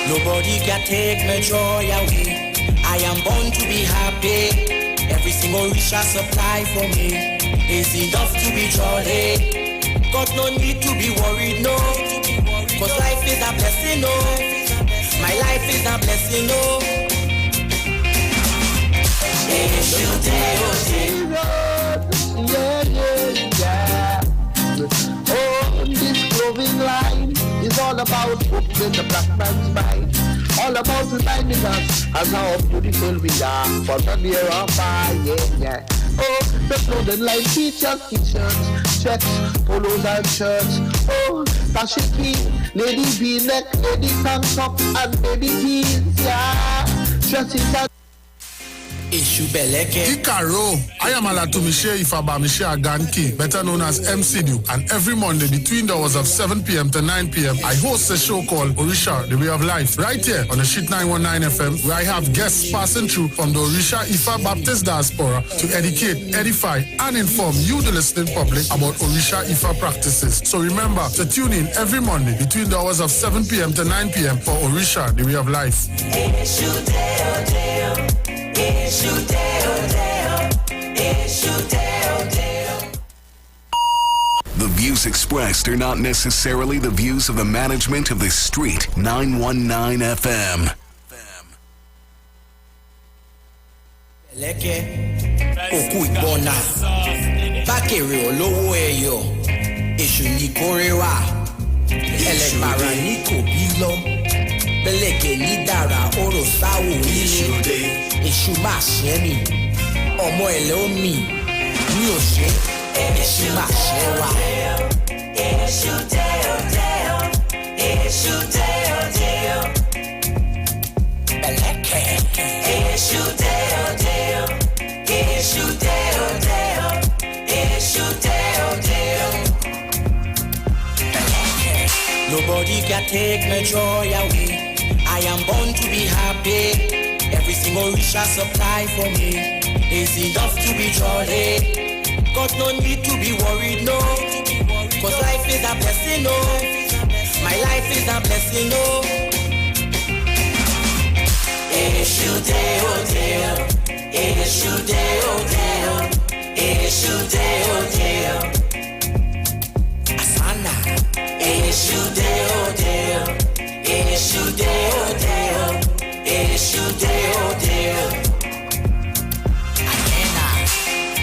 Nobody can take my joy away. I am born to be happy. Every single wish I supply for me is enough to be jolly. Got no need to be worried, no. Cause life is a blessing, no. My life is a blessing, no. Yeah. Oh, this clothing line is all about putting the black man's mind. All about reminding us as how beautiful we are for the year of yeah. Oh, the clothing line features t-shirts, checks, polos and shirts. Oh, dashiki, lady v-neck, lady tank top and baby jeans, yeah. Dresses and Ikaro, I am Alatumishe Ifabamishe Aganki, better known as MC Duke, and every Monday between the hours of 7 p.m. to 9 p.m. I host a show called Orisha, The Way of Life, right here on the Shit 919 FM, where I have guests passing through from the Orisha Ifa Baptist Diaspora to educate, edify, and inform you, the listening public, about Orisha Ifa practices. So remember to tune in every Monday between the hours of 7 p.m. to 9 p.m. for Orisha, The Way of Life. The views expressed are not necessarily the views of the management of the Street 919 FM. Oku ìgbọ́nà bákèrè olówó ẹ̀yọ̀ èṣù ní kórè wá ẹlẹ́gbàrà ní kò bí lọ bẹ́lẹ̀kẹ̀ ní dára oró sáwò nílé èṣù máa ṣẹ́ mi ọmọ ẹ̀lẹ́ omi ní òṣè èṣù máa ṣẹ́ wa. Èṣù dẹ́ọ̀dẹ́ọ̀ èṣù dẹ́ọ̀dẹ́ọ̀ bẹ́lẹ̀kẹ̀ èṣù dẹ́ọ̀dẹ́ọ̀ èṣù dẹ́ọ̀dẹ́ọ̀ èṣù dẹ́ọ̀dẹ́ọ̀ bẹ́lẹ̀kẹ̀. Nobody can take my joy away. I am born to be happy. Every single wish I supply for me is enough to be jolly. Got no need to be worried, no. Cause life is a blessing, no. My life is a blessing, no. Eshu deo deo, eshu deo deo, eshu deo deo. Asana, eshu deo deo, eshu deo deo, eshu deo deo.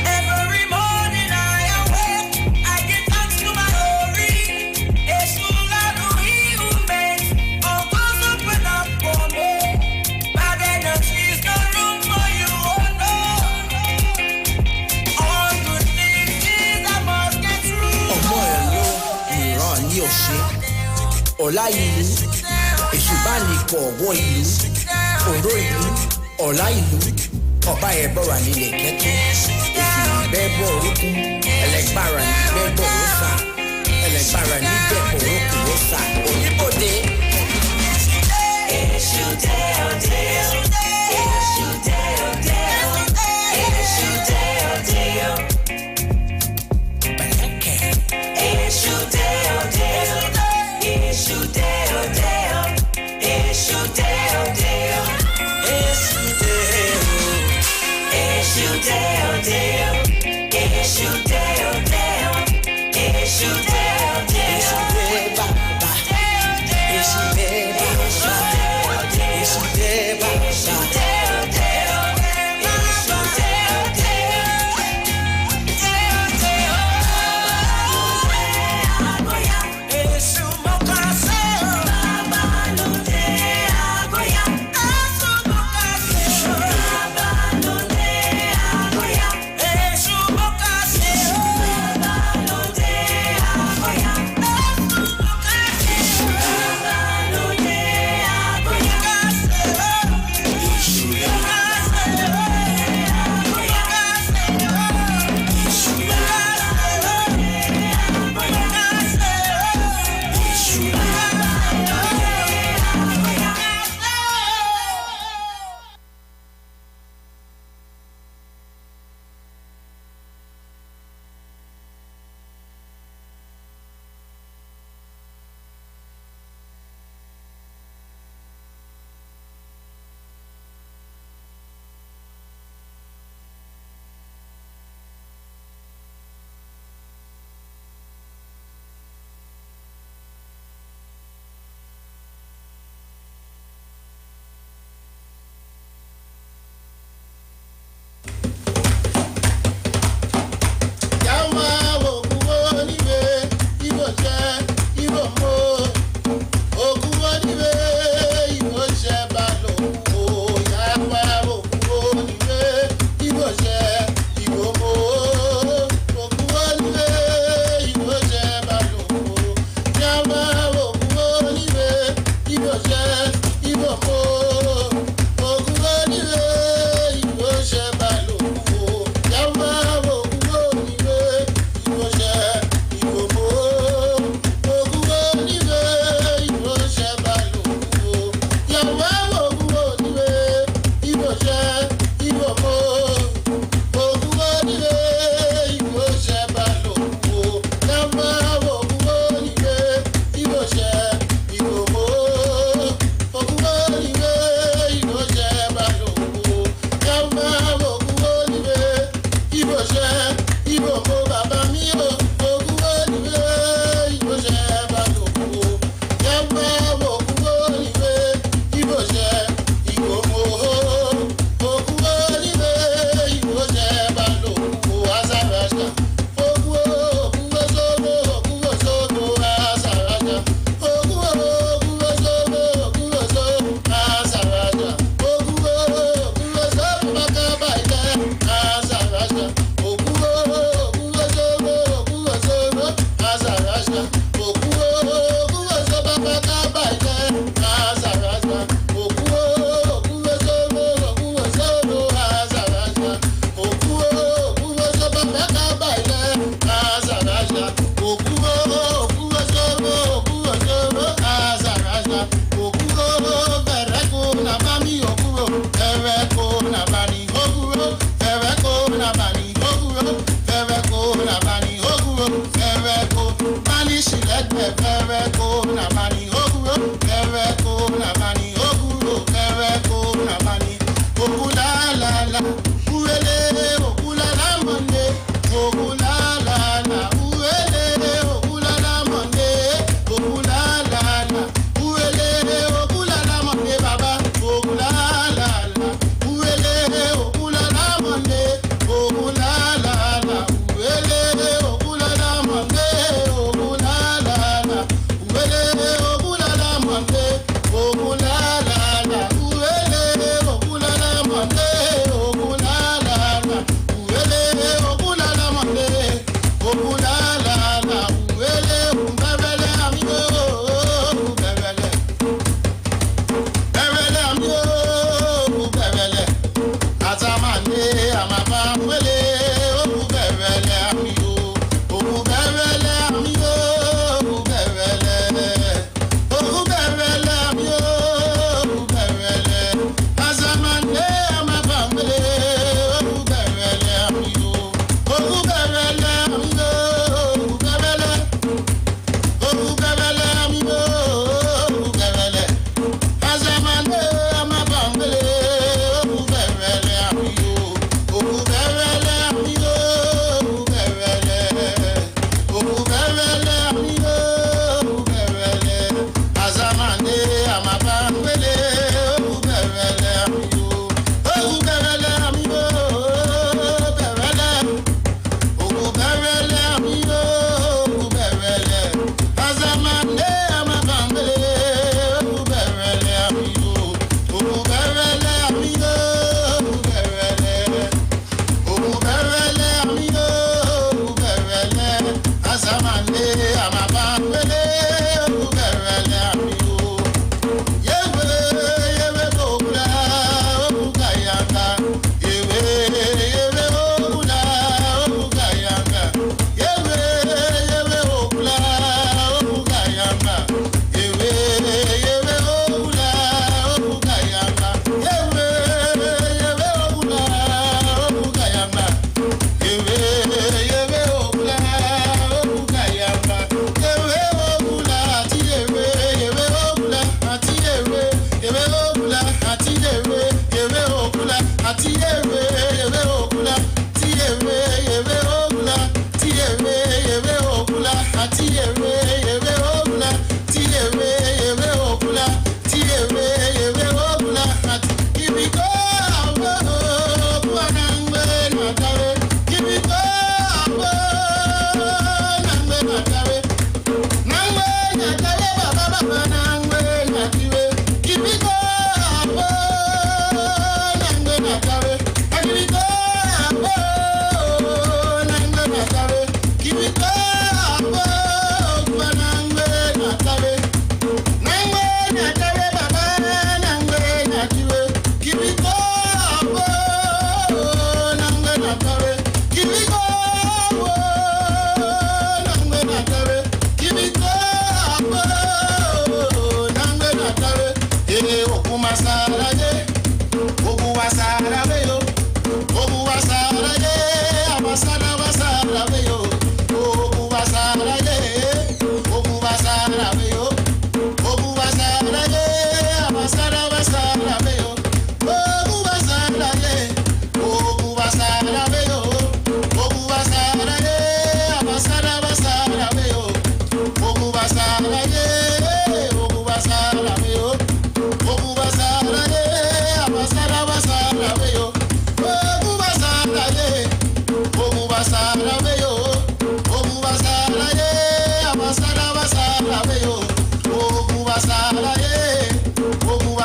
Every morning I awake, I give thanks to my glory. Eshu ladu he who makes all doors open up for me. Bad energies, no room for you, oh no. All good things I must get through. Ọmọ ẹ̀lọ́ ìran ní ọ̀ṣẹ́, ọ̀la ìlú, èṣùbá nìkan ọ̀wọ́ ìlú, òró ìlú, ọ̀la ìlú, ọba ẹ̀bọ̀ra nílẹ̀ kẹ́kẹ́, èṣù bẹ́ẹ̀bọ̀ orúkún, ẹlẹ́gbàrà ní bẹ́ẹ̀bọ̀ òrùsà, ẹlẹ́gbàrà ní bẹ́ẹ̀bọ̀ orúkún òrùsà, oníbòde. Èṣù dẹ́ọ̀dẹ́ọ̀, èṣù dẹ́ọ̀dẹ́ọ̀, èṣù dẹ́ọ̀dẹ́ọ̀. Bẹ̀lẹ̀kẹ̀. Èṣù dẹ́ọ̀dẹ́ọ̀, èṣù dẹ́ọ̀dẹ́ọ̀, èṣù dẹ́ọ̀dẹ́ọ̀. Èṣù dẹ́ọ̀dẹ́ọ̀, èṣù dẹ́ọ̀dẹ́ọ̀, èṣù dẹ́ọ̀dẹ́ọ̀, èṣù dẹ́ọ̀dẹ́ọ̀.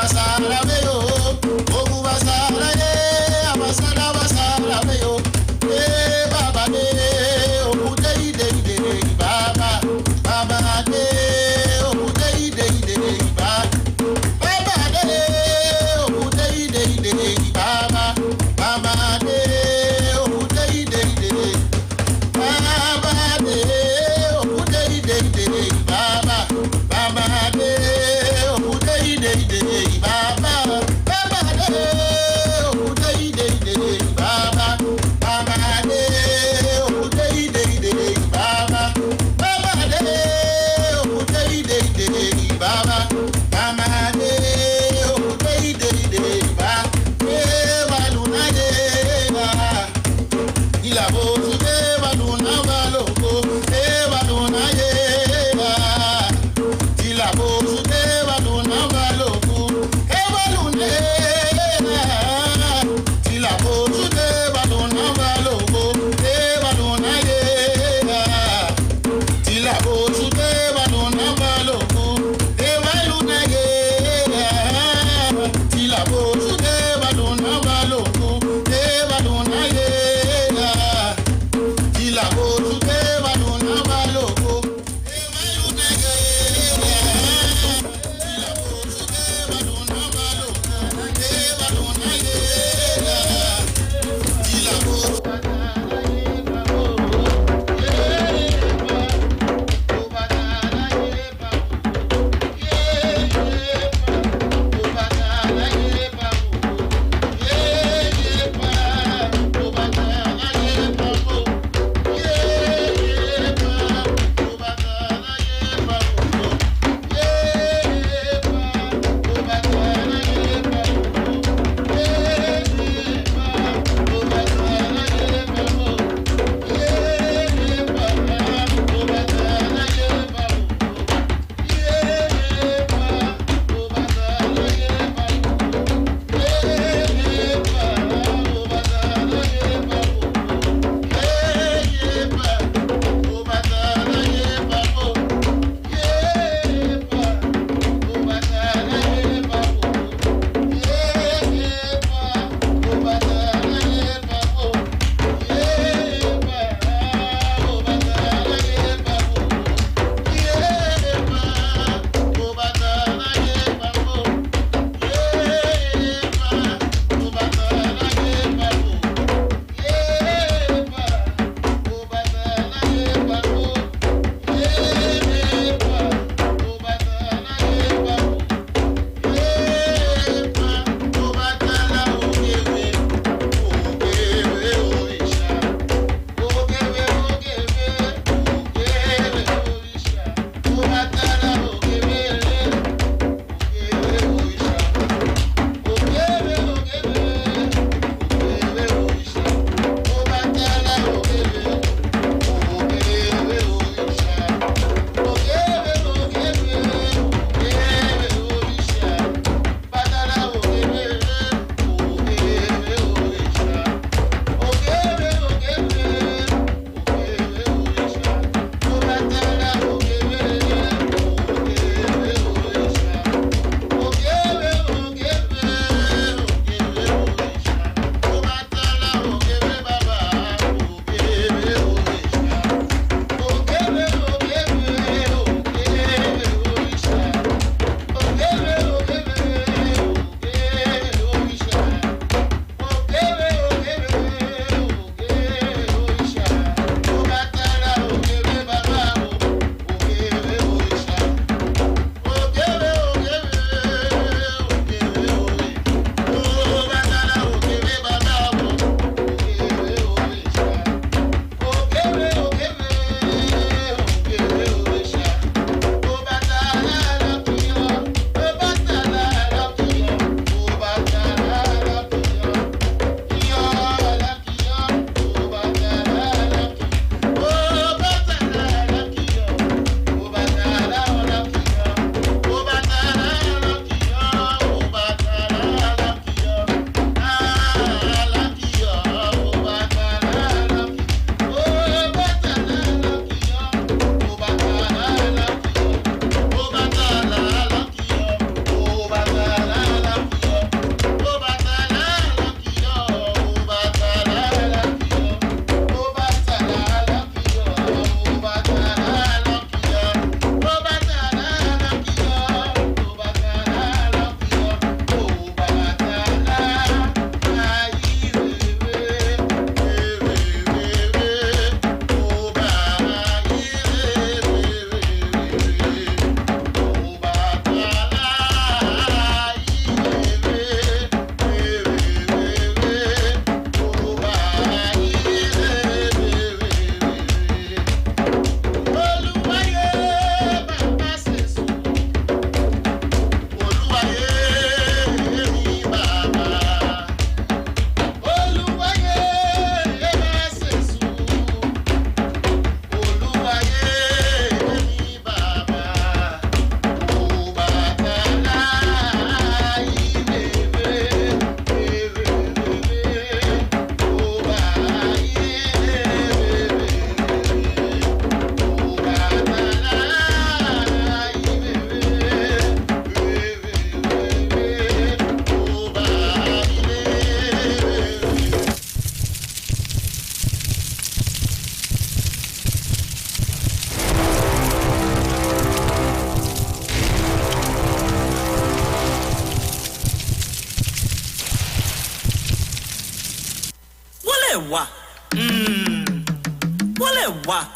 basara meyo, ogu basara ye, abasara basara meyo. Baba de, ogu de baba, baba de, ogu de baba, baba de, ogu de baba, baba de, ogu de baba de, ogu de baba, baba de, ogu de baba.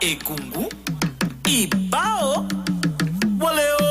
egungun ibao wole o.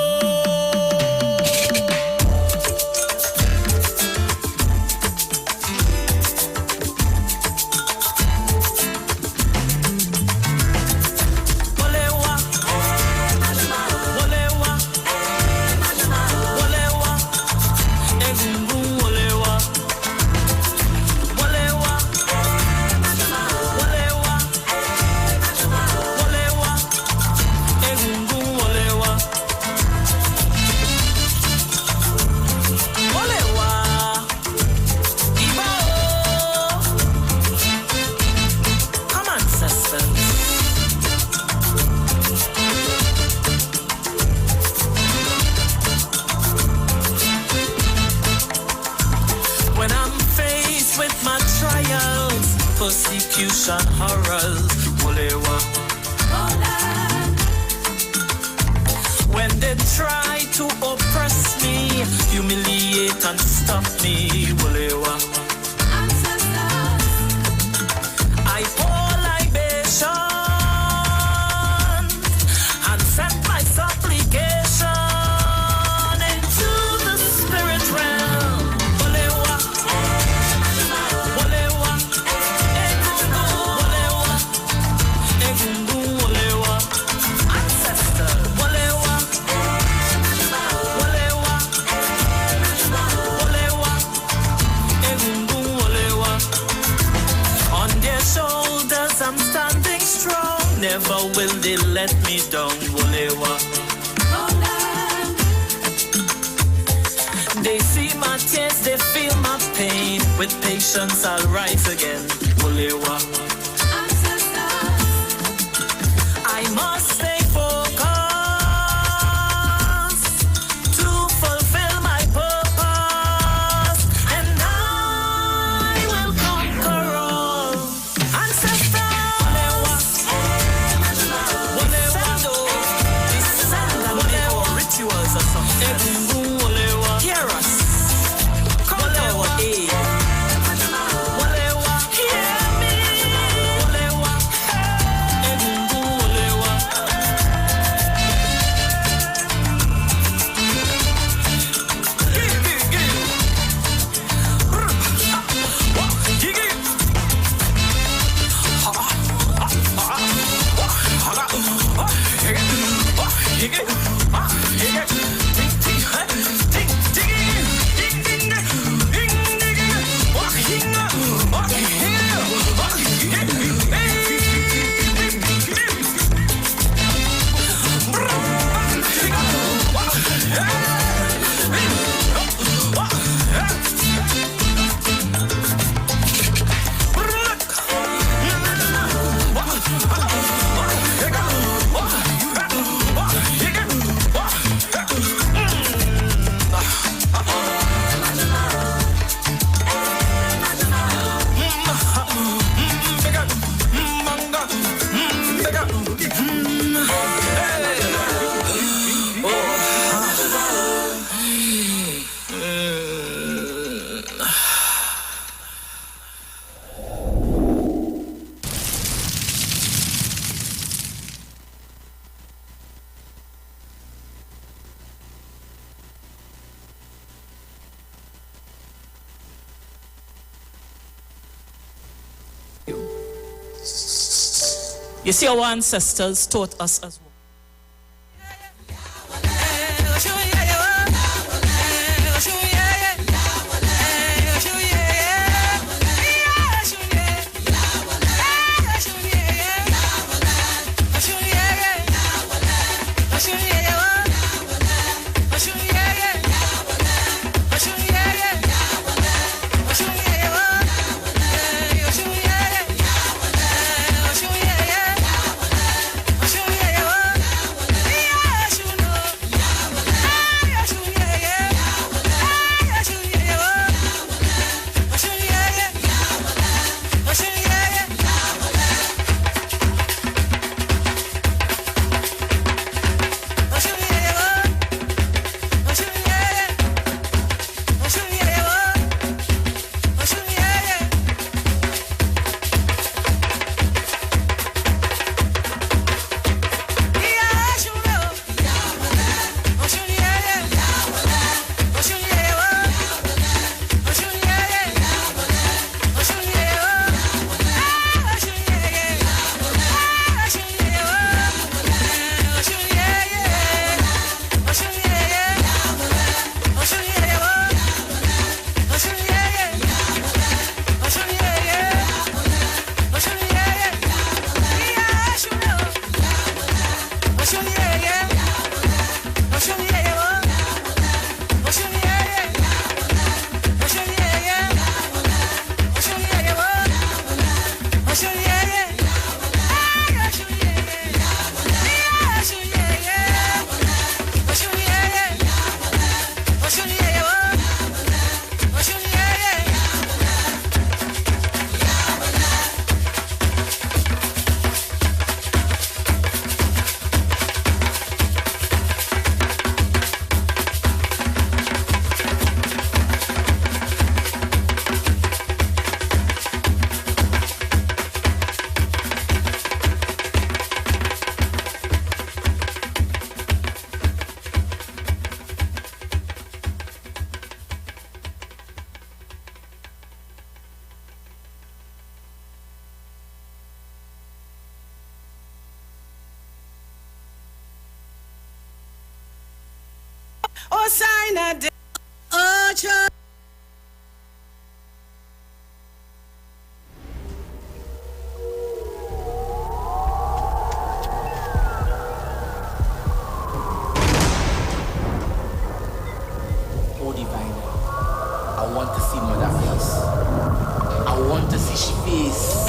Persecution, horrors, wolewa. When they try to oppress me, humiliate and stop me, wolewa. I pour libation and send my supplication into the spirit realm, wolewa. Never will they let me down, wolewa. They see my tears, they feel my pain. With patience I'll rise again, wolewa. I must stay focused to fulfill my purpose, and I will conquer all. Ancestors, rituals or something. Hear us. Come to our aid. Hear me. You see, our ancestors taught us as well. Yeah. sign of Archer. Oh, divine, I want to see mother face. I want to see she face.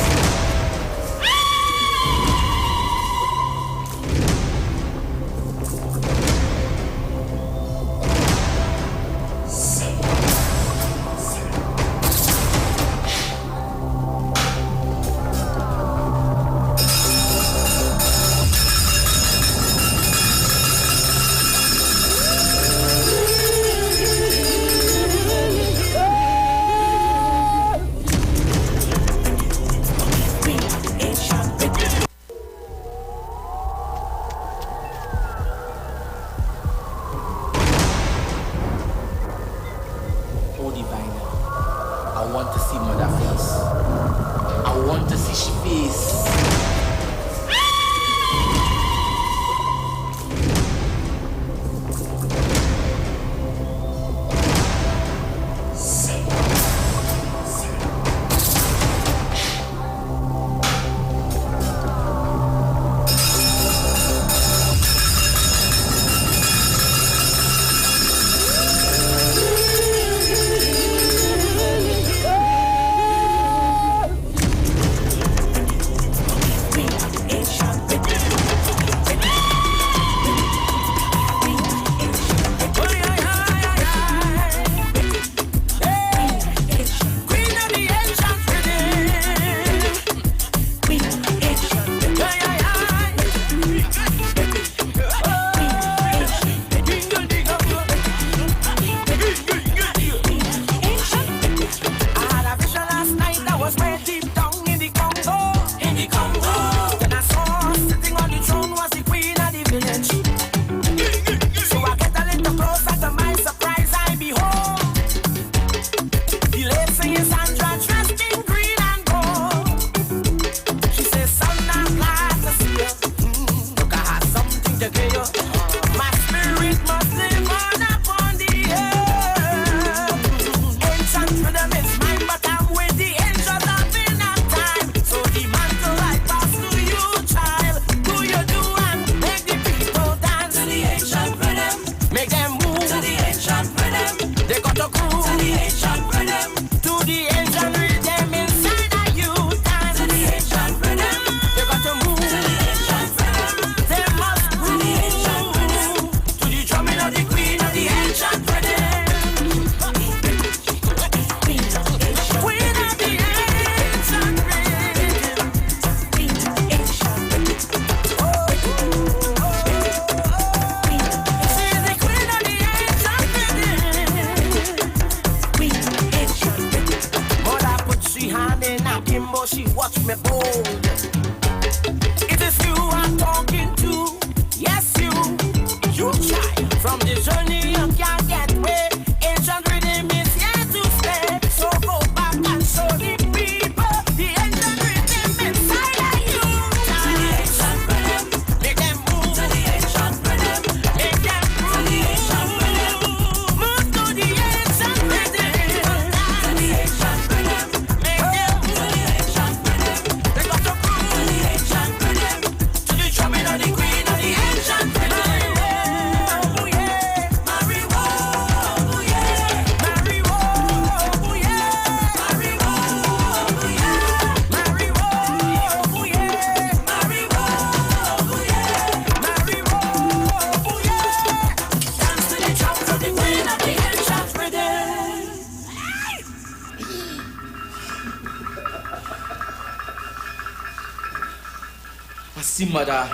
see mother.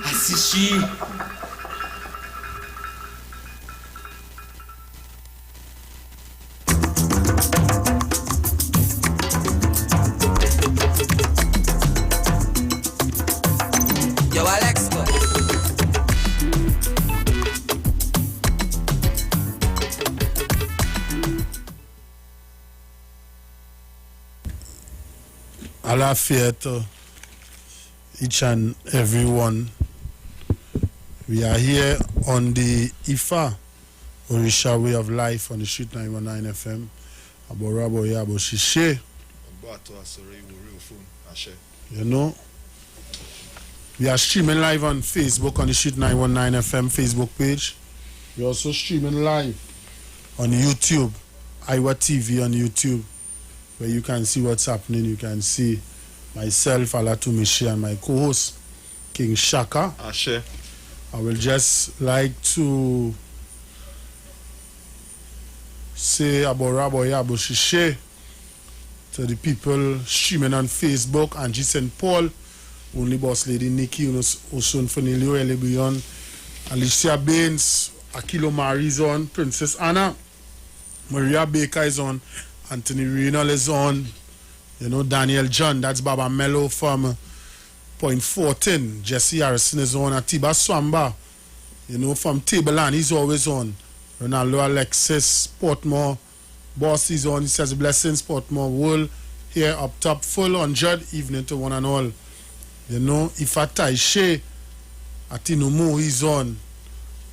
I see she. Yo, Alex. À la fête, each and every one. We are here on the IFA Orisha Way of Life on the Street 919 FM. Aborabo Yabo Shishe. You know, we are streaming live on Facebook on the Street 919 FM Facebook page. We're also streaming live on YouTube, Iwer TV on YouTube, where you can see what's happening. You can see myself, Alatumishi, and my co-host, King Shaka. Ashe. I will just like to say Aborabo Yabo Shishe to the people streaming on Facebook, Angie St. Paul, Only Boss Lady Nikki, Osun Fanilio, Elebion, Alicia Baines, Akilo Marie is on, Princess Anna, Maria Baker is on, Anthony Reynolds is on, you know, Daniel John, that's Baba Mello from Point 14, Jesse Harrison is on, Atiba Swamba, you know, from Tableland, he's always on, Ronaldo Alexis, Portmore, Boss is on, he says blessings, Portmore World, here up top, full 100, evening to one and all. You know, Ifa Taishe, Atinumu is on,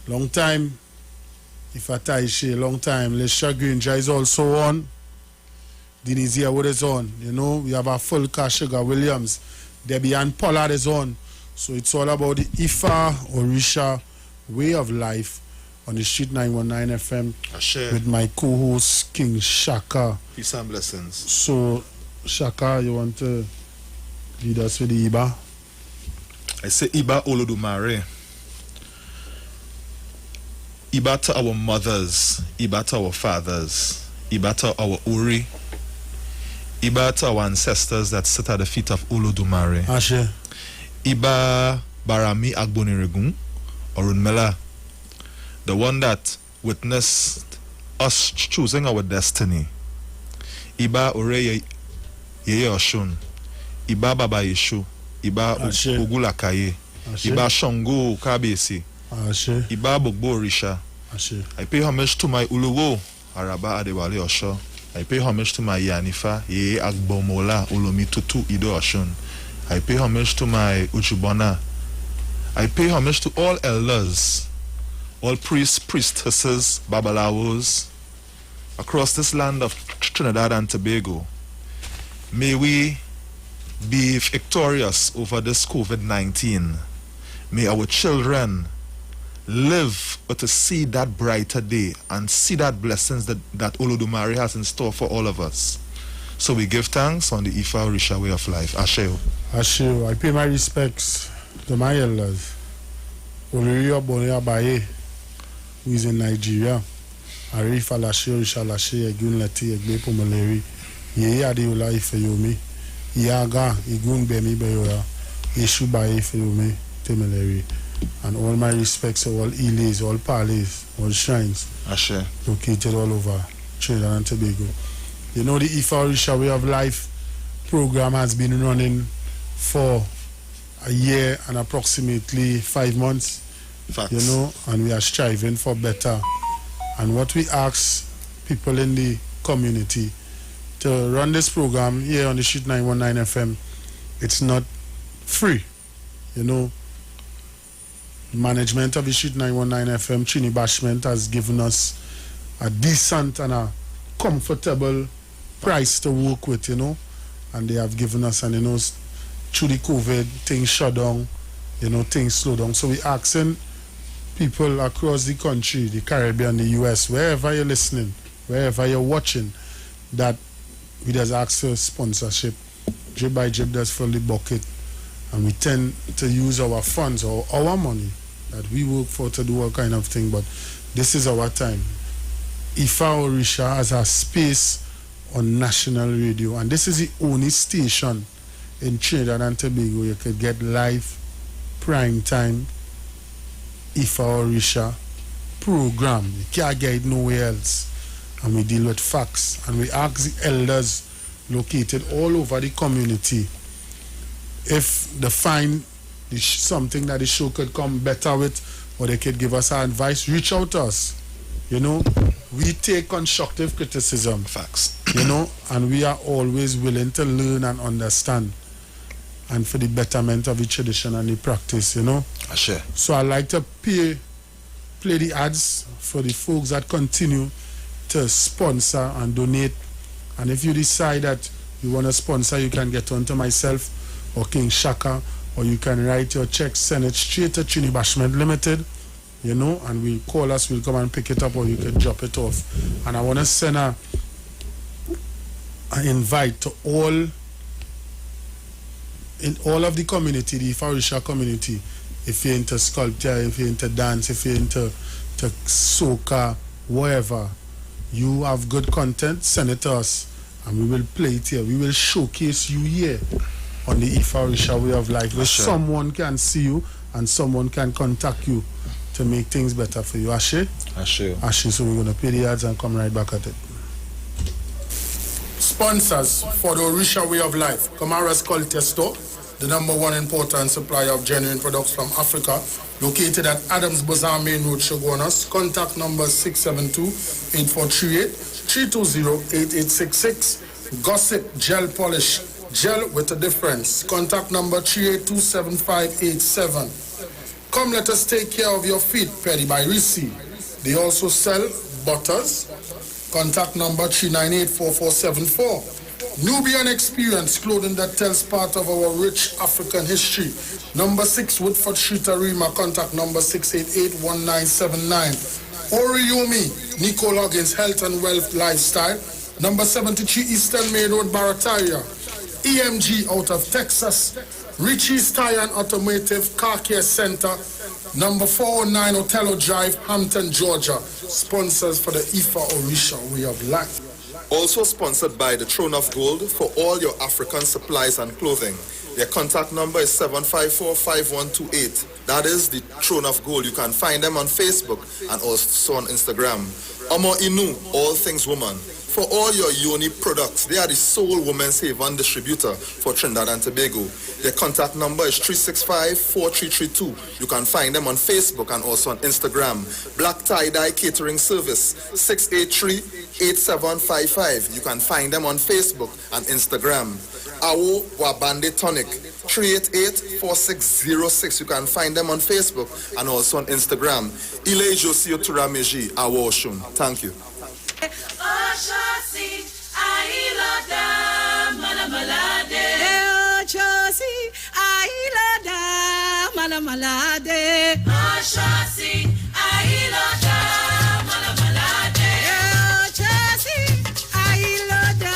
long time, Ifa Taishe, long time, Lesha Grinja is also on, Denizia Wood is on, you know, we have our full cast, Sugar Williams, Debbie Ann Pollard is on, so it's all about the Ifa Orisha Way of Life on the Street 919 FM with my co-host King Shaka. Peace and blessings. So, Shaka, you want to lead us with the Iba? I say Iba Olodumare. Iba to our mothers, Iba to our fathers, Iba to our Uri, Iba to our ancestors that sit at the feet of Olodumare. Ashe. Iba Barami Agboniregun, Orunmela, the one that witnessed us choosing our destiny. Iba Ore Yeye Oshun, Iba Baba Yeshu, Iba Ogulakaye, Iba Shango Kabesi, Iba Bogbo Orisha. I pay homage to my Uluwo, Araba Adewale Osho. I pay homage to my Yanifa, Yeye Agbomola, Olomi Tutu Ido Oshun. I pay homage to my Ujubona. I pay homage to all elders, all priests, priestesses, babalawos across this land of Trinidad and Tobago. May we be victorious over this COVID-19. May our children live but to see that brighter day and see that blessings that Olodumare has in store for all of us. So we give thanks on the Ifa Orisha Way of Life. Asheo. Asheo. I pay my respects to my elders. Olori Obonia Baye, who is in Nigeria. Arif Alashe Orisha Lashe Egun Leti Egbe Pomoleri. Ye Adeola Ifeyomi. Iaga Igun Bemi Beyoya. Yeshu Baye Ifeyomi Temeleri. And all my respects to all Ilays, all Palays, all shrines. Ashe. Located all over Trinidad and Tobago. You know, the Ifa Orisha Way of Life program has been running for a year and approximately 5 months. Facts. You know, and we are striving for better. And what we ask people in the community to run this program here on the Street 919 FM, it's not free. You know, management of the Street 919 FM, Trini Bashment, has given us a decent and a comfortable price to work with, you know, and they have given us, and you know, through the COVID, things shut down, you know, things slow down. So we asking people across the country, the Caribbean, the US, wherever you're listening, wherever you're watching, that we just ask for sponsorship. Drip by drip, just fill the bucket, and we tend to use our funds or our money that we work for to do all kind of thing. But this is our time. Ifa Orisha has a space on national radio, and this is the only station in Trinidad and Tobago you could get live prime time Ifa Orisha program. You can't get it nowhere else. And we deal with facts, and we ask the elders located all over the community if they find something that the show could come better with, or they could give us our advice, reach out to us. You know, we take constructive criticism. Facts. You know, and we are always willing to learn and understand, and for the betterment of the tradition and the practice, you know. Ashe. So I like to pay play the ads for the folks that continue to sponsor and donate. And if you decide that you want to sponsor, you can get on to myself or King Shaka, or you can write your check, send it straight to Trini Bashment Limited, you know, and we'll call us, we'll come and pick it up, or you can drop it off. And I want to send an invite to all of the community, the Ifarisha community. If you're into sculpture, if you're into dance, if you're into soca, whatever, you have good content, send it to us and we will play it here. We will showcase you here on the Ifarisha way of life, where someone can see you and someone can contact you to make things better for you. Ashe? Ashe. Ashe, so we're going to play the ads and come right back at it. Sponsors for the Orisha way of life. Kamara's Culture Store, the #1 importer and supplier of genuine products from Africa, located at Adams Bazaar Main Road, Shogunas. Contact number 672-8438, 320-8866. Gossip Gel Polish, gel with a difference. Contact number 3827587. Come, let us take care of your feet, Petty by Risi. They also sell butters. Contact number 3984474. Nubian Experience, clothing that tells part of our rich African history. Number 6 Woodford Street, Arima. Contact number 6881979. Oriomi, Nico Loggins, Health and Wealth Lifestyle. Number 73 Eastern Main Road, Barataria. EMG out of Texas. Richie's Tire and Automotive Car Care Center. Number 409 Otello Drive, Hampton, Georgia. Sponsors for the Ifa Orisha way of life. Also sponsored by the Throne of Gold for all your African supplies and clothing. Their contact number is 754-5128. That is the Throne of Gold. You can find them on Facebook and also on Instagram. Omo Inu, All Things Woman. For all your Yoni products, they are the sole women's haven distributor for Trinidad and Tobago. Their contact number is 365-4332. You can find them on Facebook and also on Instagram. Black Tie-Dye Catering Service, 683-8755. You can find them on Facebook and Instagram. Awo Wabande Tonic, 388-4606. You can find them on Facebook and also on Instagram. Ile Josio Turameji, Awo Oshun. Thank you. Oshasi, Ailada, Malamalade. Oshasi, Ailada, Malamalade. Oshasi, Ailada, Malamalade. Oshasi, Ailada,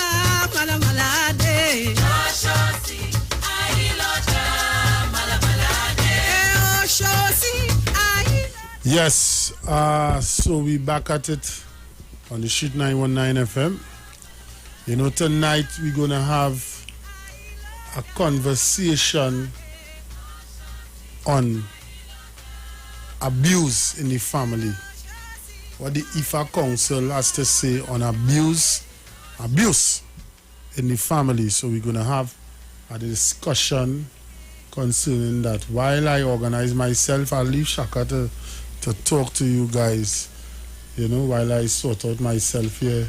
Malamalade. Oshasi, Ailada, Malamalade. Oshasi, Ailada. Yes, so we back at it on the Street 919 FM. You know, tonight we're going to have a conversation on abuse in the family. What the IFA Council has to say on abuse in the family. So we're going to have a discussion concerning that. While I organize myself, I'll leave Shaka to talk to you guys. You know, while I sort out myself here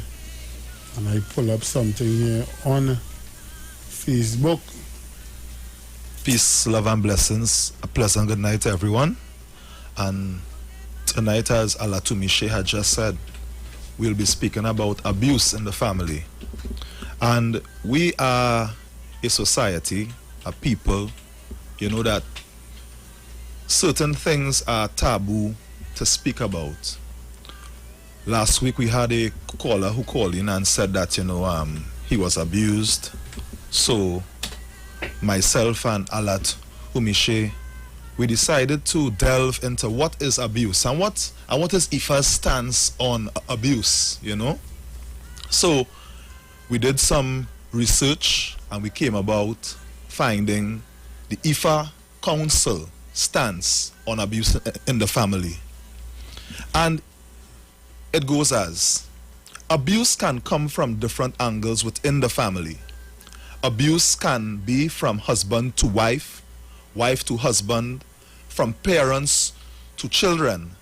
and I pull up something here on Facebook. Peace, love and blessings. A pleasant good night to everyone. And tonight, as Alatumishe had just said, we'll be speaking about abuse in the family. And we are a society, a people, you know, that certain things are taboo to speak about. Last week we had a caller who called in and said that, you know, he was abused. So myself and Alat Umishe, we decided to delve into what is abuse and what is IFA's stance on abuse, you know. So we did some research and we came about finding the IFA Council stance on abuse in the family. And it goes as, abuse can come from different angles within the family. Abuse can be from husband to wife, wife to husband, from parents to children,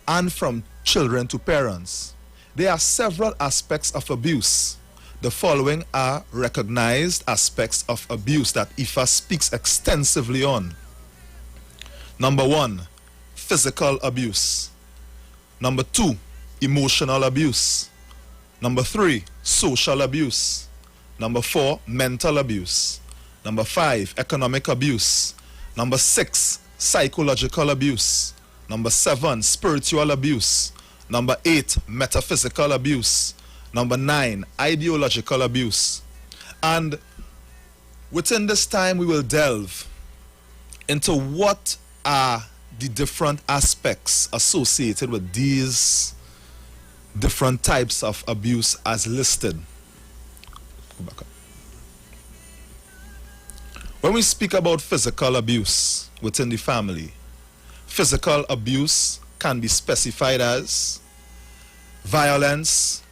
and from children to parents. There are several aspects of abuse. The following are recognized aspects of abuse that IFA speaks extensively on. Number 1, physical abuse. Number 2, emotional abuse. Number 3, social abuse. Number 4, mental abuse. Number 5, economic abuse. Number 6, psychological abuse. Number 7, spiritual abuse. Number 8, metaphysical abuse. Number 9, ideological abuse. And within this time, we will delve into what are the different aspects associated with these different types of abuse as listed. Go back up. When we speak about physical abuse within the family, physical abuse can be specified as violence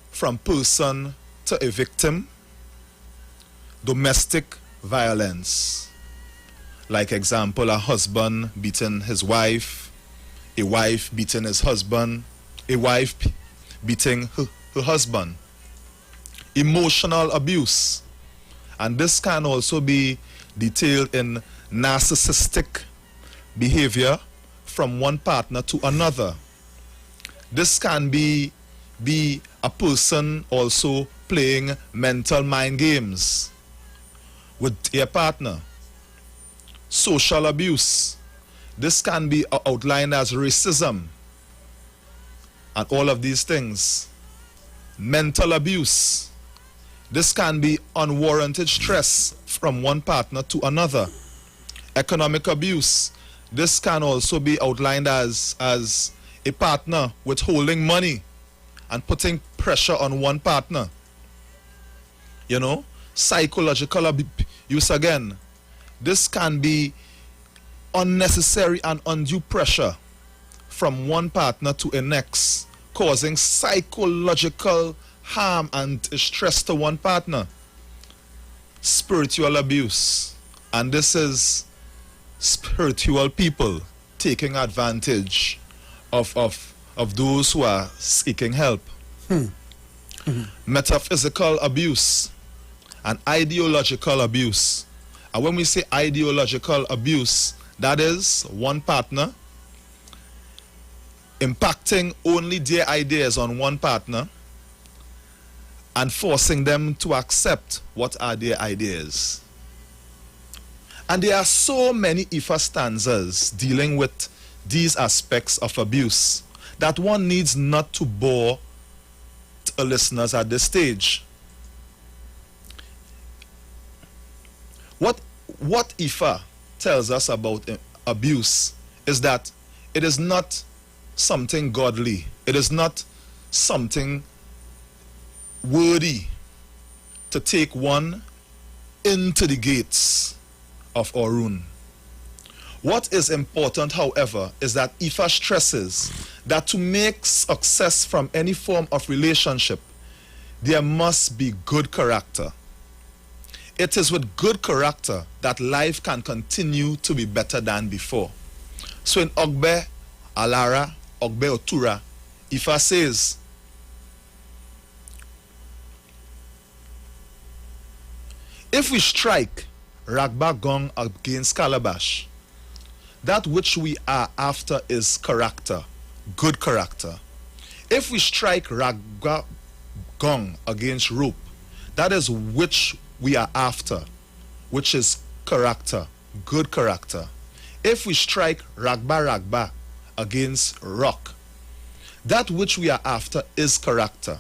from person to a victim, domestic violence. Like example, a husband beating his wife, a wife beating his husband, a wife beating her husband. Emotional abuse, and this can also be detailed in narcissistic behavior from one partner to another. This can be a person also playing mental mind games with their partner. Social abuse, this can be outlined as racism and all of these things. Mental abuse, this can be unwarranted stress from one partner to another. Economic abuse, this can also be outlined as a partner withholding money and putting pressure on one partner. You know, psychological abuse again, this can be unnecessary and undue pressure from one partner to a next, causing psychological harm and stress to one partner. Spiritual abuse, and this is spiritual people taking advantage of those who are seeking help. Metaphysical abuse and ideological abuse. And when we say ideological abuse, that is one partner impacting only their ideas on one partner and forcing them to accept what are their ideas. And there are so many Ifa stanzas dealing with these aspects of abuse that one needs not to bore listeners at this stage. What Ifa tells us about abuse is that it is not something godly. It is not something worthy to take one into the gates of Orun. What is important, however, is that Ifa stresses that to make success from any form of relationship, there must be good character. It is with good character that life can continue to be better than before. So in Ogbe Alara, Ogbe Otura, Ifa says, if we strike Ragba Gong against Calabash, that which we are after is character, good character. If we strike Ragba Gong against rope, that is which we are after, which is character, good character. If we strike Ragba against rock, that which we are after is character,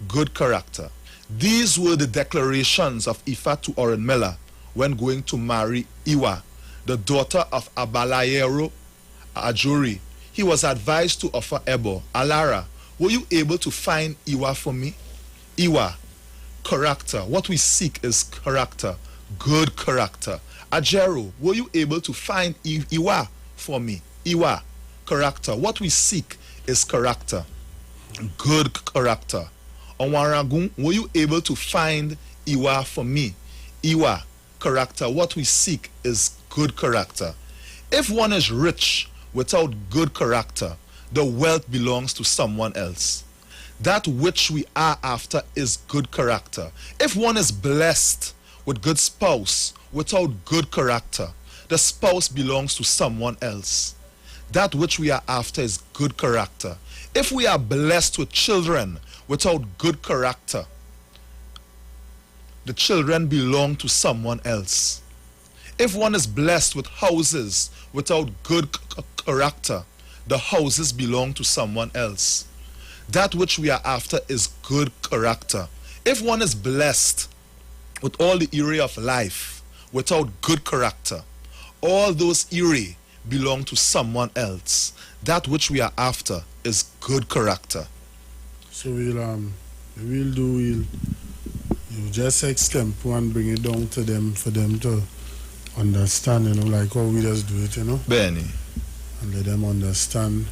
good character. These were the declarations of Ifa to Orunmila when going to marry Iwer, the daughter of Abalayero Ajuri. He was advised to offer Ebo. Alara, were you able to find Iwer for me? Iwer, character. What we seek is character, good character. Ajero, were you able to find Iwer for me? Iwer, character. What we seek is character, good character. Onwaragun, were you able to find Iwer for me? Iwer, character. What we seek is good character. If one is rich without good character, the wealth belongs to someone else. That which we are after is good character. If one is blessed with good spouse without good character, the spouse belongs to someone else. That which we are after is good character. If we are blessed with children without good character, the children belong to someone else. If one is blessed with houses without good character, the houses belong to someone else. That which we are after is good character. If one is blessed with all the area of life without good character, all those area belong to someone else. That which we are after is good character. So you just extempo and bring it down to them for them to understand, like how we just do it, Benny. And let them understand,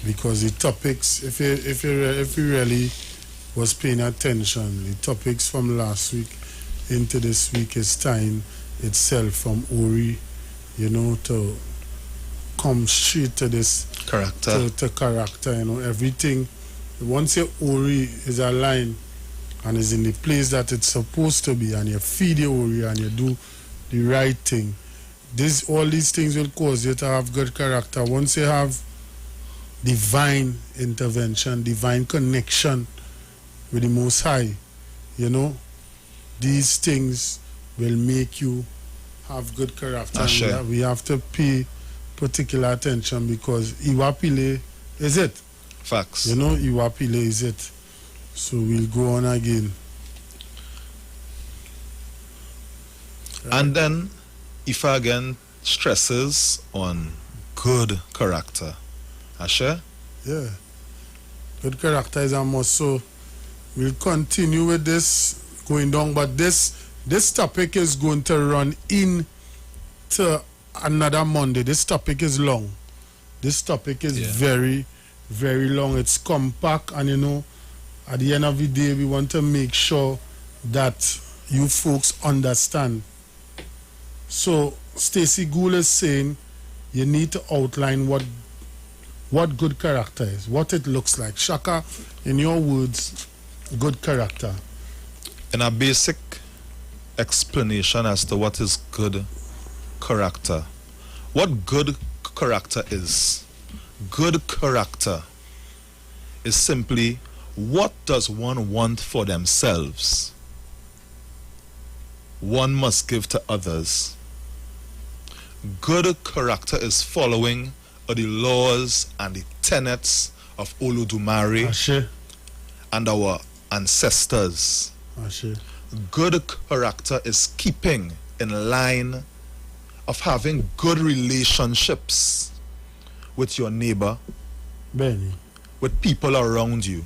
because the topics, if you really was paying attention, the topics from last week into this week is tying itself from Ori, to come straight to this character. To character, everything. Once your Ori is aligned and is in the place that it's supposed to be, and you feed your Ori and you do the right thing, all these things will cause you to have good character. Once you have divine intervention, divine connection with the Most High, these things will make you have good character. Sure. We have to pay particular attention, because Iwapile is it. Facts. Iwapile is it. So we'll go on again. And then Ifa again stresses on good character. Ashe? Yeah. Good character is a must. So we'll continue with this going down, but this topic is going to run into another Monday. This topic is long. This topic is very, very long. It's compact, and at the end of the day, we want to make sure that you folks understand. So Stacey Gould is saying you need to outline what good character is, what it looks like. Shaka, in your words, good character. In a basic explanation as to what is good character. What good character is? Good character is simply, what does one want for themselves? One must give to others. Good character is following the laws and the tenets of Olodumare Ashe. and our ancestors. Ashe. Good character is keeping in line of having good relationships with your neighbor, Benny. with people around you.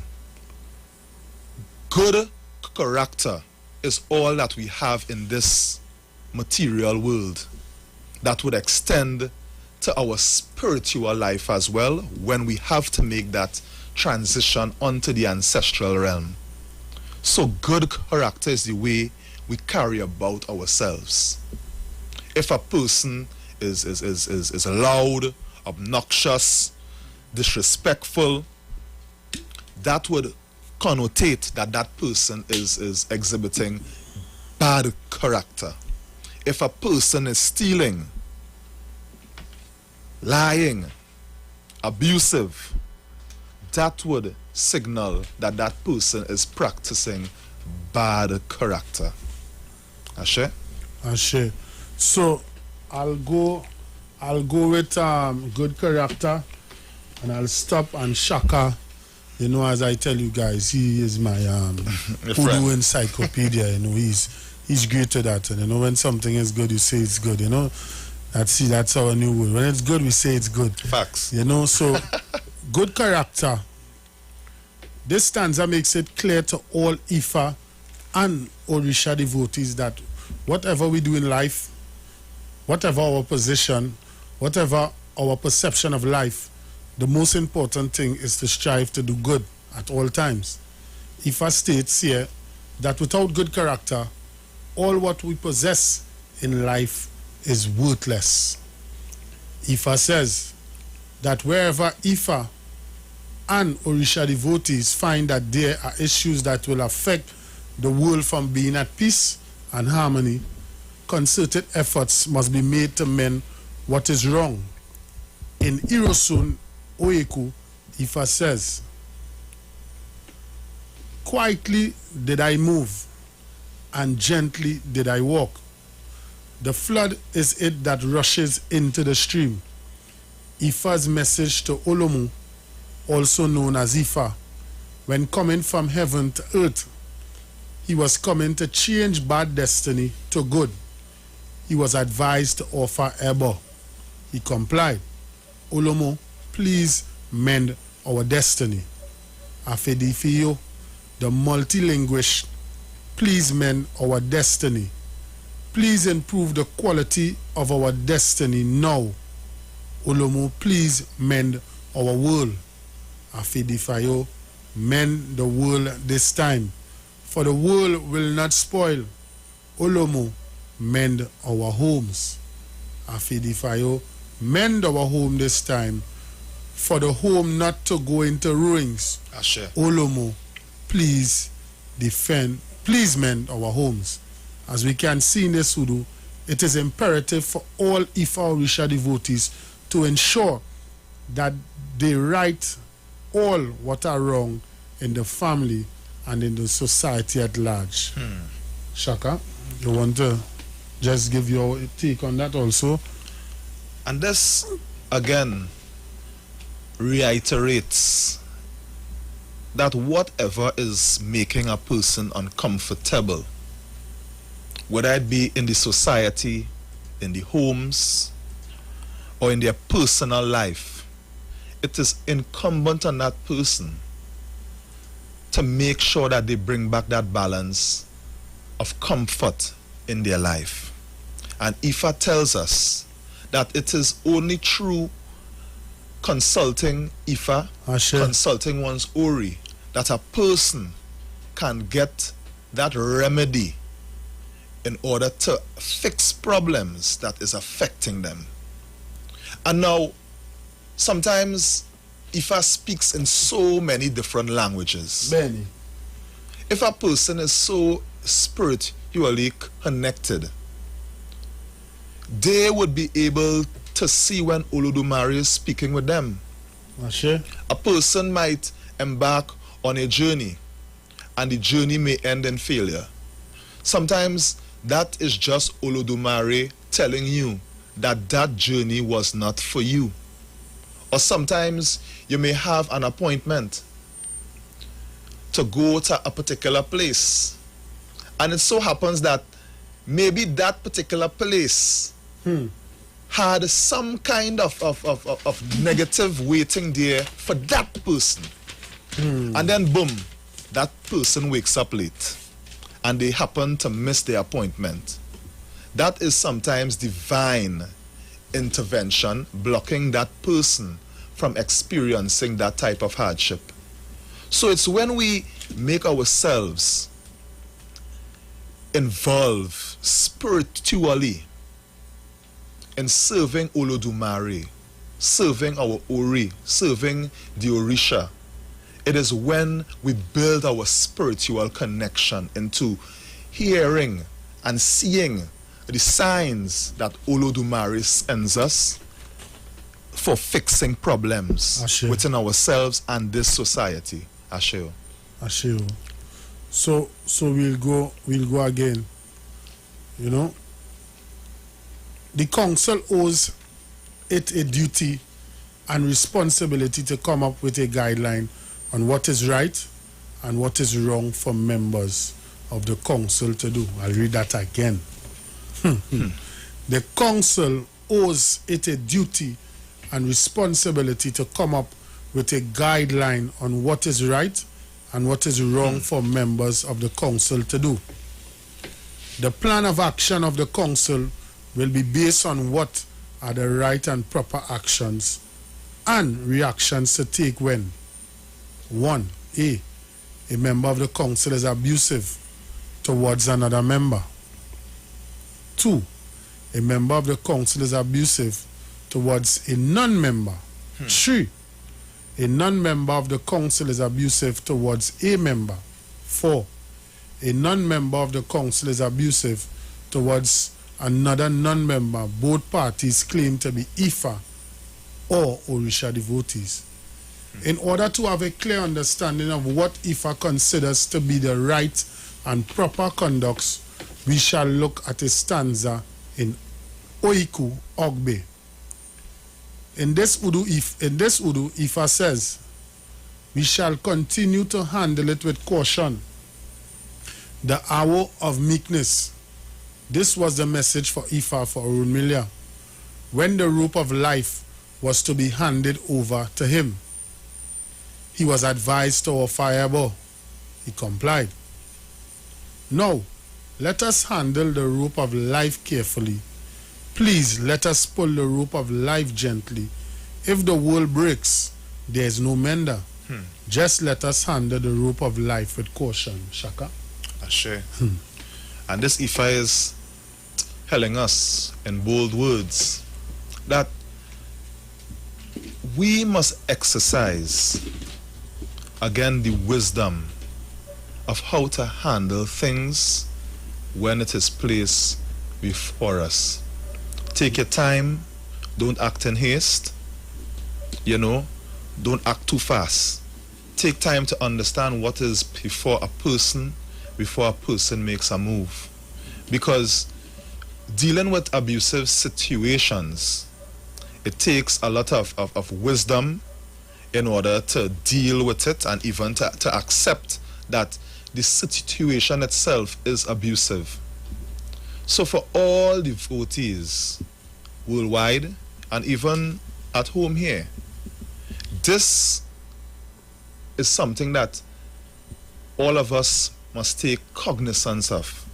Good character is all that we have in this material world that would extend to our spiritual life as well, when we have to make that transition onto the ancestral realm. So good character is the way we carry about ourselves. If a person is loud, obnoxious, disrespectful, that would connotate that person is exhibiting bad character. If a person is stealing, lying, abusive, that would signal that person is practicing bad character. Ashe? Ashe. So I'll go with good character, and I'll stop and Shaka. As I tell you guys, he is my Hoodoo encyclopedia. He's great at that. And when something is good, you say it's good. That's our new word. When it's good, we say it's good. Facts. So good character. This stanza makes it clear to all Ifa and Orisha devotees that whatever we do in life, whatever our position, whatever our perception of life, the most important thing is to strive to do good at all times. Ifa states here that without good character, all what we possess in life is worthless. Ifa says that wherever Ifa and Orisha devotees find that there are issues that will affect the world from being at peace and harmony, concerted efforts must be made to mend what is wrong. In Irosun Oeku, Ifa says, quietly did I move, and gently did I walk. The flood is it that rushes into the stream. Ifa's message to Olomu, also known as Ifa, when coming from heaven to earth, he was coming to change bad destiny to good. He was advised to offer Ebo. He complied. Olomu, please mend our destiny. Afedifiyo, the multilinguist, please mend our destiny. Please improve the quality of our destiny now. Olomu, please mend our world. Afedifiyo, mend the world this time, for the world will not spoil. Olomu, mend our homes. Afedifiyo, mend our home this time, for the home not to go into ruins. Ashe. Olomu, please mend our homes. As we can see in the Sudu, it is imperative for all Ifa Orisha devotees to ensure that they right all what are wrong in the family and in the society at large. Shaka, you want to just give your take on that also? And this, again, reiterates that whatever is making a person uncomfortable, whether it be in the society, in the homes, or in their personal life, it is incumbent on that person to make sure that they bring back that balance of comfort in their life. And Ifa tells us that it is only through consulting Ifa, consulting one's Ori, that a person can get that remedy in order to fix problems that is affecting them. And now, sometimes Ifa speaks in so many different languages. Benny. If a person is so spiritually connected, they would be able to see when Olodumare is speaking with them. A person might embark on a journey, and the journey may end in failure. Sometimes that is just Olodumare telling you that that journey was not for you. Or sometimes you may have an appointment to go to a particular place, and it so happens that maybe that particular place had some kind of negative waiting there for that person. And then boom, that person wakes up late and they happen to miss their appointment. That is sometimes divine intervention blocking that person from experiencing that type of hardship. So it's when we make ourselves involved spiritually in serving Olodumare, serving our Ori, serving the Orisha, it is when we build our spiritual connection into hearing and seeing the signs that Olodumare sends us for fixing problems within ourselves and this society. Asheo. Asheo. So we'll go again. You know, the council owes it a duty and responsibility to come up with a guideline on what is right and what is wrong for members of the council to do. I'll read that again. The council owes it a duty and responsibility to come up with a guideline on what is right and what is wrong for members of the council to do. The plan of action of the council will be based on what are the right and proper actions and reactions to take when 1. A member of the council is abusive towards another member. 2. A member of the council is abusive towards a non-member. 3. A non-member of the council is abusive towards a member. 4. A non-member of the council is abusive towards another non-member. Both parties claim to be Ifa or Orisha devotees. In order to have a clear understanding of what Ifa considers to be the right and proper conducts, we shall look at a stanza in Oiku Ogbe. In this Udu, Ifa says, we shall continue to handle it with caution. The hour of meekness. This was the message for Ifa for Urunmila, when the rope of life was to be handed over to him. He was advised to offer fireball. He complied. Now, let us handle the rope of life carefully. Please let us pull the rope of life gently. If the world breaks, there is no mender. Just let us handle the rope of life with caution. Shaka? Ashe. And this Ifa is telling us in bold words that we must exercise again the wisdom of how to handle things when it is placed before us. Take your time, don't act in haste, don't act too fast. Take time to understand what is before a person makes a move. Because dealing with abusive situations, it takes a lot of wisdom in order to deal with it and even to accept that the situation itself is abusive. So for all devotees worldwide and even at home here, this is something that all of us must take cognizance of.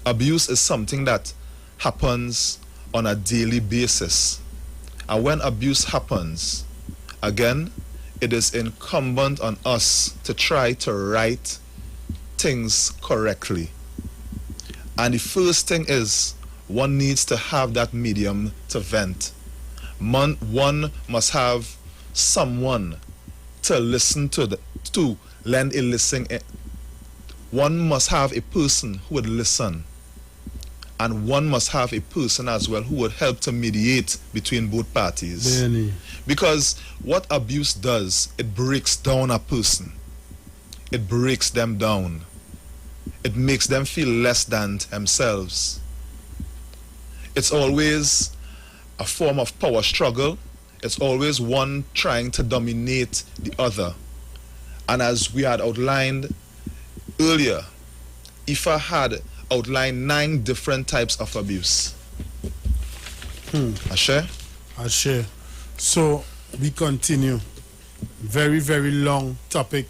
Abuse is something that happens on a daily basis. And when abuse happens, again, it is incumbent on us to try to right things correctly. And the first thing is, one needs to have that medium to vent. One must have someone to listen to lend a listening. One must have a person who would listen. And one must have a person as well who would help to mediate between both parties. Benny. Because what abuse does, it breaks down a person. It breaks them down. It makes them feel less than themselves. It's always a form of power struggle. It's always one trying to dominate the other. And as we had outlined earlier, Ifa had outlined 9 different types of abuse. Ashe? Ashe. So we continue. Very, very long topic.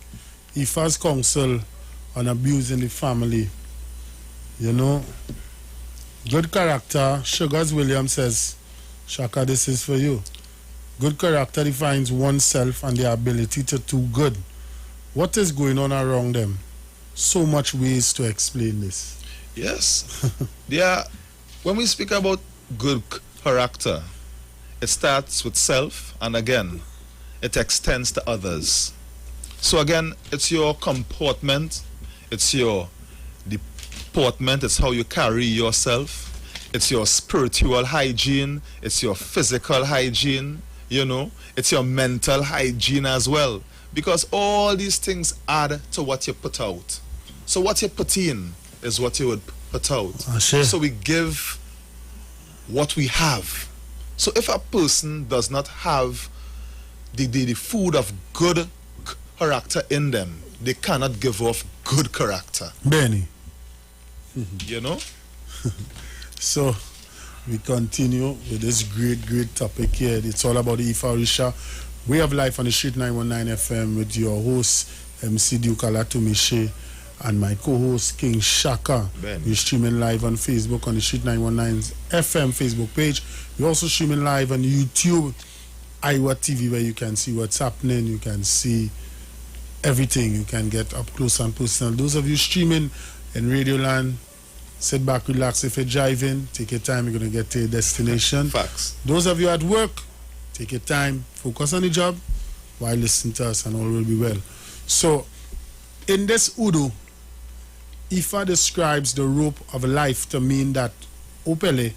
Ifa's counsel on abuse in the family. Good character. Sugars Williams says, Shaka, this is for you. Good character defines oneself and their ability to do good. What is going on around them? So much ways to explain this. Yes. When we speak about good character, it starts with self, and again, it extends to others. So again, it's your comportment, it's your deportment, it's how you carry yourself, it's your spiritual hygiene, it's your physical hygiene, it's your mental hygiene as well. Because all these things add to what you put out. So what you put in is what you would put out. So we give what we have. So if a person does not have the food of good character in them, they cannot give off good character. Benny. So we continue with this great topic here. It's all about the Ifa Orisha Way of Life on the Street 919 FM with your host MC Duke Alatumishe and my co-host King Shaka. We're streaming live on Facebook on the Street 919 FM Facebook page. We're also streaming live on YouTube, Iwer TV, where you can see what's happening. You can see everything. You can get up close and personal. Those of you streaming in Radio Land, sit back, relax. If you're driving, take your time. You're going to get to your destination. Facts. Those of you at work, take your time. Focus on the job while listening to us, and all will be well. So, in this Udu, Ifa describes the rope of life to mean that Opele,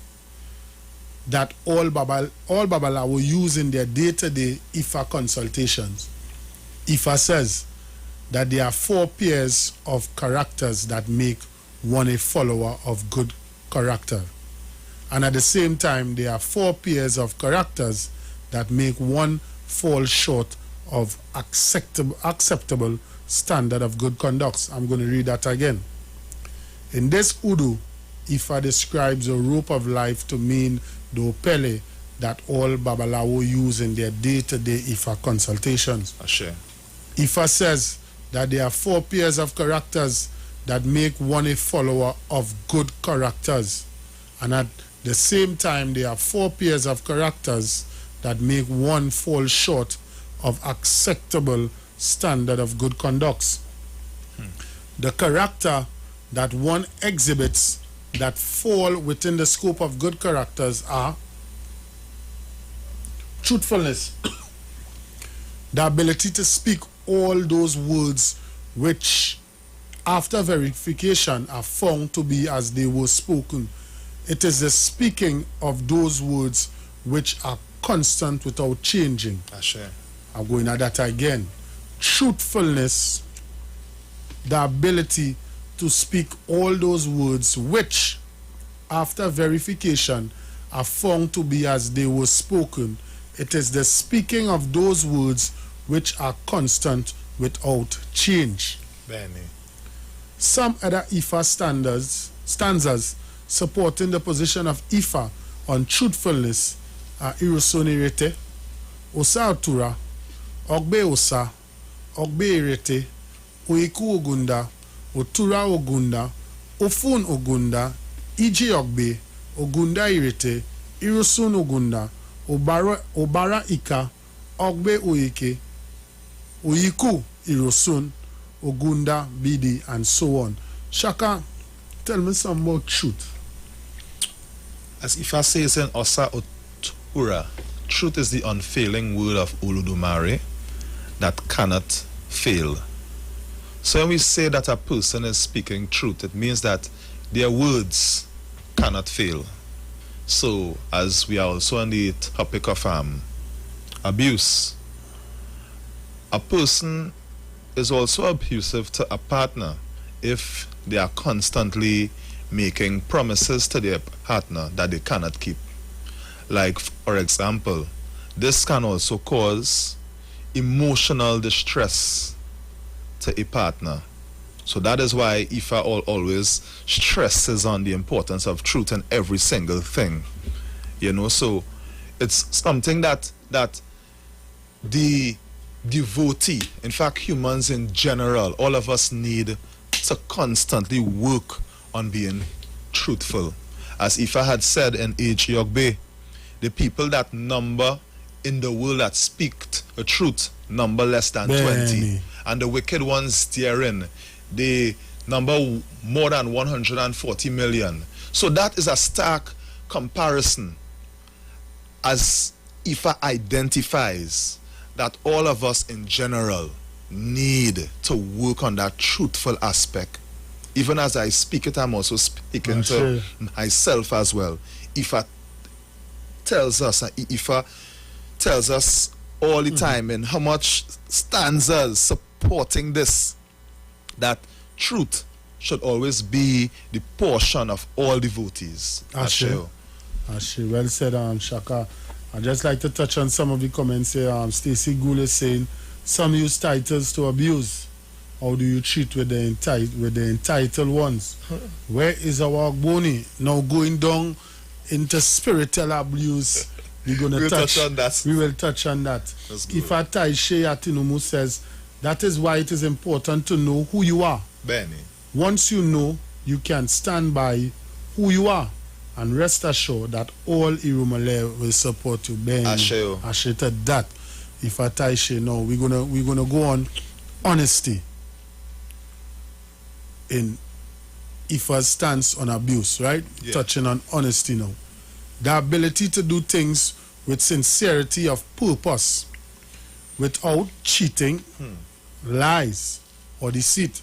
that all Babalawo use in their day-to-day IFA consultations. IFA says that there are 4 pairs of characters that make one a follower of good character. And at the same time, there are 4 pairs of characters that make one fall short of acceptable standard of good conduct. I'm going to read that again. In this Udu, Ifa describes a rope of life to mean the opele that all Babalawo use in their day-to-day Ifa consultations. Ashe. Ifa says that there are 4 pairs of characters that make one a follower of good characters. And at the same time, there are 4 pairs of characters that make one fall short of acceptable standard of good conduct. The character that one exhibits that fall within the scope of good characters are truthfulness, the ability to speak all those words which after verification are found to be as they were spoken. It is the speaking of those words which are constant without changing. Ashe. I'm going at that again. Truthfulness, the ability to speak all those words which, after verification, are found to be as they were spoken. It is the speaking of those words which are constant without change. Benny. Some other IFA stanzas supporting the position of IFA on truthfulness are Irosoni Rete, Osa Otura, Ogbe Osa, Ogbe Irete, Oiku Ogunda, Otura Ogunda, Ofun Ogunda, Iji Ogbe, Ogunda Irete, Irosun Ogunda, Obara Ika, Ogbe Oike, Oiku Irosun, Ogunda Bidi, and so on. Shaka, tell me some more truth. As Ifa says in Osa Otura, truth is the unfailing word of Olodumare that cannot fail. So when we say that a person is speaking truth, it means that their words cannot fail. So, as we are also on the topic of abuse, a person is also abusive to a partner if they are constantly making promises to their partner that they cannot keep. Like, for example, this can also cause emotional distress to a partner. So that is why Ifa always stresses on the importance of truth in every single thing. You know, so it's something that the devotee, in fact humans in general, all of us need to constantly work on being truthful. As Ifa had said in H. Yogbe, the people that number in the world that speak a truth number less than 20, and the wicked ones therein, they number more than 140 million. So that is a stark comparison, as Ifa identifies that all of us in general need to work on that truthful aspect. Even as I speak it, I'm also speaking to myself as well. Ifa tells us all the time in how much stanzas supporting this, that truth should always be the portion of all devotees. Ashe. Well said, Shaka. I'd just like to touch on some of the comments here. Stacey Gould is saying, some use titles to abuse. How do you treat with the entitled ones? Where is our Ogboni? Now going down into spiritual abuse. We will touch on that. Ifa Taishe Atinumu says, that is why it is important to know who you are. Benny. Once you know, you can stand by who you are. And rest assured that all Irumale will support you. Benny. Ashe to that. Ifa Taishe, no, we're gonna go on honesty in Ifa's stance on abuse, right? Yeah. Touching on honesty now. The ability to do things with sincerity of purpose, without cheating, lies, or deceit.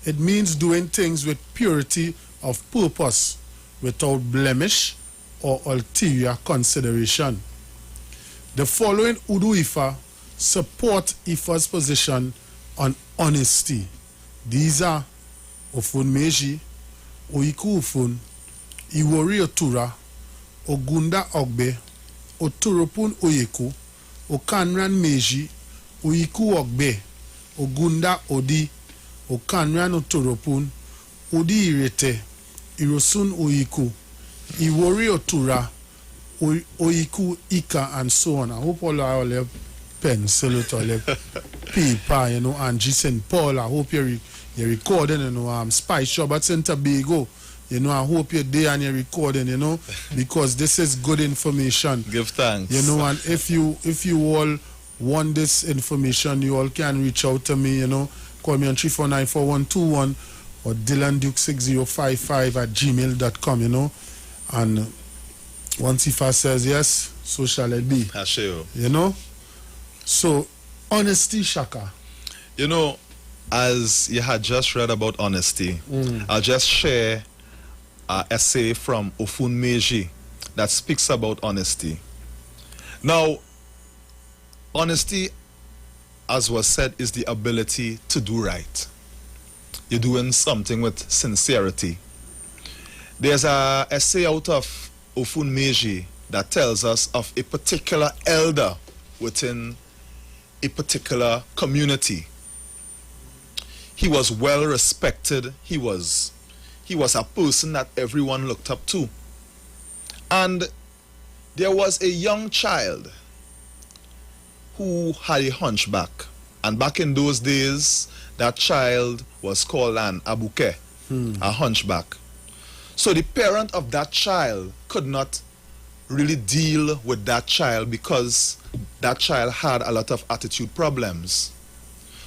It means doing things with purity of purpose, without blemish or ulterior consideration. The following Udu Ifa support Ifa's position on honesty. These are Ofun Meji, Oiku Ofun, Iwori Otura, Ogunda Ogbe, Oturopun Oyeku, Okanran Meji, Oiku Ogbe, Ogunda Odi, Okanran Oturopun, Odi Irete, Irosun Oiku, Iwori Otura, Oiku Ika, and so on. I hope all have pencil or paper, you know, and G. St. Paul. I hope you're recording, you know, Spice Shop at St. Tobago. You know, I hope you're there and you're recording, you know, because this is good information. Give thanks. You know, and if you all want this information, you all can reach out to me, you know. Call me on 3494121 or dylanduke6055 @gmail.com, you know. And once Ifa says yes, so shall it be. You know? So, honesty, Shaka. You know, as you had just read about honesty, I'll just share an essay from Ofun Meji that speaks about honesty. Now, honesty, as was said, is the ability to do right. You're doing something with sincerity. There's an essay out of Ofun Meji that tells us of a particular elder within a particular community. He was well respected. He was a person that everyone looked up to. And there was a young child who had a hunchback. And back in those days, that child was called an abuke, a hunchback. So the parent of that child could not really deal with that child because that child had a lot of attitude problems.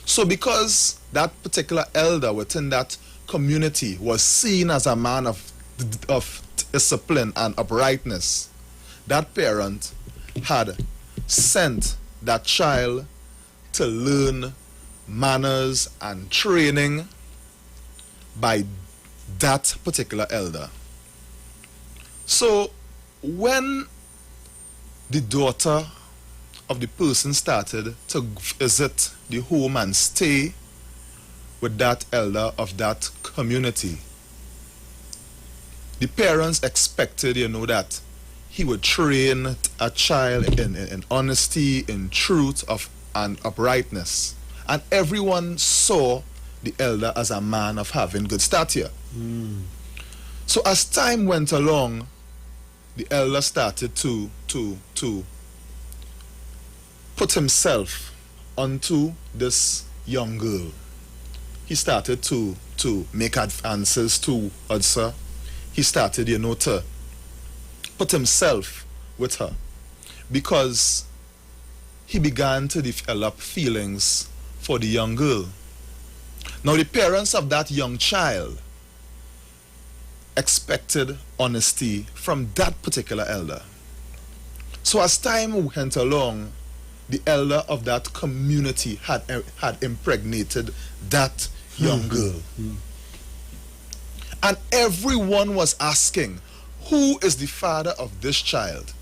So because that particular elder within that community was seen as a man of discipline and uprightness, that parent had sent that child to learn manners and training by that particular elder. So when the daughter of the person started to visit the home and stay with that elder of that community, the parents expected, you know, that he would train a child in honesty, in truth, and uprightness. And everyone saw the elder as a man of having good stature. So as time went along, the elder started to put himself onto this young girl. He started to make advances towards her. He started, you know, to put himself with her because he began to develop feelings for the young girl. Now, the parents of that young child expected honesty from that particular elder. So as time went along, the elder of that community had impregnated that young girl. And everyone was asking, who is the father of this child?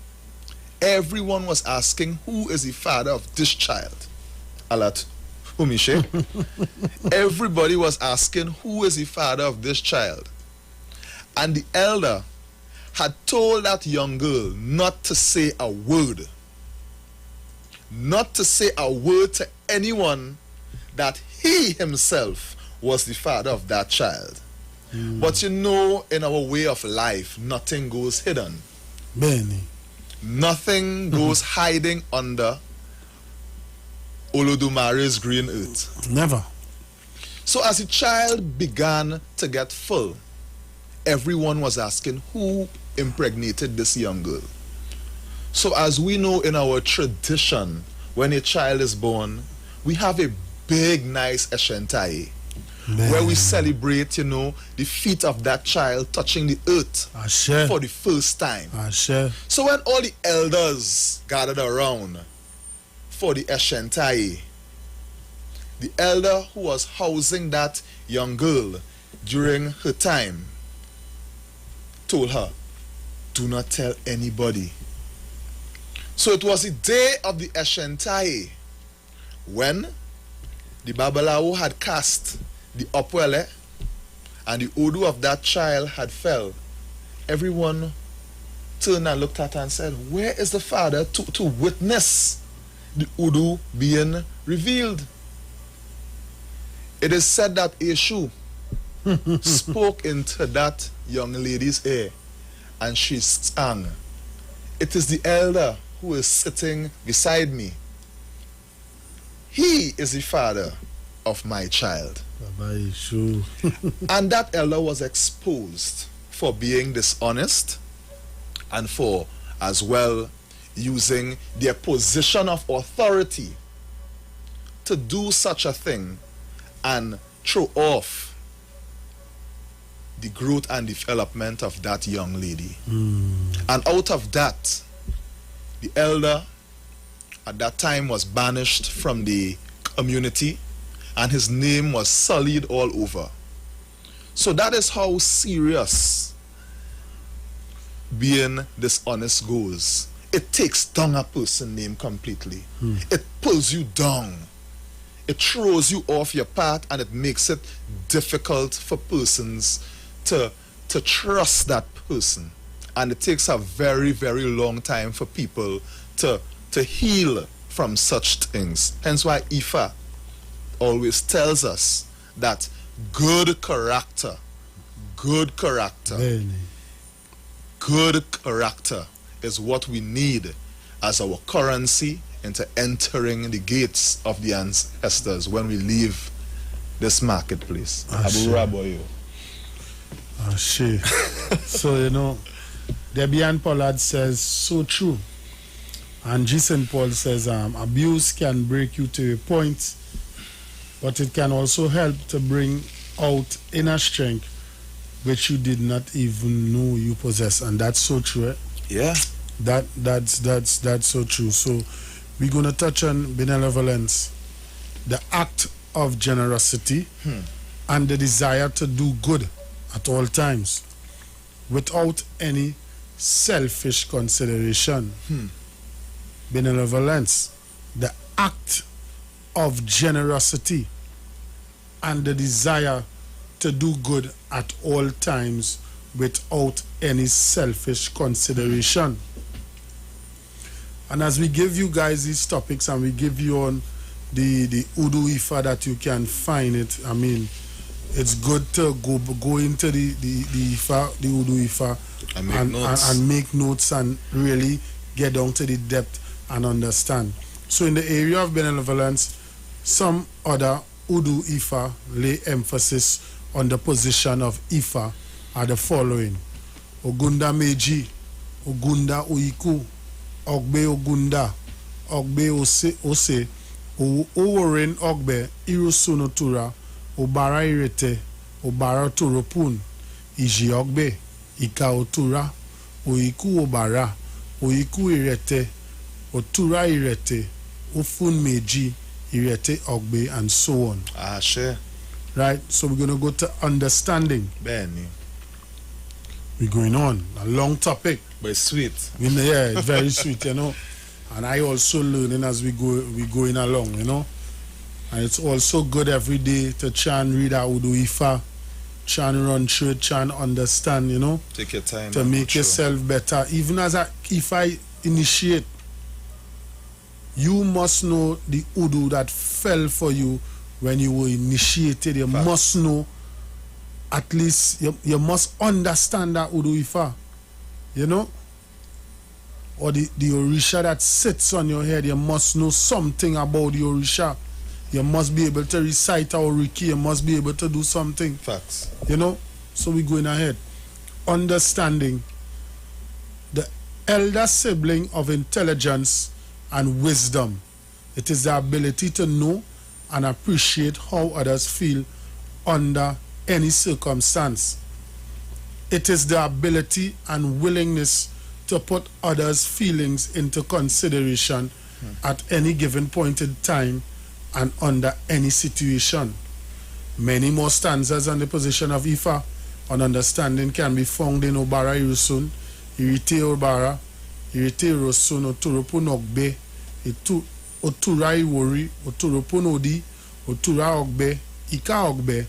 Everyone was asking, who is the father of this child? Alat Umishe. Everybody was asking, who is the father of this child? And the elder had told that young girl not to say a word. Not to say a word to anyone that he himself was the father of that child. But you know, in our way of life, nothing goes hidden. Benny. Nothing goes hiding under Olodumare's green earth. Never. So as the child began to get full, everyone was asking, who impregnated this young girl? So as we know in our tradition, when a child is born, we have a big, nice Eshentai, where we celebrate, you know, the feet of that child touching the earth for the first time. So when all the elders gathered around for the Eshentai, the elder who was housing that young girl during her time told her, do not tell anybody. So it was the day of the Eshentai when the Babalawo had cast the upwelle and the Odu of that child had fell. Everyone turned and looked at her and said, where is the father to witness the Odu being revealed? It is said that Eshu spoke into that young lady's ear and she sang, it is the elder who is sitting beside me. He is the father of my child. And that elder was exposed for being dishonest and for as well using their position of authority to do such a thing and throw off the growth and development of that young lady. And out of that, the elder at that time was banished from the community and his name was sullied all over. So that is how serious being dishonest goes. It takes down a person's name completely. It pulls you down. It throws you off your path and it makes it difficult for persons to trust that person. And it takes a very, very long time for people to heal from such things. Hence why Ifa always tells us that good character is what we need as our currency into entering the gates of the ancestors when we leave this marketplace. Abu Raboyo. So, you know, Debian Pollard says, so true. And Jason Paul says, abuse can break you to a point, but it can also help to bring out inner strength which you did not even know you possess. And that's so true. Yeah. That's so true. So we're going to touch on benevolence, the act of generosity, and the desire to do good at all times without any selfish consideration. Benevolence, the act of generosity and the desire to do good at all times without any selfish consideration. And as we give you guys these topics and we give you on the Udu Ifa that you can find it, I mean, it's good to go into the Ifa, the Udu Ifa, and make notes and really get down to the depth and understand. So in the area of benevolence, some other Udu Ifa lay emphasis on the position of Ifa are the following: Ogunda Meji, Ogunda Uiku, Ogbe Ogunda, Ogbe Ose, Oworen Ogbe, Irusunotura, Obara Irete, Obara Turopun, Iji Ogbe, Ika Otura, Oiku Obara, Oiku Irete, Otura Irete, Ofun Meji, Irete Ogbe, and so on. Sure. Right? So we're going to go to understanding. Benny. We're going on. A long topic. But it's sweet. Yeah, it's very sweet, you know. And I also learning as we going along, you know. And it's also good every day to try and read our Udu Ifa, try and run through it, try and understand, you know. Take your time. To make yourself better. Even as if I initiate, you must know the Udu that fell for you when you were initiated. You must know, at least, you must understand that Udu Ifa, you know. Or the Orisha that sits on your head, you must know something about the Orisha. You must be able to recite our Riki, you must be able to do something. Facts. You know, so we're going ahead. Understanding the elder sibling of intelligence and wisdom. It is the ability to know and appreciate how others feel under any circumstance. It is the ability and willingness to put others' feelings into consideration at any given point in time and under any situation. Many more stanzas on the position of Ifa on understanding can be found in Obara Irusun, irite obara, irite rosun, oturopun ogbe, otura iwori, oturopun odi, otura ogbe, ika ogbe,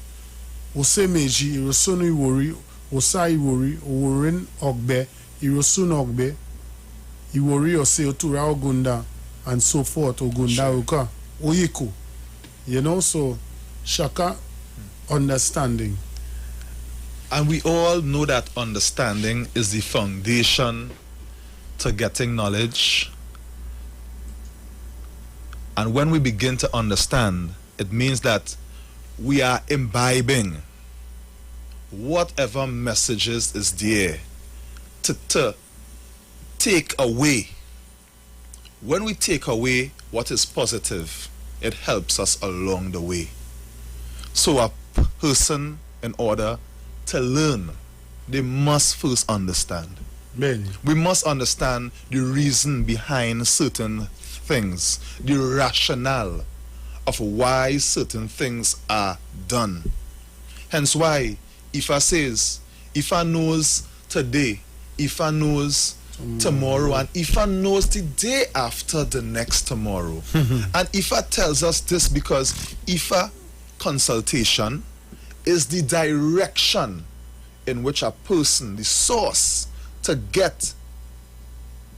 osemeji, irosun iwori, osa iwori, oworin ogbe, irosun ogbe, iwori ose otura ogunda, and so forth, ogunda oka, oyeko. You know, so shaka, understanding. And we all know that understanding is the foundation to getting knowledge. And when we begin to understand, it means that we are imbibing whatever messages is there to take away. When we take away what is positive, it helps us along the way. So a person, in order to learn, they must first understand. We must understand the reason behind certain things, the rationale of why certain things are done. Hence why Ifa says, Ifa knows today, Ifa knows tomorrow, and Ifa knows the day after the next tomorrow. And Ifa tells us this because Ifa consultation is the direction in which a person, the source, to get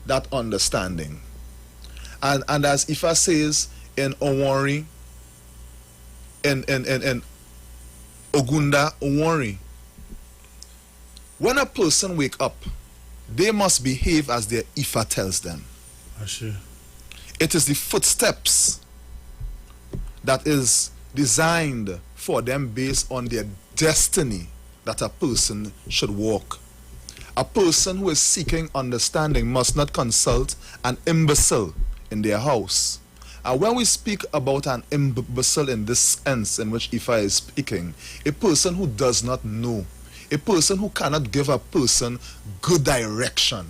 that understanding. And as Ifa says in Owori, in Ogunda Owori, when a person wake up, they must behave as their Ifa tells them. It is the footsteps that is designed for them based on their destiny that a person should walk. A person who is seeking understanding must not consult an imbecile in their house. And when we speak about an imbecile in this sense in which Ifa is speaking, a person who does not know, a person who cannot give a person good direction.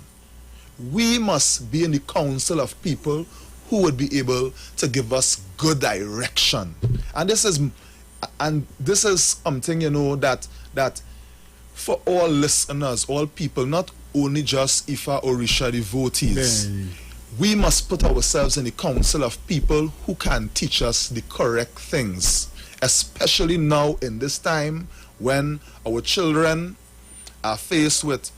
We must be in the council of people who would be able to give us good direction. And this is something, you know, that for all listeners, all people, not only just Ifa Orisha devotees, we must put ourselves in the council of people who can teach us the correct things, especially now in this time when our children are faced with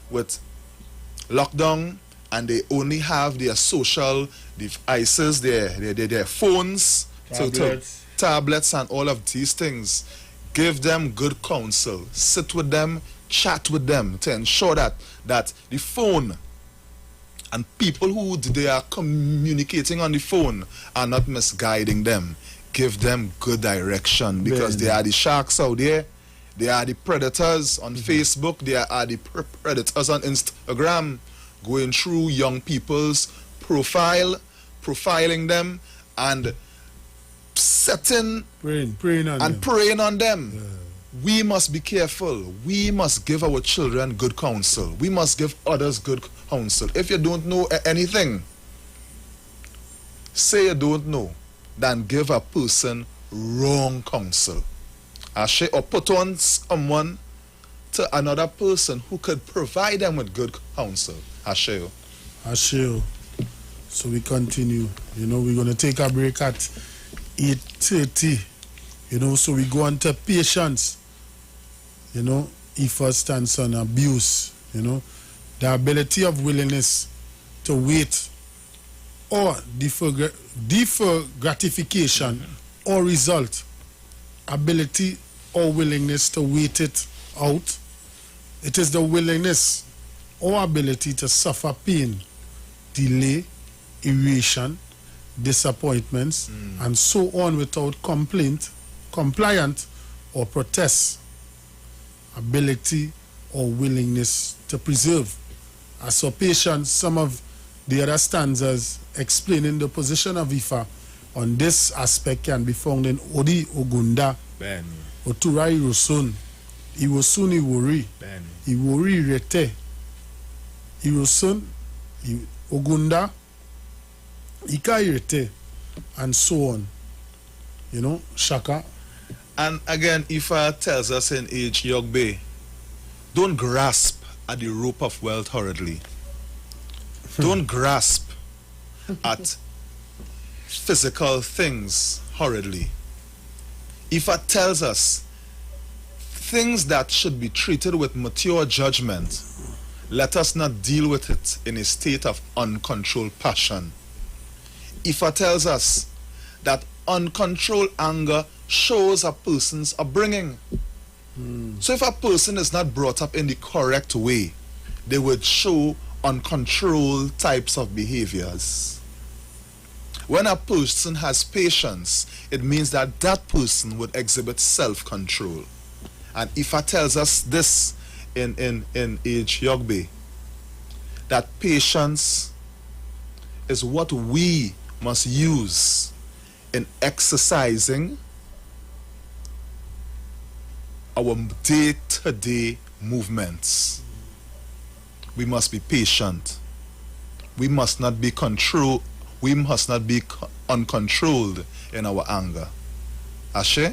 lockdown and they only have their social devices, their phones, tablets and all of these things. Give them good counsel, sit with them, chat with them to ensure that the phone and people who they are communicating on the phone are not misguiding them. Give them good direction, because they are the sharks out there. They are the predators on Facebook. They are the predators on Instagram, going through young people's profiling them and preying on them. We must be careful. We must give our children good counsel. We must give others good counsel. If you don't know anything, say you don't know, then give a person wrong counsel. Or put on someone to another person who could provide them with good counsel. Asheo. So we continue. You know, we're going to take a break at 8:30. You know, so we go on to patience. You know, Ifa stands on abuse. You know, the ability of willingness to wait or defer gratification or result. Ability or willingness to wait it out. It is the willingness or ability to suffer pain, delay, irritation, disappointments, and so on without compliant or protest. Ability or willingness to preserve. As for patience, some of the other stanzas explaining the position of Ifa on this aspect can be found in Odi Ogunda, Oturai Rosun, Iwosun Iwori, Iwori Rete, Irosun, Ogunda, Ika Irete, and so on. You know, Shaka. And again, Ifa tells us in Age Yogbe, don't grasp at the rope of wealth hurriedly. Don't grasp at physical things hurriedly. Ifa tells us things that should be treated with mature judgment. Let us not deal with it in a state of uncontrolled passion. Ifa tells us that uncontrolled anger shows a person's upbringing. So if a person is not brought up in the correct way, they would show uncontrolled types of behaviors. When a person has patience, it means that that person would exhibit self-control. And Ifa tells us this in Age Yogbe, that patience is what we must use in exercising our day-to-day movements. We must be patient. We must not be uncontrolled in our anger. Ashe?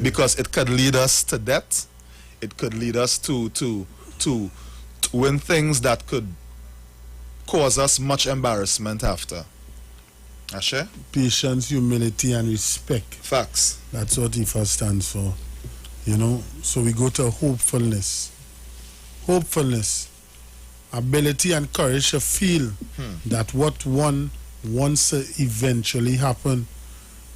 Because it could lead us to death. It could lead us to win things that could cause us much embarrassment after. Ashe? Patience, humility, and respect. Facts. That's what IFA stands for. You know, so we go to hopefulness. Hopefulness. Ability and courage to feel that what one wants to eventually happen.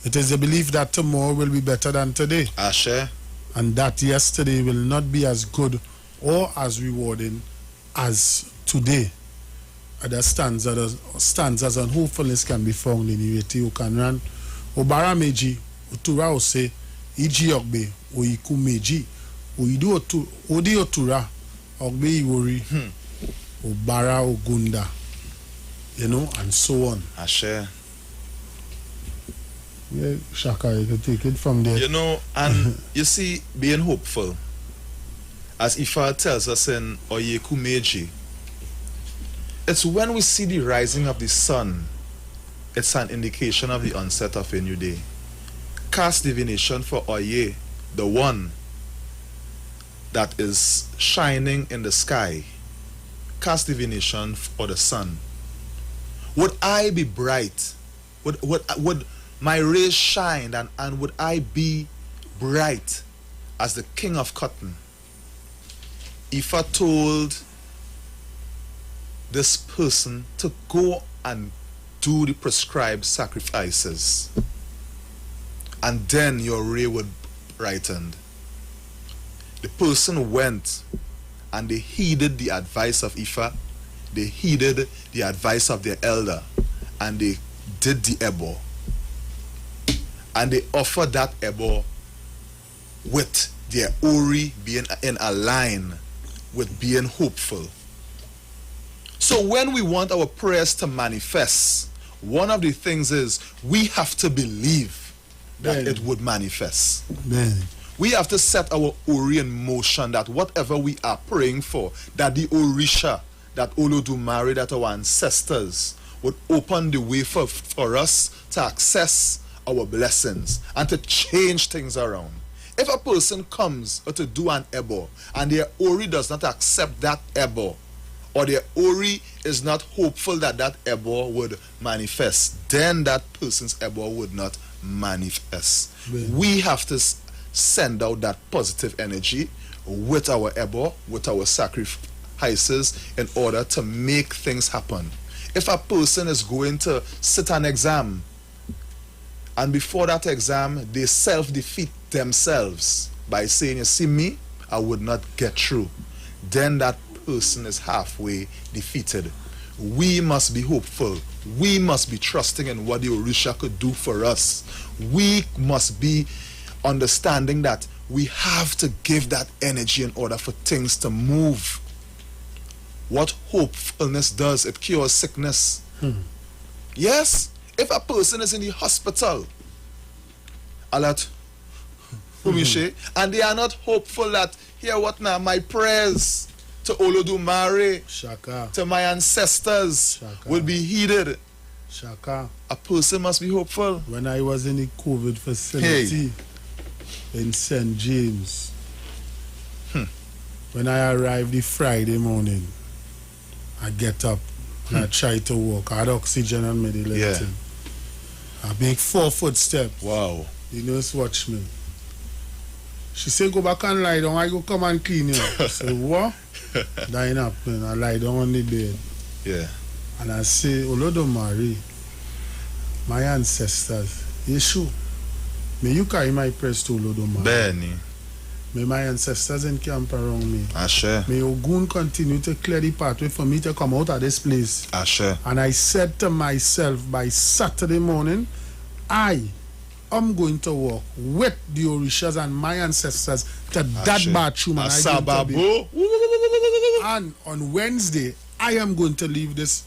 It is a belief that tomorrow will be better than today. Ashe. And that yesterday will not be as good or as rewarding as today. Other stanzas on hopefulness can be found in Iweti Okanran. Obara meji, Otura ose, Iji Ogbe, Oiku meji, Odi Otura, Ogbe Iwori, Obara Ogunda, you know, and so on. Ashe. Yeah, Shaka, you can take it from there. You know, and you see, being hopeful, as Ifa tells us in Oyeku Meji, it's when we see the rising of the sun, it's an indication of the onset of a new day. Cast divination for Oye, the one that is shining in the sky. Cast divination for the sun. Would I be bright? Would my rays shine, and would I be bright as the king of cotton? Ifa told this person to go and do the prescribed sacrifices, and then your ray would brighten. The person went and they heeded the advice of Ifa, they heeded the advice of their elder, and they did the ebo. And they offered that ebo with their ori being in a line with being hopeful. So when we want our prayers to manifest, one of the things is we have to believe that it would manifest. We have to set our ori in motion, that whatever we are praying for, that the orisha, that Olodumare, that our ancestors would open the way for us to access our blessings and to change things around. If a person comes to do an ebo and their ori does not accept that ebo, or their ori is not hopeful that that ebo would manifest, then that person's ebo would not manifest. We have to send out that positive energy with our ebo, with our sacrifices, in order to make things happen. If a person is going to sit an exam, and before that exam, they self-defeat themselves by saying, you see me, I would not get through, then that person is halfway defeated. We must be hopeful. We must be trusting in what the Orisha could do for us. We must be understanding that we have to give that energy in order for things to move. What hopefulness does, it cures sickness. Yes, if a person is in the hospital, and they are not hopeful that, here what now, my prayers to Olodumare, Shaka, to my ancestors, Shaka, will be heeded. Shaka. A person must be hopeful. When I was in the COVID facility in St. James, when I arrived the Friday morning, I get up and I tried to walk. I had oxygen on me, the little Yeah. thing. I make 4 footsteps. Wow. The nurse watch me. She said, go back and lie down. I go come and clean you. I said, what? Dying up, man. I lie down on the bed. Yeah. And I say, Olodumare, my ancestors, Yeshu, may you carry my prayers to Olodumare. Benny. May my ancestors encamp around me. Ashe. May Ogun continue to clear the pathway for me to come out of this place. Ashe. And I said to myself, by Saturday morning, I am going to walk with the Orishas and my ancestors to that bathroom. And, and on Wednesday, I am going to leave this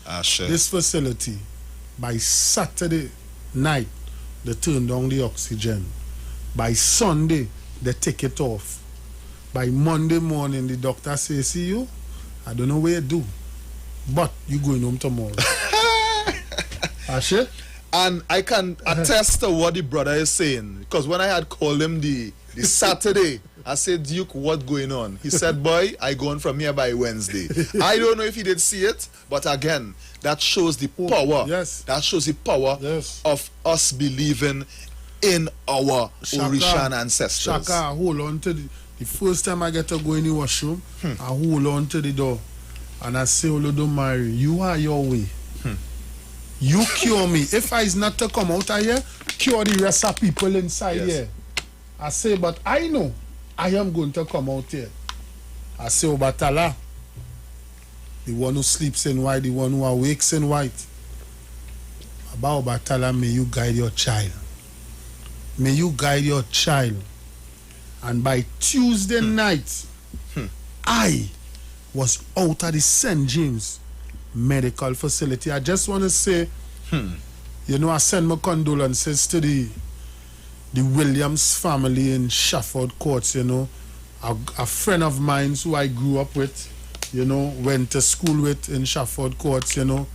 facility. By Saturday night, they turn down the oxygen. By Sunday, they take it off. By Monday morning, the doctor says, see you, I don't know where you do, but you going home tomorrow. Ashe? And I can attest to what the brother is saying, because when I had called him the Saturday, I said, Duke, what going on? He said, boy, I going from here by Wednesday. I don't know if he did see it, but again, that shows the power. Yes. That shows the power of us believing in our Orishan ancestors. Shaka, I hold on to the first time I get to go in the washroom, I hold on to the door and I say, Olodumare, you are your way. You cure me. If I is not to come out of here, cure the rest of people inside here. I say, but I know I am going to come out here. I say, Obatala, the one who sleeps in white, the one who awakes in white. About Obatala, may you guide your child. May you guide your child. And by Tuesday night, I was out of the St. James Medical Facility. I just want to say, you know, I send my condolences to the Williams family in Shafford Courts, you know. A friend of mine who I grew up with, you know, went to school with in Shafford Courts, you know.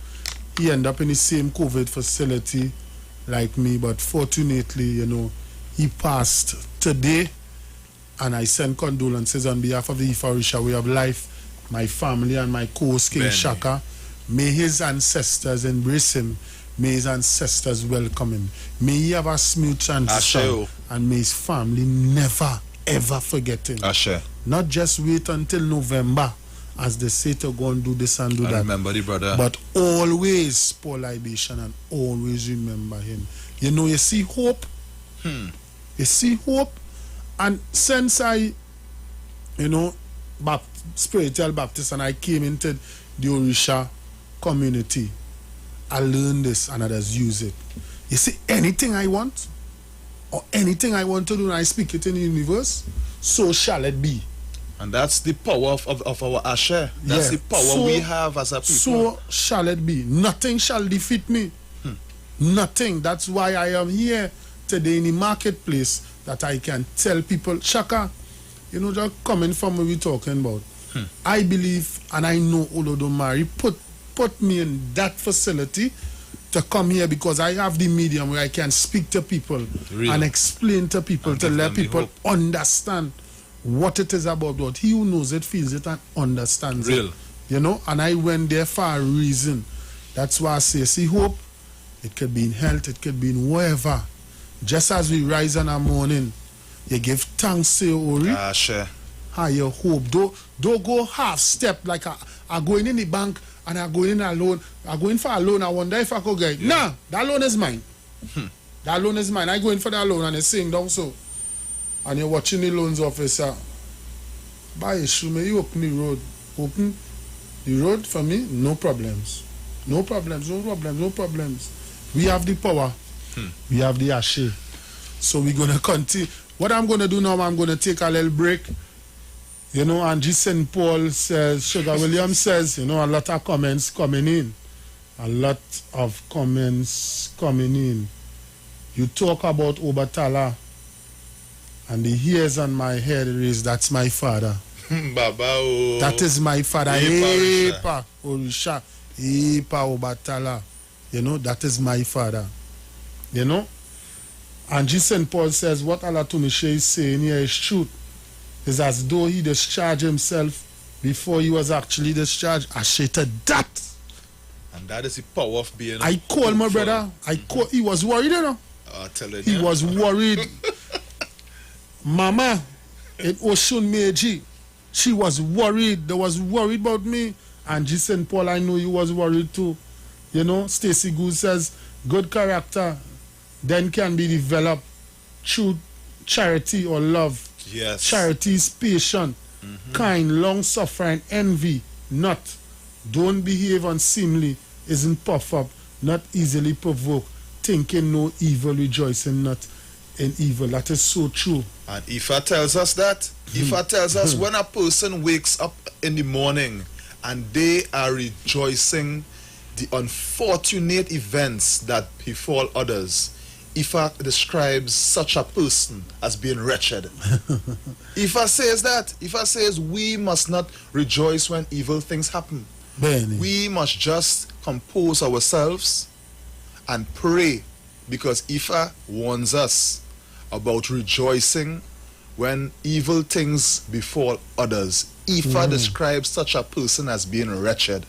He ended up in the same COVID facility like me, but fortunately, you know, he passed today, and I send condolences on behalf of the Ifarisha Way of Life, my family and my co-host King Shaka. May his ancestors embrace him. May his ancestors welcome him. May he have a smooth transition, and may his family never ever forget him. Ashe. Not just wait until November, as they say, to go and do this and do that. Remember the brother. But always pour libation and always remember him. You know, you see hope. You see hope. And since I, you know, spiritual Baptist, and I came into the Orisha community, I learned this and others use it. You see, anything I want, or anything I want to do, and I speak it in the universe, so shall it be. And that's the power of our Ashe. That's the power we have as a people. So shall it be. Nothing shall defeat me. Nothing. That's why I am here today in the marketplace, that I can tell people, Shaka, you know, just coming from what we're talking about. I believe and I know Olodumare put me in that facility to come here because I have the medium where I can speak to people and explain to people, and to let people understand what it is about. What he who knows it, feels it, and understands it. You know, and I went there for a reason. That's why I say, see, hope, it could be in health, it could be in wherever. Just as we rise in the morning, you give thanks to your Ori. How you hope. Don't go half step like I going in the bank and I go in alone. I go in for a loan. I wonder if I could get it. Nah, that loan is mine. That loan is mine. I go in for that loan and it's saying down so. And you're watching the loans officer. By issue, may you open the road. Open the road for me, no problems. No problems, no problems, no problems. We have the power. We have the Ashe. So we're going to continue. What I'm going to do now, I'm going to take a little break. You know, and G. St. Paul says, Sugar Williams says, you know, a lot of comments coming in. A lot of comments coming in. You talk about Obatala, and the hairs on my head is, that's my father. Baba, oh. That is my father. Epa Orisha. Epa Obatala. You know, that is my father. You know? And G. St. Paul says, what Alatumishe is saying here is truth. It's as though he discharged himself before he was actually discharged. Ashe to that. And that is the power of being. I called my brother. He was worried, you know. He was worried. Mama in Ocean Meiji, she was worried. They was worried about me. And G. St. Paul, I know you was worried too. You know, Stacey Goose says, good character then can be developed through charity or love. Yes. Charity is patient, kind, long-suffering, envy, not. Don't behave unseemly, isn't puff up, not easily provoked, thinking no evil, rejoicing not in evil. That is so true. And Ifa tells us that. Ifa tells us when a person wakes up in the morning and they are rejoicing the unfortunate events that befall others, Ifa describes such a person as being wretched. Ifa says that. Ifa says we must not rejoice when evil things happen. Benny. We must just compose ourselves and pray, because Ifa warns us about rejoicing when evil things befall others. Ifa describes such a person as being wretched.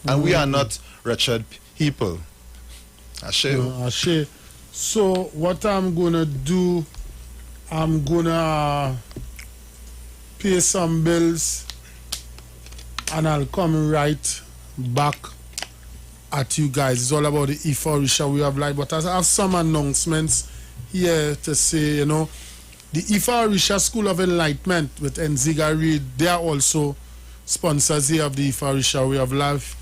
And we are not wretched people. Ashe. Ashe. So what I'm gonna do, I'm gonna pay some bills and I'll come right back at you guys. It's all about the Ifa Orisha Way of Life, but I have some announcements here to say, you know, the Ifa Orisha School of Enlightenment with Nziga Reid, they are also sponsors here of the Ifa Orisha Way of Life.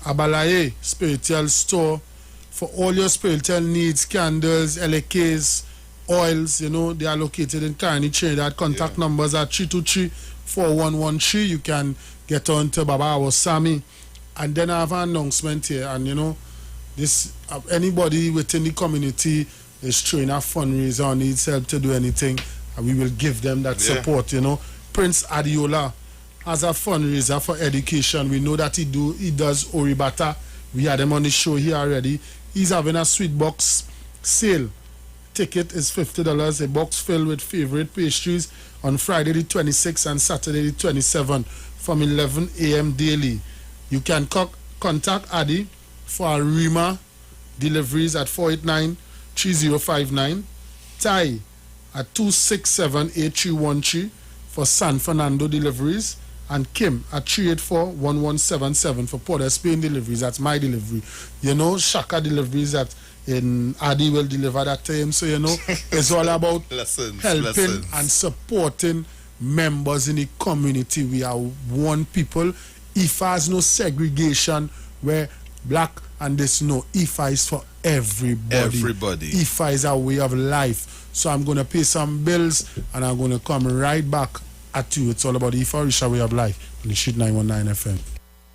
Abalaye Spiritual Store, for all your spiritual needs, candles, LAKs, oils, you know, they are located in Carney, Trinidad. Contact numbers are 323-4113. You can get on to Baba Awosami. And then I have an announcement here, and you know, this anybody within the community is throwing a fundraiser or needs help to do anything, and we will give them that support, you know. Prince Adiola has a fundraiser for education. We know that he does Oribata. We had him on the show here already. He's having a sweet box sale. Ticket is $50, a box filled with favorite pastries on Friday the 26th and Saturday the 27th from 11 a.m. daily. You can contact Adi for Arima deliveries at 489-3059, Tai at 267-8313 for San Fernando deliveries, and Kim at 384-1177 for Port of Spain deliveries. That's my delivery. You know, Shaka deliveries that in Adi will deliver that to him. So, you know, it's all about helping and supporting members in the community. We are one people. IFA has no segregation where black and this, no. IFA is for everybody. IFA is a way of life. So I'm going to pay some bills and I'm going to come right back at you. It's all about the IFA Orisha Way of Life on the Shit 919 FM.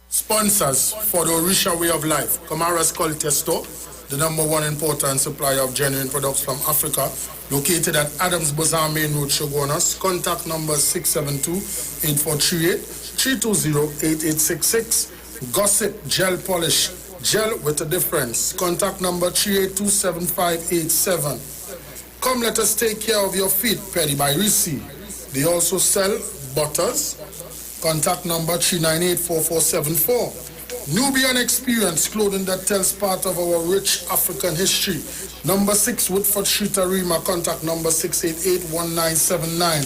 Sponsors for the Orisha Way of Life: Kamara's Quality Store, the #1 importer and supplier of genuine products from Africa, located at Adams Bazaar Main Road, Shogunas. Contact number 672-8438, 320-8866. Gossip Gel Polish, gel with a difference. Contact number 3827587. Come, let us take care of your feet, Petty by Risi. They also sell butters. Contact number 3984474. Nubian Experience, clothing that tells part of our rich African history. Number 6 Woodford Street, Arima. Contact number 688-1979.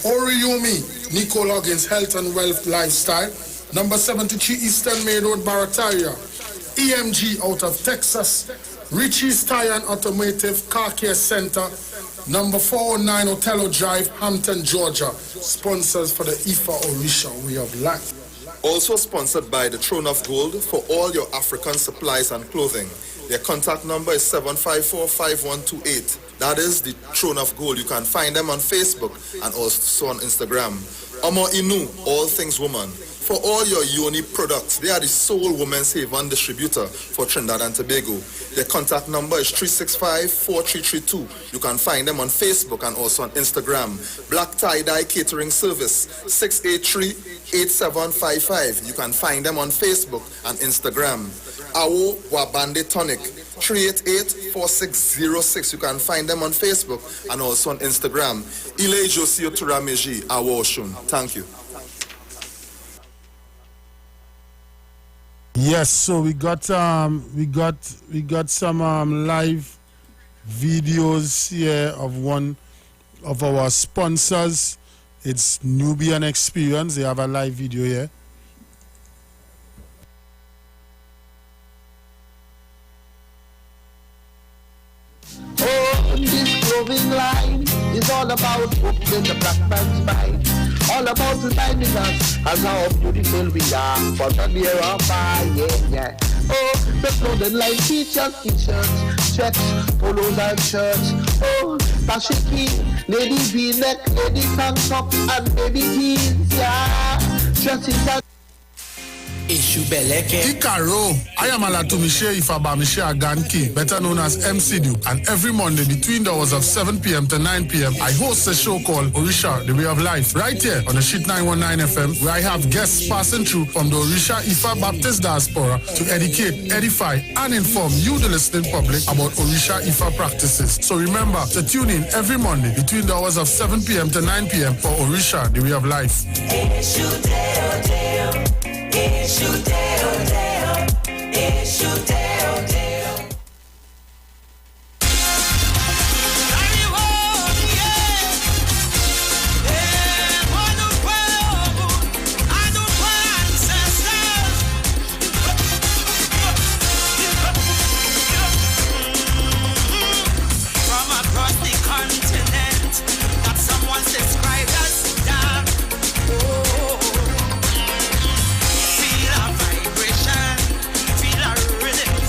Oriomi, Nico Loggins, Health and Wealth Lifestyle. Number 73 Eastern Main Road, Barataria. EMG out of Texas. Richie's Tire and Automotive Car Care Center. Number 409 Otello Drive, Hampton, Georgia. Sponsors for the IFA Orisha Way of Life. Also sponsored by the Throne of Gold for all your African supplies and clothing. Their contact number is 754-5128. That is the Throne of Gold. You can find them on Facebook and also on Instagram. Omo Inu, All Things Woman. For all your Yoni products, they are the sole women's haven distributor for Trinidad and Tobago. Their contact number is 365-4332. You can find them on Facebook and also on Instagram. Black Tie-Dye Catering Service, 683-8755. You can find them on Facebook and Instagram. Awo Wabande Tonic, 388-4606. You can find them on Facebook and also on Instagram. Ile Josio Turameji, Awo Oshun. Thank you. Yes, so we got some live videos here of one of our sponsors. It's Nubian Experience. They have a live video here. Oh, this clothing line is all about opening the black man's mind. All about reminding us as how beautiful we are for the near or far, yeah. Oh, the clothing line features t-shirts, checks, polos and shirts. Oh, dashiki, lady v-neck, lady tank top and baby jeans, yeah. Dresses and Ikaro, I am Alatumishe Ifabamishe Aganki, better known as MCDU, and every Monday between the hours of 7 p.m. to 9 p.m. I host a show called Orisha, The Way of Life, right here on the Shit 919 FM, where I have guests passing through from the Orisha Ifa Baptist Diaspora to educate, edify, and inform you, the listening public, about Orisha Ifa practices. So remember to tune in every Monday between the hours of 7 p.m. to 9 p.m. for Orisha, The Way of Life. Feel a vibration, feel a rhythm.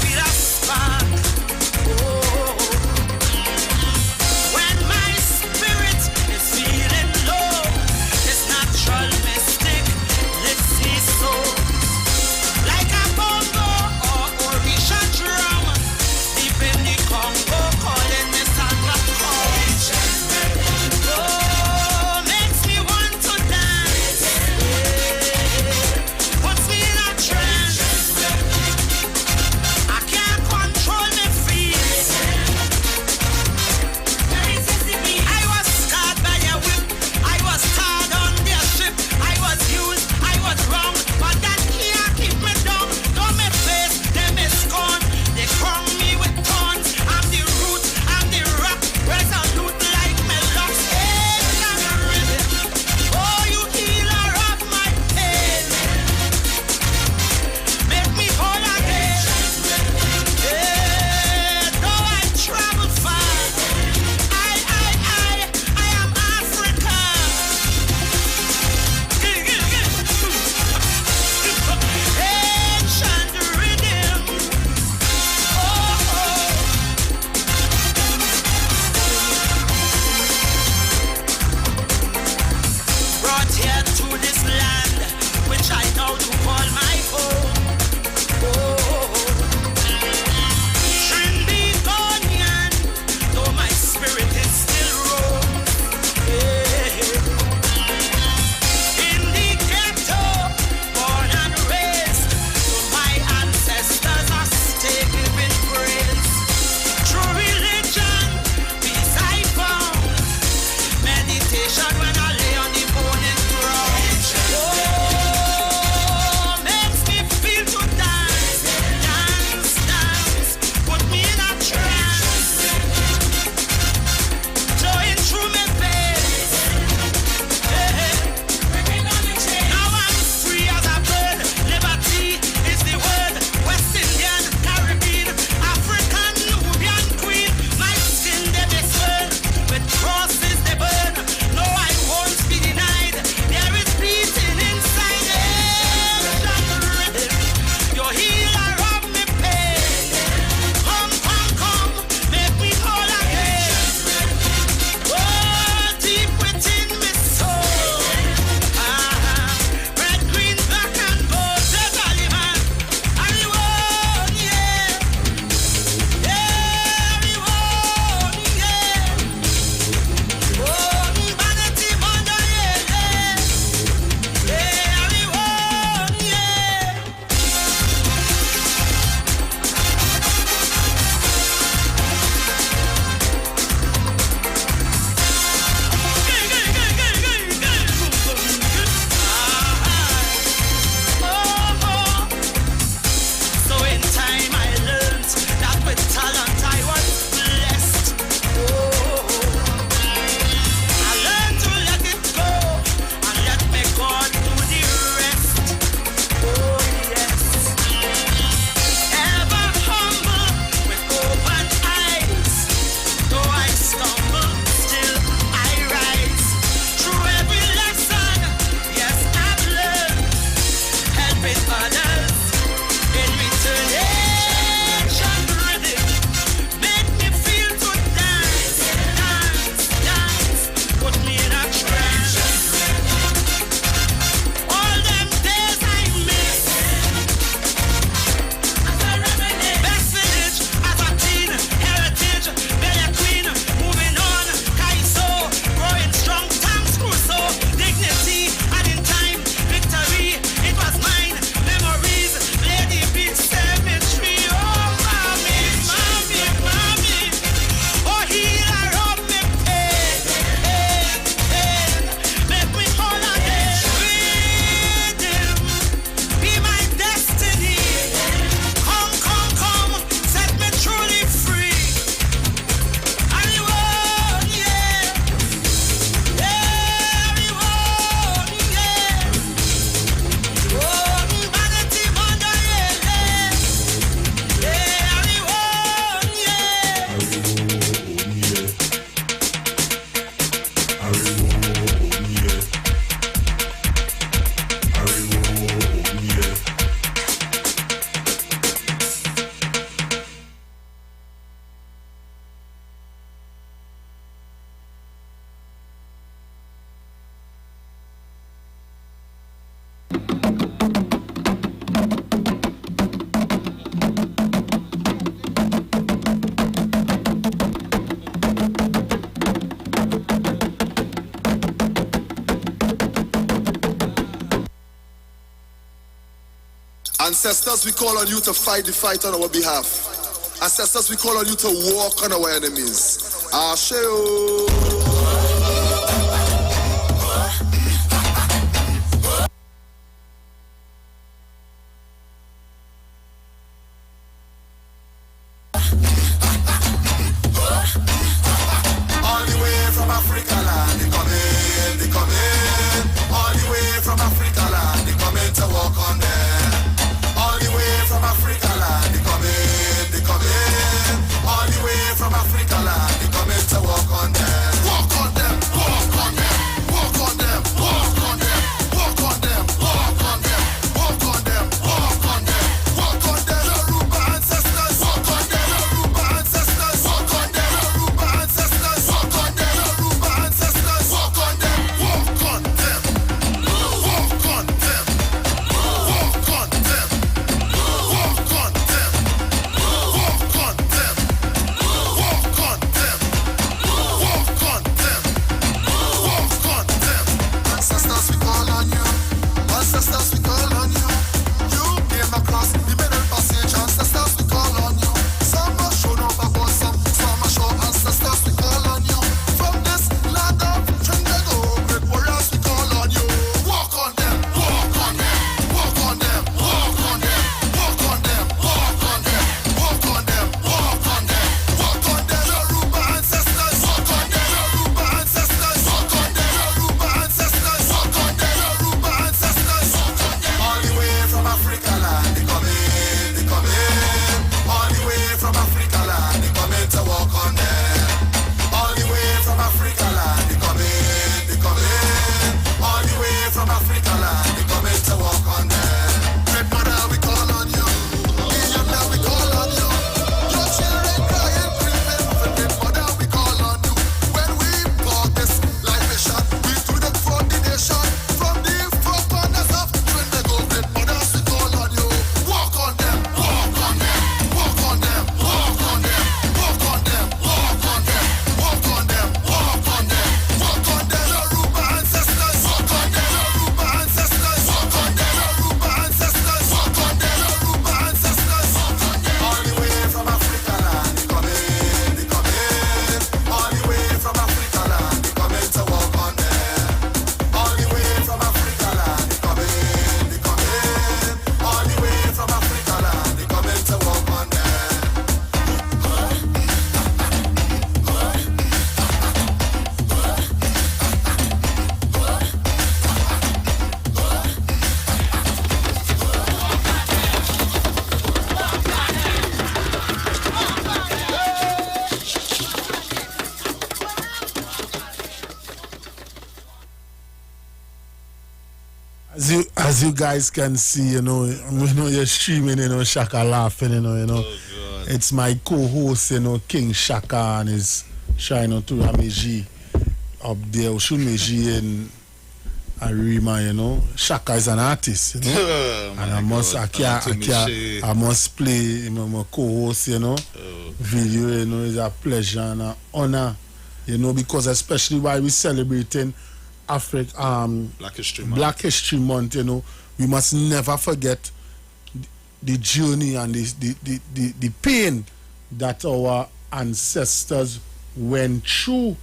Ancestors, we call on you to fight the fight on our behalf. Ancestors, we call on you to walk on our enemies. Asheo. All the way from Africa land, they come in, they come in. All the way from Africa land, they come in to walk on them. All the way from Africa land, they come in, they come in. All the way from Africa land, they come in to walk on them. Walk on them, walk on them, walk on them, walk on them, walk on them, walk on them, walk on them, walk on them, walk on them. Aruba ancestors, walk on them. Aruba ancestors, walk on them. Aruba ancestors, walk on them. Aruba ancestors, walk on them. Walk on them, walk on them, walk on them, walk on them, walk on them, walk on them, walk on them, walk on them. Ancestors, we call on you. Ancestors, we call on you. You came across the middle passage. Ancestors, we call on you. Some are shown up about some are show. Ancestors, we call on you. From this land of Trinidad, great warriors, we call on you. Walk on them, walk on them, walk on them, walk on them, walk on them, walk on them, walk on them, walk on them, walk on them. Aruba ancestors, walk on them. Aruba ancestors, walk on them. Aruba ancestors, walk on them. Aruba ancestors, walk on them. All the way from Africa land, they come in, they come in. All the way from Africa land, they come in to walk on them. All the way from Africa land, they come in, they come in. All the way from Africa land, they come in to walk on them. Great mother, we call on you. England, we call on you. Your children crying, creeping. Great mother, we call on you. When we call this libation, we do the for the nation. From the four corners of Trinidad, great mothers, we call on you. Walk on them, walk on them, walk on them, walk on them, walk on them, walk on them, walk on them, walk on them, walk on them. Aruba ancestors, walk on them. Aruba ancestors, walk on them. Aruba ancestors, walk on them. Aruba ancestors, walk on them. All the way from Africa land, they come in, they come in. All the way from Africa land, they come in to walk on them. All the way from Africa land, they come in, they come in. All the way from Africa land, they come in to walk on them. As you guys can see, you're streaming, Shaka laughing, It's my co-host, King Shaka and his Shine to Rameji up there, Meji and Arima, Shaka is an artist, and I must play my co-host, video, it's a pleasure and an honor, because especially while we're celebrating Black History Month, we must never forget the journey and the pain that our ancestors went through,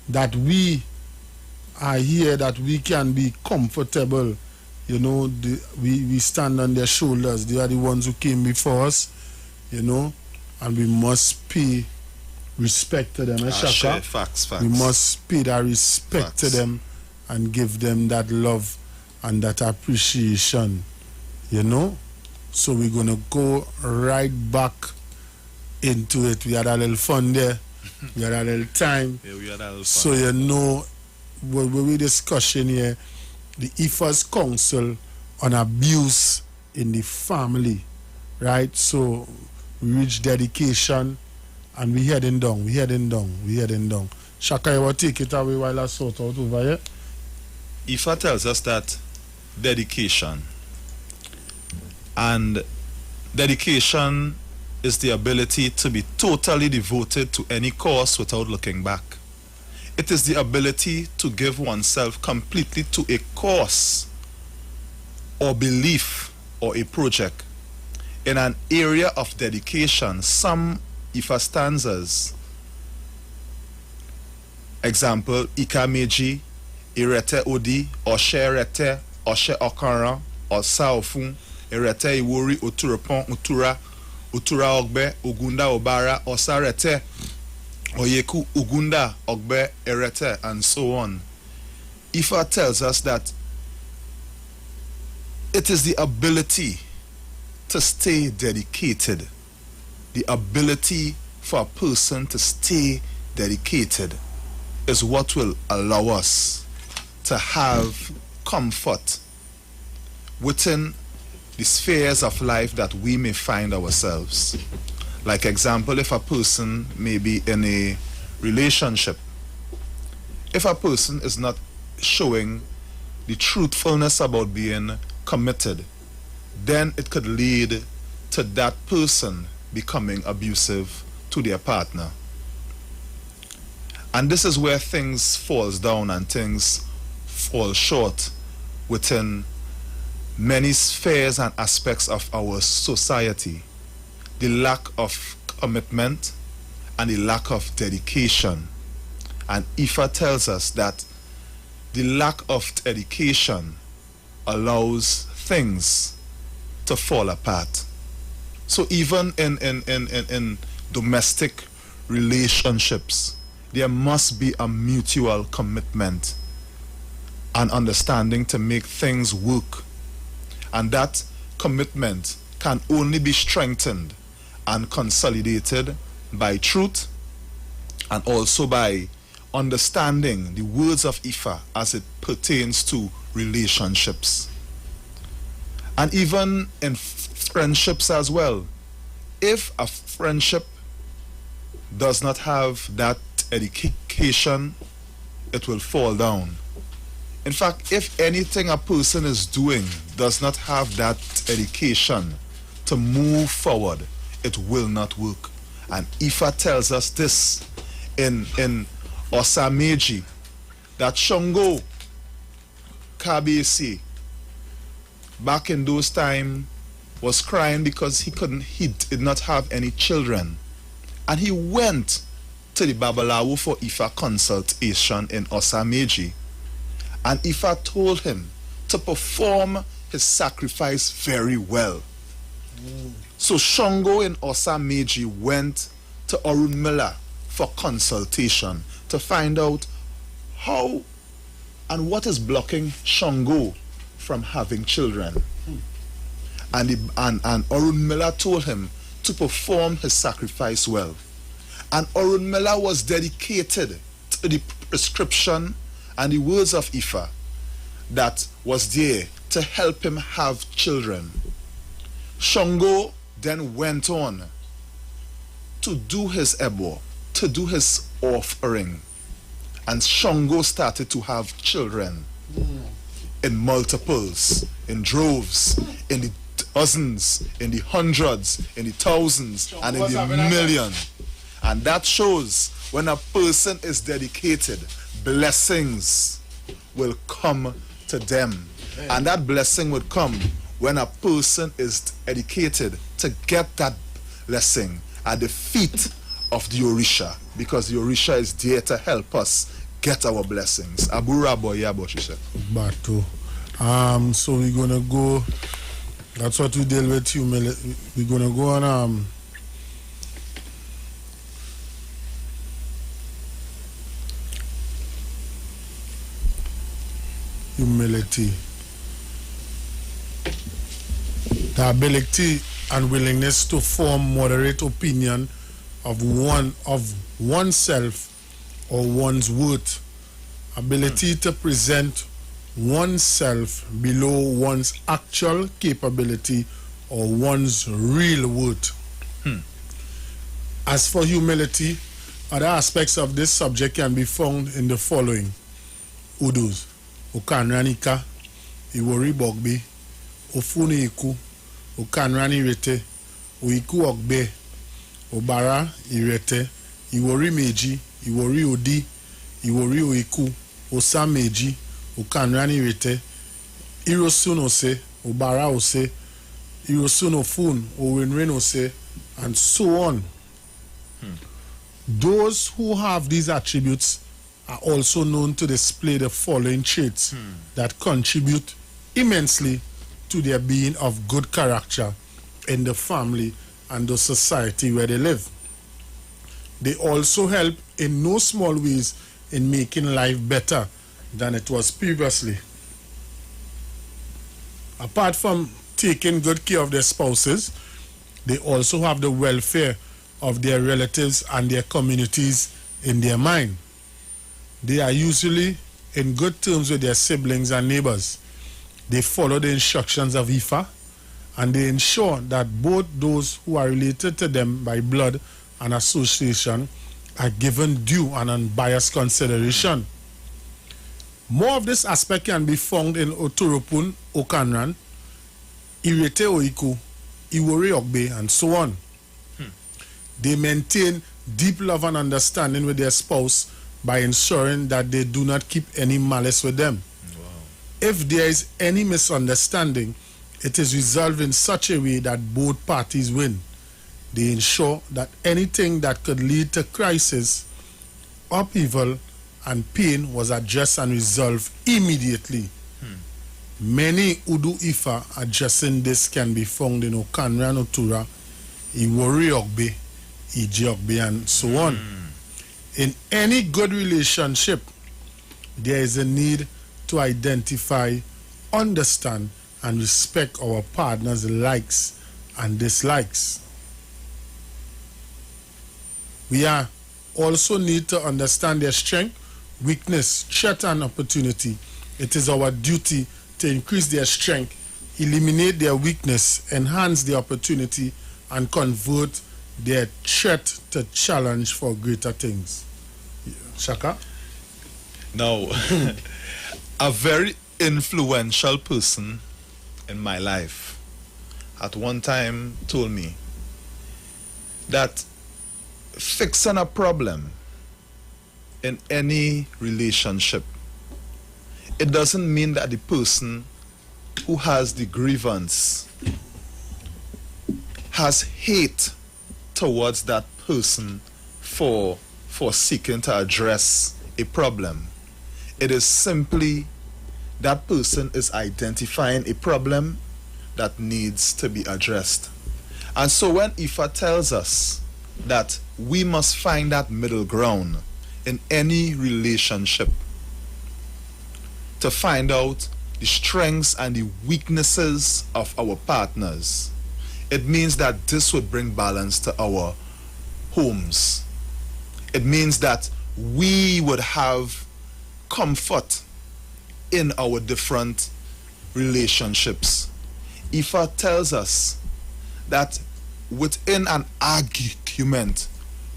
that we are here, that we can be comfortable, we stand on their shoulders. They are the ones who came before us, and we must pay respect to them, Shaka. Facts. We must pay that respect to them and give them that love and that appreciation, So we're gonna go right back into it. We had a little fun there. We had a little time. Yeah, we had a little fun. So what we discussing here, the Iwer's Council on Abuse in the Family, right? So we reach dedication. And we heading down. Shaka, you will take it away while I sort out over here. Ifa tells us that dedication. And dedication is the ability to be totally devoted to any cause without looking back. It is the ability to give oneself completely to a cause or belief or a project in an area of dedication, some Ifa stanzas, example, Ika Meji, Irete Odi, Oshe Rete, Oshe Okara, or Saofun, Irete Iwori, Uturapon, Utura, Utura Ogbe, Ugunda Obara, Osarete, Oyeku Ugunda Ogbe Erete, and so on. Ifa tells us that it is the ability to stay dedicated, the ability for a person to stay dedicated is what will allow us to have comfort within the spheres of life that we may find ourselves. Like example, if a person may be in a relationship, if a person is not showing the truthfulness about being committed, then it could lead to that person becoming abusive to their partner. And this is where things falls down and things fall short within many spheres and aspects of our society. The lack of commitment and the lack of dedication. And Ifa tells us that the lack of dedication allows things to fall apart. So even in domestic relationships, there must be a mutual commitment and understanding to make things work. And that commitment can only be strengthened and consolidated by truth and also by understanding the words of Ifa as it pertains to relationships. And even in friendships as well. If a friendship does not have that education, it will fall down. In fact, if anything a person is doing does not have that education to move forward, it will not work. And Ifa tells us this in Osameji, that Shango Kabesi back in those times was crying because he did not have any children. And he went to the Babalawo for Ifa consultation in Osameji. And Ifa told him to perform his sacrifice very well. So Shango in Osameji went to Orunmila for consultation to find out how and what is blocking Shango from having children. And Orunmila told him to perform his sacrifice well. And Orunmila was dedicated to the prescription and the words of Ifa that was there to help him have children. Shango then went on to do his ebo, to do his offering. And Shango started to have children in multiples, in droves, in the dozens, in the hundreds, in the thousands, and in the million. And that shows when a person is dedicated, blessings will come to them. And that blessing would come when a person is dedicated to get that blessing at the feet of the Orisha, because the Orisha is there to help us get our blessings. Abura Boyabo, she said. Bato. So we're gonna go. That's what we deal with humility. We're gonna go on humility. The ability and willingness to form moderate opinion of oneself or one's worth. Ability to present oneself below one's actual capability or one's real worth. As for humility, other aspects of this subject can be found in the following. Udos, Okanranika, Iwori Bogbe, Ofuni Iku, Okanrani Rete, Oiku Ogbe, Obara Irete, Iwori Meji, Iwori Odi, Iwori Oiku, Osa Meji, Okanrani Rete, Irosun Ose, Obara Ose, Irosunofun, Owenrenose, and so on. Those who have these attributes are also known to display the following traits that contribute immensely to their being of good character in the family and the society where they live. They also help in no small ways in making life better than it was previously. Apart from taking good care of their spouses, they also have the welfare of their relatives and their communities in their mind. They are usually in good terms with their siblings and neighbors. They follow the instructions of Ifa, and they ensure that both those who are related to them by blood and association are given due and unbiased consideration. More of this aspect can be found in Otoropun, Okanran, Irete Oiku, Iwere Ogbe, and so on. They maintain deep love and understanding with their spouse by ensuring that they do not keep any malice with them. If there is any misunderstanding, it is resolved in such a way that both parties win. They ensure that anything that could lead to crisis, upheaval, and pain was addressed and resolved immediately. Many Udu Ifa addressing this can be found in Okanran Otura, Iwori Ogbe, Ije Ogbe, and so on. In any good relationship, there is a need to identify, understand, and respect our partner's likes and dislikes. We also need to understand their strength, weakness, threat, and opportunity. It is our duty to increase their strength, eliminate their weakness, enhance their opportunity, and convert their threat to challenge for greater things. Shaka? Now, a very influential person in my life at one time told me that fixing a problem in any relationship, it doesn't mean that the person who has the grievance has hate towards that person for seeking to address a problem. It is simply that person is identifying a problem that needs to be addressed. And so when Ifa tells us that we must find that middle ground in any relationship to find out the strengths and the weaknesses of our partners, it means that this would bring balance to our homes. It means that we would have comfort in our different relationships. Ifa tells us that within an argument,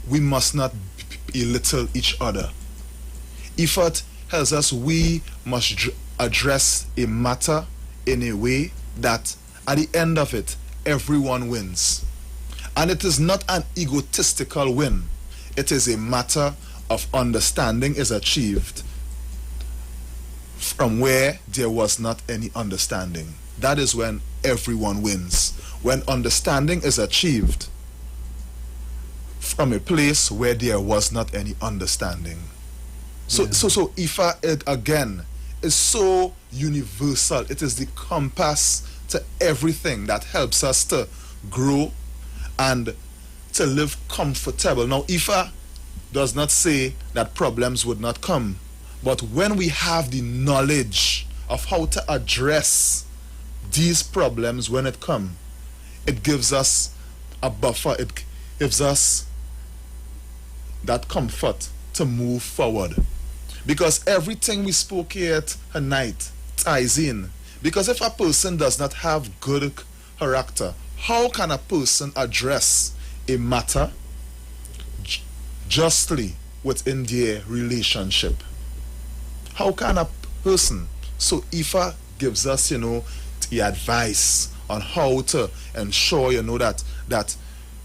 we must not belittle each other. Ifa tells us we must address a matter in a way that at the end of it, everyone wins. And it is not an egotistical win. It is a matter of understanding is achieved from where there was not any understanding. That is when everyone wins. When understanding is achieved from a place where there was not any understanding. So Ifa, it again is so universal. It is the compass to everything that helps us to grow and to live comfortable. Now, Ifa does not say that problems would not come, but when we have the knowledge of how to address these problems when it come, it gives us a buffer. It gives us that comfort to move forward. Because everything we spoke here tonight ties in. Because if a person does not have good character, how can a person address a matter justly within their relationship? How can a person? So Ifa gives us, the advice on how to ensure, that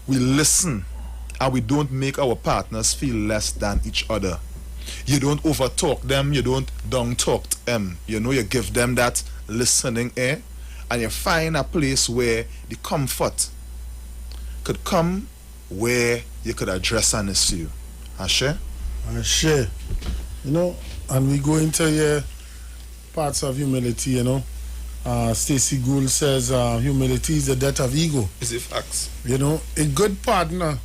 we listen and we don't make our partners feel less than each other. You don't overtalk them, you don't down talk them. You give them that listening ear, and you find a place where the comfort could come, where you could address an issue. Ashe? Ashe. You know, and we go into here parts of humility, you know. Stacey Gould says humility is the death of ego. Is it facts? You know, a good partner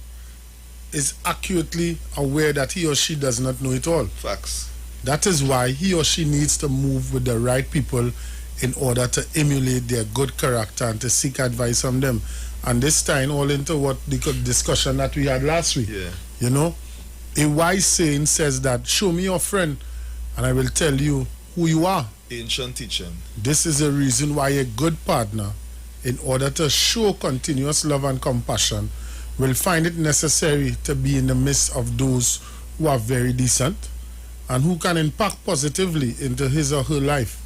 is accurately aware that he or she does not know it all. Facts. That is why he or she needs to move with the right people in order to emulate their good character and to seek advice from them. And this time all into what the discussion that we had last week. Yeah. You know, a wise saying says that show me your friend and I will tell you who you are. Ancient teaching. This is the reason why a good partner, in order to show continuous love and compassion, will find it necessary to be in the midst of those who are very decent and who can impact positively into his or her life.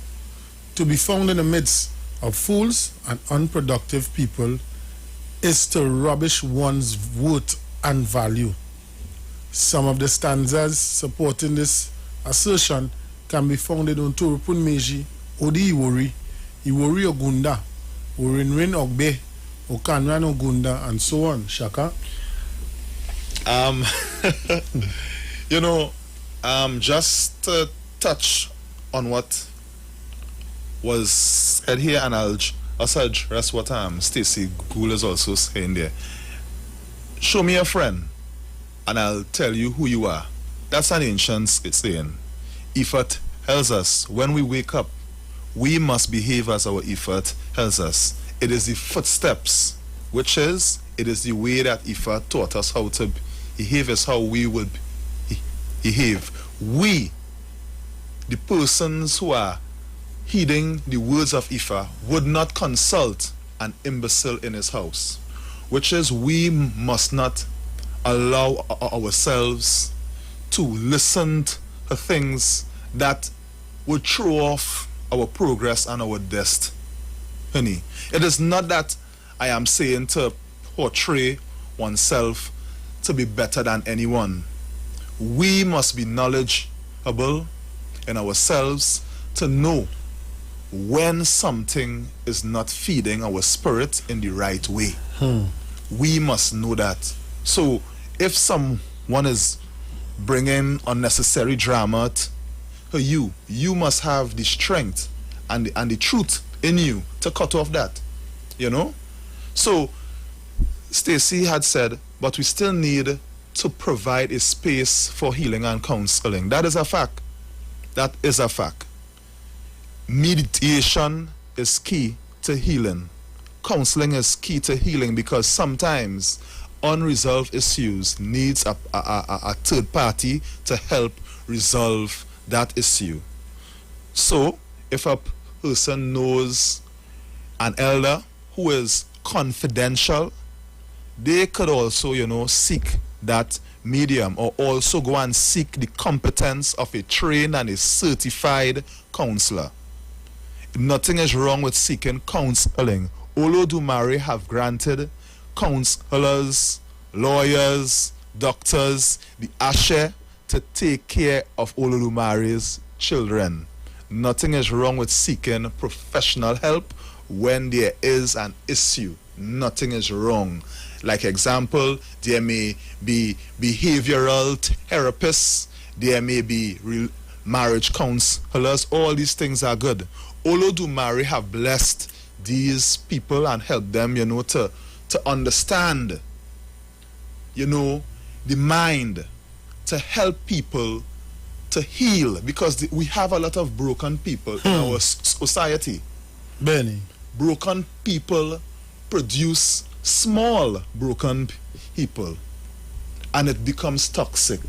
To be found in the midst of fools and unproductive people is to rubbish one's worth and value. Some of the stanzas supporting this assertion can be found in Ontorupun Meji, Odi Iwori Ogunda, Orinrin Ogbe, Okanran Ogunda, and so on. Shaka? You know, just to touch on what was said here, and I'll also address what Stacey Gould is also saying there. Show me a friend, and I'll tell you who you are. That's an ancient saying. Effort tells us when we wake up, we must behave as our effort tells us. It is the footsteps, which is, it is the way that effort taught us how to behave, is how we would behave. We, the persons who are heeding the words of Ifa, would not consult an imbecile in his house, which is we must not allow ourselves to listen to things that would throw off our progress and our destiny. It is not that I am saying to portray oneself to be better than anyone. We must be knowledgeable in ourselves to know when something is not feeding our spirit in the right way. We must know that. So if someone is bringing unnecessary drama to you, you must have the strength and the truth in you to cut off that, you know. So Stacey had said, but we still need to provide a space for healing and counseling. That is a fact. That is a fact. Meditation is key to healing. Counseling is key to healing, because sometimes unresolved issues needs a third party to help resolve that issue. So if a person knows an elder who is confidential, they could also, you know, seek that medium, or also go and seek the competence of a trained and a certified counselor. Nothing is wrong with seeking counseling. Olodumare have granted counselors, lawyers, doctors the ashe to take care of Oludumare's children. Nothing is wrong with seeking professional help when there is an issue. Nothing is wrong. Like example, there may be behavioral therapists, there may be marriage counselors. All these things are good. Olodumare have blessed these people and helped them, you know, to understand, you know, the mind, to help people to heal, because we have a lot of broken people in our society. Benny. Broken people produce small broken people, and it becomes toxic.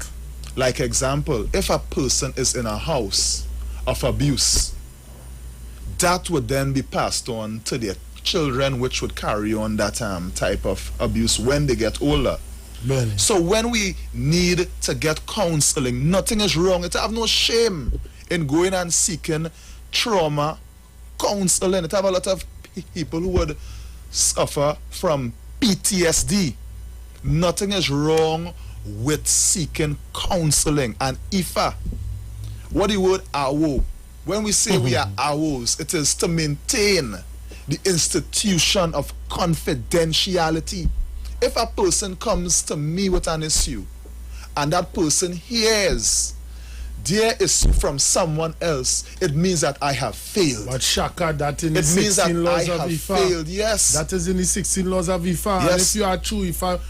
Like example, if a person is in a house of abuse, that would then be passed on to their children, which would carry on that type of abuse when they get older. Benny. So when we need to get counseling, nothing is wrong. It have no shame in going and seeking trauma counseling. It have a lot of people who would suffer from PTSD. Nothing is wrong with seeking counseling. And Ifa, what the word awo? When we say we are awos, it is to maintain the institution of confidentiality. If a person comes to me with an issue and that person hears their issue from someone else, it means that I have failed. But Shaka, that in the It means 16 that laws I of have Ifa. failed, yes. That is in the 16 laws of Ifa. Yes. And if you are true Ifa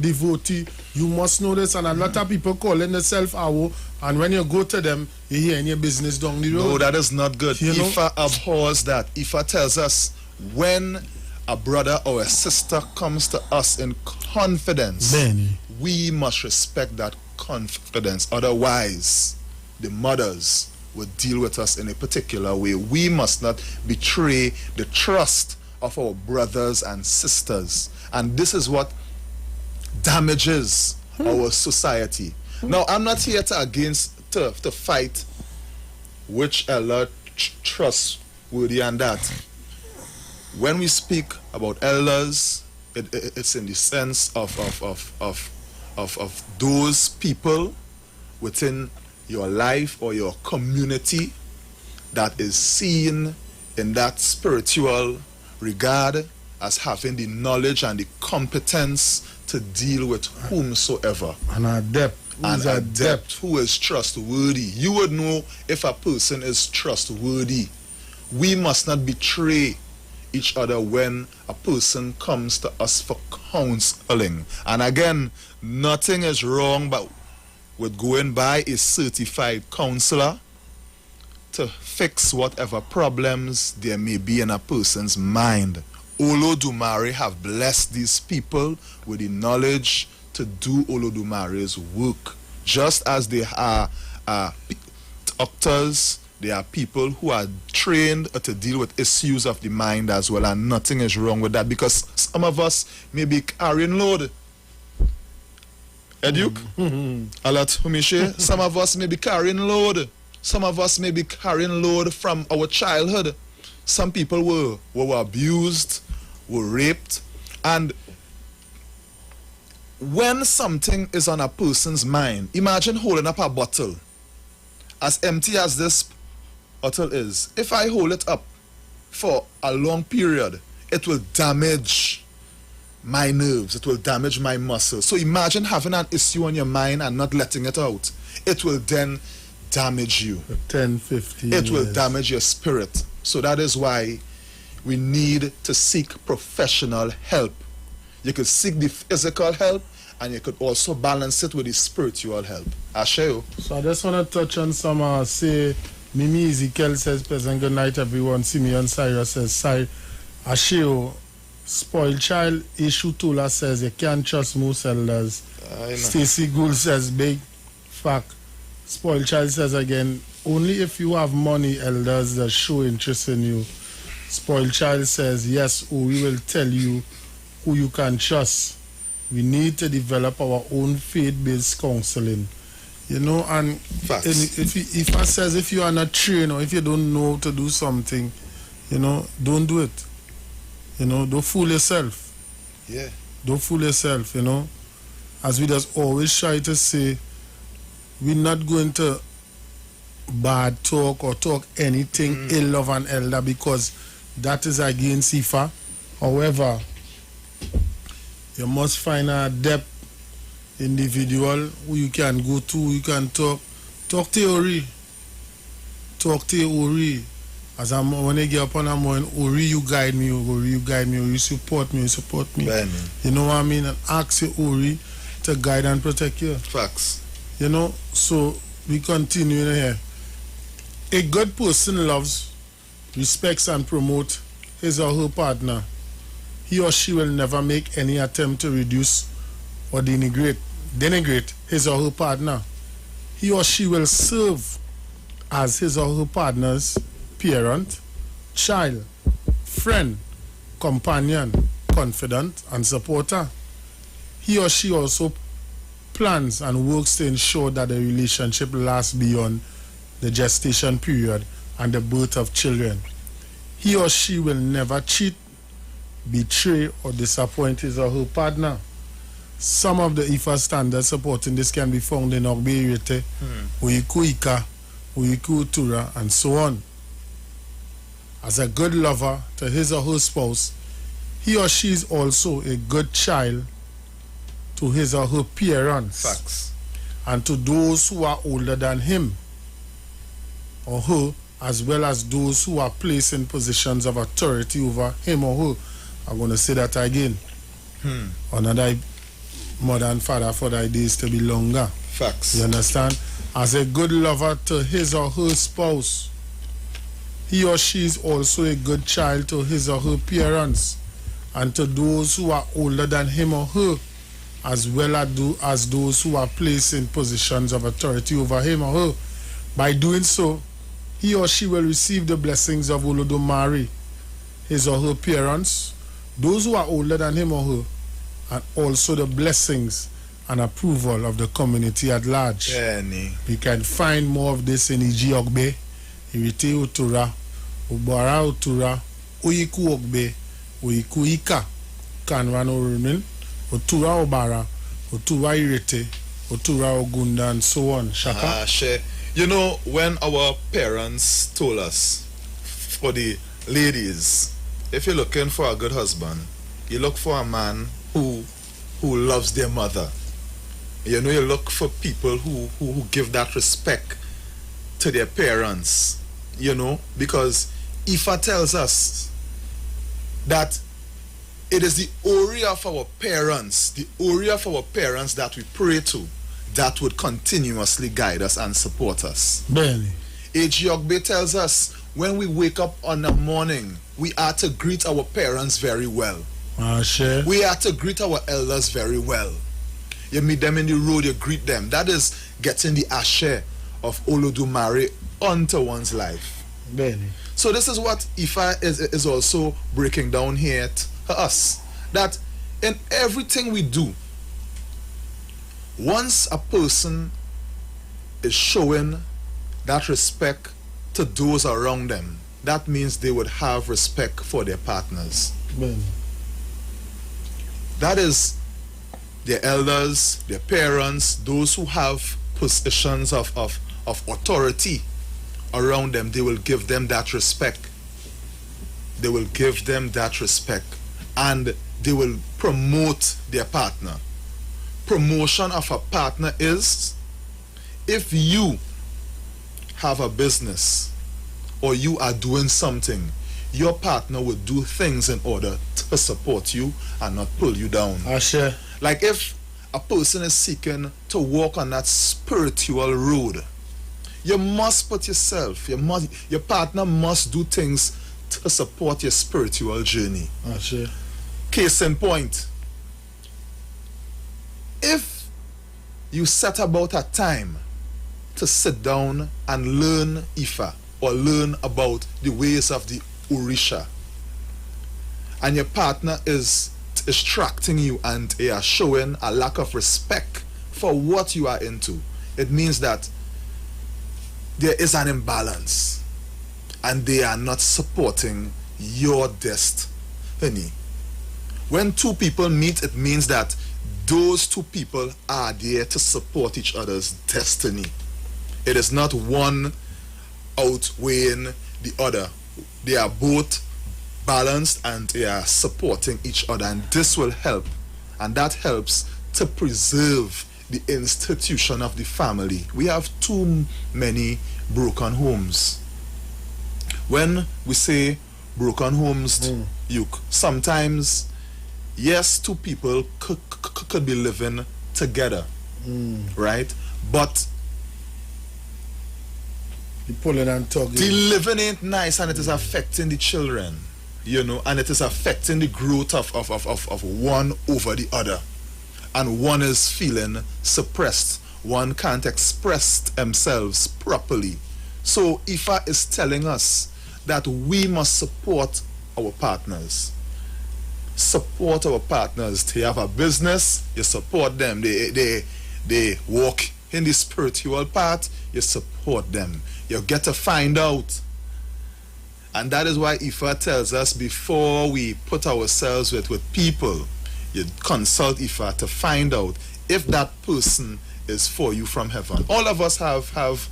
devotee, you must know this. And a lot of people calling themselves Awo, and when you go to them, you hear any business down the road. No, that is not good. You know? Ifa abhors that. Ifa tells us when a brother or a sister comes to us in confidence, Benny, we must respect that confidence. Otherwise, the mothers will deal with us in a particular way. We must not betray the trust of our brothers and sisters. And this is what damages our society. Now, I'm not here to fight which elder trustworthy and that. When we speak about elders, it's in the sense of those people within your life or your community that is seen in that spiritual regard as having the knowledge and the competence to deal with whomsoever. an adept. An adept who is trustworthy. You would know if a person is trustworthy. We must not betray each other when a person comes to us for counseling. And again, nothing is wrong but with going by a certified counselor to fix whatever problems there may be in a person's mind. Olodumare have blessed these people with the knowledge to do Olodumare's work. Just as they are doctors, there are people who are trained to deal with issues of the mind as well, and nothing is wrong with that, because some of us may be carrying load. Eduke? Alat Humishe? Some of us may be carrying load. Some of us may be carrying load from our childhood. Some people were abused, were raped, and when something is on a person's mind, imagine holding up a bottle. As empty as this bottle is, if I hold it up for a long period, it will damage my nerves, it will damage my muscles. So imagine having an issue on your mind and not letting it out. It will then damage you. 10, 15 It will years. damage your spirit. So that is why we need to seek professional help. You could seek the physical help, and you could also balance it with the spiritual help. Asheo. So I just want to touch on some, say, Mimi Ezekiel says, pleasant good night everyone. Simeon Cyrus says, Asheo, spoiled child. Ishu Tula says, you can't trust most elders. Stacy Gould says, big fact. Spoiled child says again, only if you have money, elders that show interest in you. Spoiled child says, yes, we will tell you who you can trust. We need to develop our own faith-based counseling. You know, and if I says if you are not trained or if you don't know to do something, you know, don't do it. You know, don't fool yourself. Yeah. Don't fool yourself, you know. As we just always try to say, we're not going to bad talk or talk anything ill of an elder, because that is against Ifa. However, you must find a adept individual who you can go to, you can talk theory. Talk theory. As I'm when I get up on a morning, Ori, you guide me, Ori, you guide me, Ori, you support me, you support me. Right, you know what I mean? And ask your Ori to guide and protect you. Facts. You know, so we continue here. A good person loves, respects and promotes his or her partner. He or she will never make any attempt to reduce or denigrate his or her partner. He or she will serve as his or her partner's parent, child, friend, companion, confidant, and supporter. He or she also plans and works to ensure that the relationship lasts beyond the gestation period and the birth of children. He or she will never cheat, betray, or disappoint his or her partner. Some of the IFA standards supporting this can be found in Ogbeirete, Oyiku Ika, Oyiku Utura, and so on. as a good lover to his or her spouse, he or she is also a good child to his or her parents. Facts. And to those who are older than him or her, as well as those who are placed in positions of authority over him or her. I'm going to say that again. Honor thy mother and father, for thy days to be longer. Facts. You understand? As a good lover to his or her spouse, he or she is also a good child to his or her parents, and to those who are older than him or her, as well as those who are placed in positions of authority over him or her. By doing so, he or she will receive the blessings of Olodumare, his or her parents, those who are older than him or her, and also the blessings and approval of the community at large. We can find more of this in Iji Ogbe, Irite Otura, Ubara Otura, Oyiku Ogbe, Oyiku Ika, Kanwan Orunin, Otura Obara, Otura Irite, Otura Ogunda, and so on. Shaka? You know, when our parents told us, for the ladies, if you're looking for a good husband, you look for a man who loves their mother. You know, you look for people who give that respect to their parents, you know, because Ifa tells us that it is the Ori of our parents, that we pray to, that would continuously guide us and support us. Barely. Ejiyogbe tells us when we wake up on the morning, we are to greet our parents very well. We are to greet our elders very well. You meet them in the road, you greet them. That is getting the ashe of Olodumare onto one's life. Barely. So this is what Ifa is also breaking down here to us. That in everything we do, once a person is showing that respect to those around them, that means they would have respect for their partners. That is their elders, their parents, those who have positions of authority around them. They will give them that respect. They will give them that respect, and they will promote their partner. Promotion of a partner is if you have a business or you are doing something, your partner will do things in order to support you and not pull you down. Like if a person is seeking to walk on that spiritual road, you must put yourself, your partner must do things to support your spiritual journey. Case in point, if you set about a time to sit down and learn Ifa or learn about the ways of the Orisha, and your partner is distracting you and they are showing a lack of respect for what you are into, it means that there is an imbalance and they are not supporting your destiny. When two people meet, it means that those two people are there to support each other's destiny. It is not one outweighing the other. They are both balanced and they are supporting each other, and this will help, and that helps to preserve the institution of the family. We have too many broken homes. When we say broken homes, sometimes, yes, two people could be living together, right? But the living ain't nice, and it is affecting the children, you know, and it is affecting the growth of one over the other. And one is feeling suppressed. One can't express themselves properly. So Ifa is telling us that we must support our partners. Support our partners. They have a business, you support them. They walk in the spiritual path, you support them. You get to find out. And that is why Ifa tells us before we put ourselves with people, you consult Ifa to find out if that person is for you from heaven. All of us have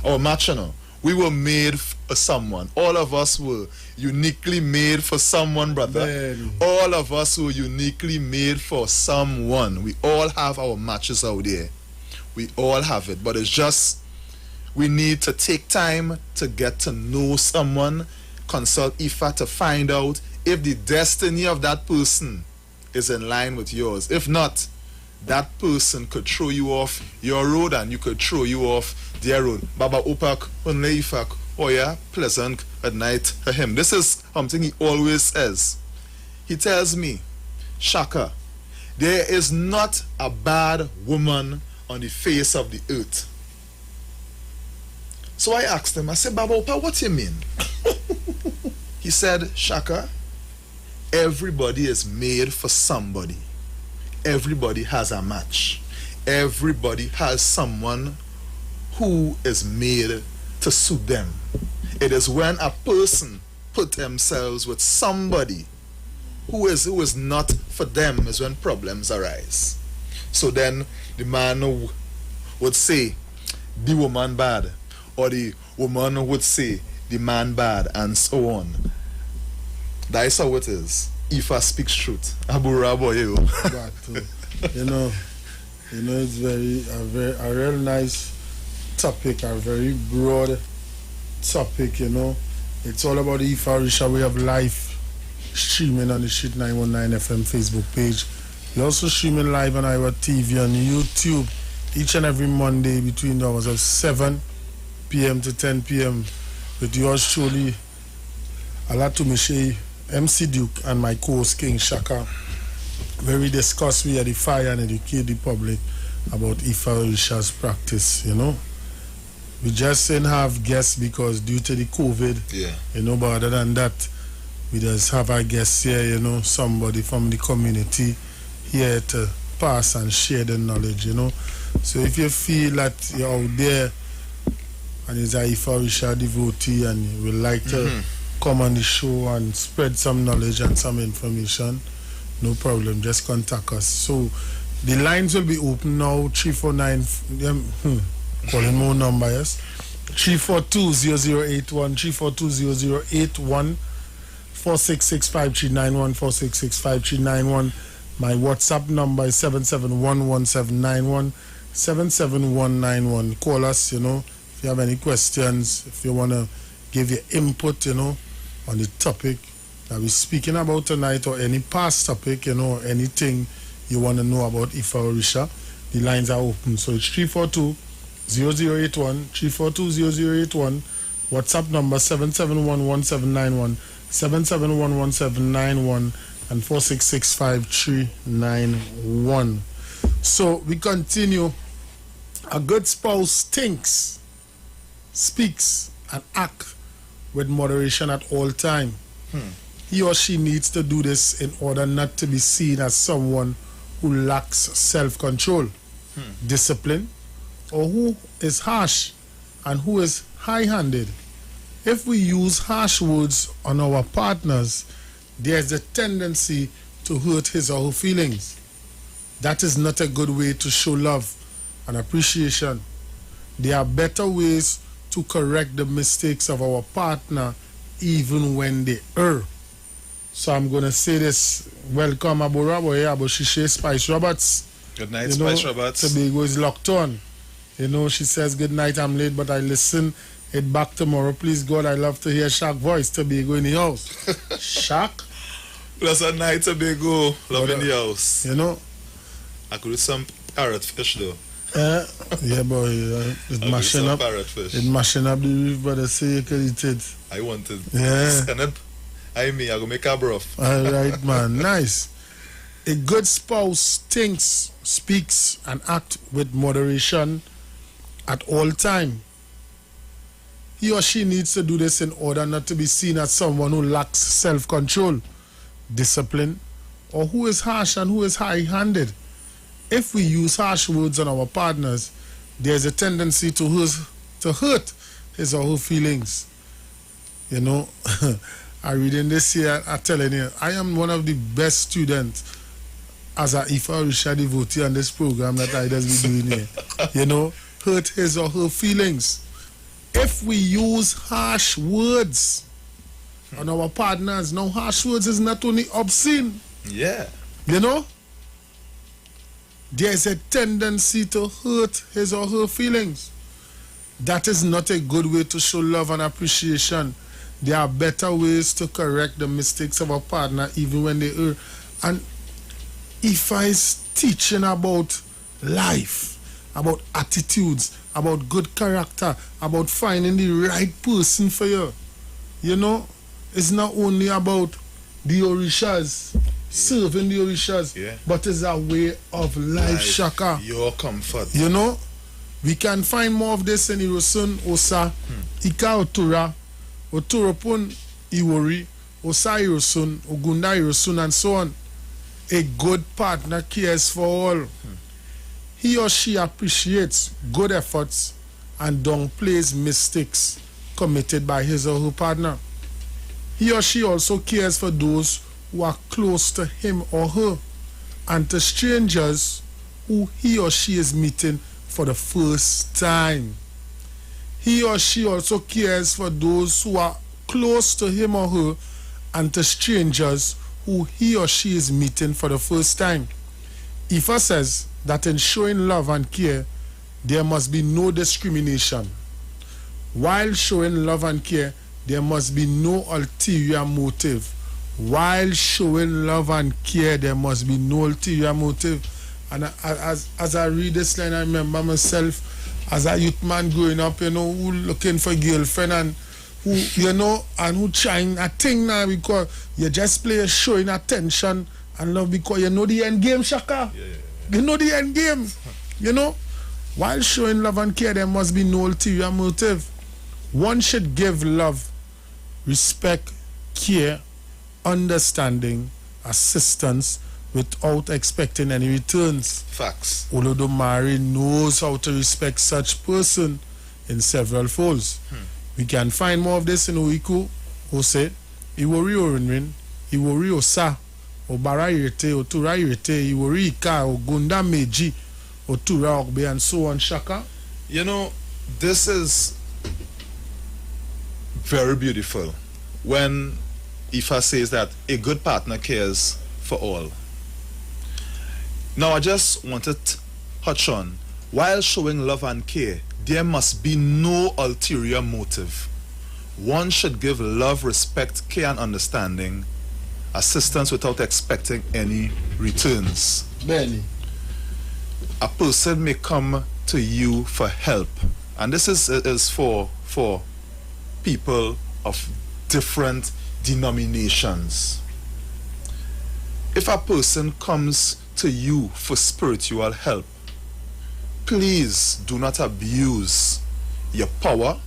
our match, you know. We were made for someone. All of us were uniquely made for someone, brother. Man. All of us were uniquely made for someone. We all have our matches out there. We all have it. But it's just, we need to take time to get to know someone, consult Ifa to find out if the destiny of that person is in line with yours. If not, that person could throw you off your road and you could throw you off their road. Baba Opak, Unle Ifak, oh yeah, pleasant at night to him. This is something he always says. He tells me, Shaka, there is not a bad woman on the face of the earth. So I asked him, I said, Baba Opak, what do you mean? He said, Shaka, everybody is made for somebody. Everybody has a match. Everybody has someone who is made to suit them. It is when a person put themselves with somebody who is not for them is when problems arise. So then the man would say the woman bad, or the woman would say the man bad, and so on. That is how it is. Ifa speaks truth. Abu Rabo, you know, it's a real nice topic, a very broad topic, you know. It's all about the Ifa Risha way of life, streaming on the Shit 919 FM Facebook page. We're also streaming live on our TV on YouTube each and every Monday between the hours of 7 p.m. to 10 p.m. with yours truly, Alatumishe, MC Duke, and my co-host King Shaka, where we discuss, we edify and educate the public about Ifa Risha's practice, you know. We just didn't have guests because due to the COVID, you know, but other than that, we just have our guests here, you know, somebody from the community here to pass and share the knowledge, you know. So if you feel that you're out there and is a Ifa Risha devotee and you would like to come on the show and spread some knowledge and some information, no problem, just contact us. So the lines will be open now, 349, calling more number, yes, 342-0081, 342-0081, 466-5391, 466-5391. My WhatsApp number is 7711791, 77191. Call us, you know, if you have any questions, if you want to give your input, you know, on the topic that we're speaking about tonight, or any past topic, you know, anything you want to know about Ifa Orisha, the lines are open. So it's 342-0081, 342-0081, WhatsApp number 7711791, 7711791, and 466-5391. So we continue. A good spouse thinks, speaks, and acts with moderation at all time. He or she needs to do this in order not to be seen as someone who lacks self-control, discipline, or who is harsh and who is high-handed. If we use harsh words on our partners, there's a tendency to hurt his or her feelings. That is not a good way to show love and appreciation. There are better ways to correct the mistakes of our partner even when they err. So I'm going to say this. Welcome, Abu Rabo, Abu Shishe Spice Roberts. Good night, Spice Roberts. Tobago is locked on. You know, she says, good night, I'm late, but I listen it back tomorrow. Please, God, I love to hear Shaq voice. Tobago in the house. Shaq? Plus a night Tobago, love in the house. You know? I could do some parrot fish, though. Yeah, boy, it's mashing up. It's mashing up the reef, but I say you can eat it. I wanted. Yeah. I go make a broth. All right, man. Nice. A good spouse thinks, speaks, and acts with moderation at all time. He or she needs to do this in order not to be seen as someone who lacks self-control, discipline, or who is harsh and who is high-handed. If we use harsh words on our partners, there's a tendency to hurt his or her feelings. You know, I read in this here, I'm telling you, I am one of the best students as a Ifa Orisha devotee on this program that I just be doing here. You know, hurt his or her feelings. if we use harsh words on our partners, now harsh words is not only obscene. Yeah. You know? There is a tendency to hurt his or her feelings. That is not a good way to show love and appreciation. There are better ways to correct the mistakes of a partner even when they err. And if I is teaching about life, about attitudes, about good character, about finding the right person for you, you know, it's not only about the Orishas, serving the Orishas, but it's a way of life, Shaka. Your comfort. You know, we can find more of this in Irosun, Osa, Ika Otura, Oturopun Iwori, Osa Irosun, Ogunda Irosun, and so on. A good partner cares for all. He or she appreciates good efforts and downplays mistakes committed by his or her partner. He or she also cares for those who are close to him or her and to strangers who he or she is meeting for the first time. He or she also cares for those who are close to him or her and to strangers who he or she is meeting for the first time. Ifa says that in showing love and care, there must be no discrimination. While showing love and care, there must be no ulterior motive. While showing love and care, there must be no ulterior motive. And as I read this line, I remember myself as a youth man growing up, you know, who looking for a girlfriend and who, you know, and who trying a thing now because you just play showing attention and love because you know the end game, Shaka. You know the end game. You know, while showing love and care, there must be no ulterior motive. One should give love, respect, care, understanding, assistance without expecting any returns. Facts. Olodumare knows how to respect such person in several folds. We can find more of this in Oiku, Ose, Iwori Orinrin, Iwori Osa, Obara Irete, Otura Irete, Iwori Ika, Ogunda Meji, Otura Ogbe, and so on, Shaka. You know, this is very beautiful when Ifa says that a good partner cares for all. Now, I just wanted to touch on, while showing love and care, there must be no ulterior motive. One should give love, respect, care, and understanding, assistance without expecting any returns. Barely. A person may come to you for help, and this is for people of different denominations. If a person comes to you for spiritual help, please do not abuse your power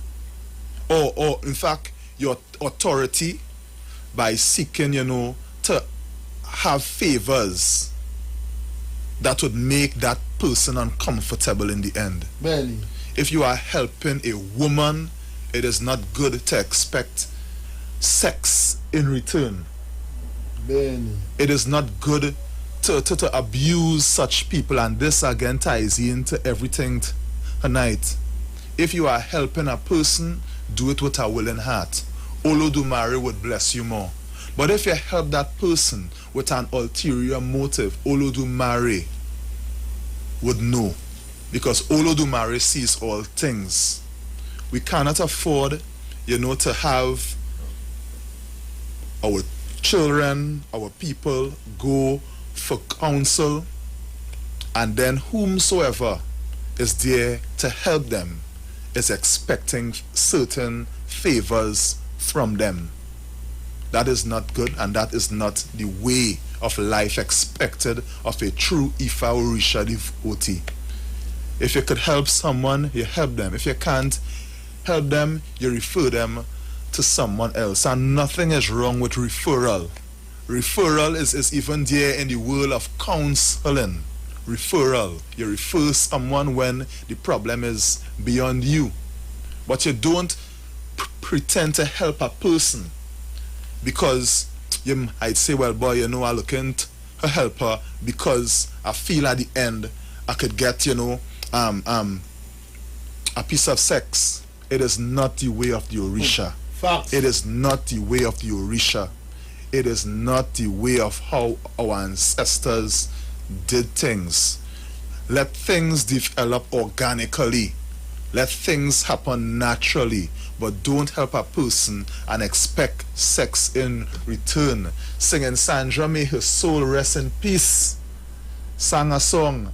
or in fact your authority by seeking, you know, to have favors that would make that person uncomfortable in the end. Barely. If you are helping a woman, it is not good to expect sex in return. Barely. It is not good to abuse such people, and this again ties into everything tonight. If you are helping a person, do it with a willing heart. Olodumare would bless you more. But if you help that person with an ulterior motive, Olodumare would know, because Olodumare sees all things. We cannot afford, you know, to have our children, our people go for counsel, and then whomsoever is there to help them is expecting certain favors from them. That is not good, and that is not the way of life expected of a true Ifa Orisha devotee. If you could help someone, you help them. If you can't help them, you refer them to someone else. And nothing is wrong with referral. Referral is even there in the world of counseling. Referral. You refer someone when the problem is beyond you. But you don't pretend to help a person because I'd say, well, boy, you know, I'm looking to help her because I feel at the end I could get, you know, a piece of sex It is not the way of the Orisha. Facts. It is not the way of the Orisha. It is not the way of how our ancestors did things. Let things develop organically. Let things happen naturally. But don't help a person and expect sex in return. Singing Sandra, may her soul rest in peace, sang a song,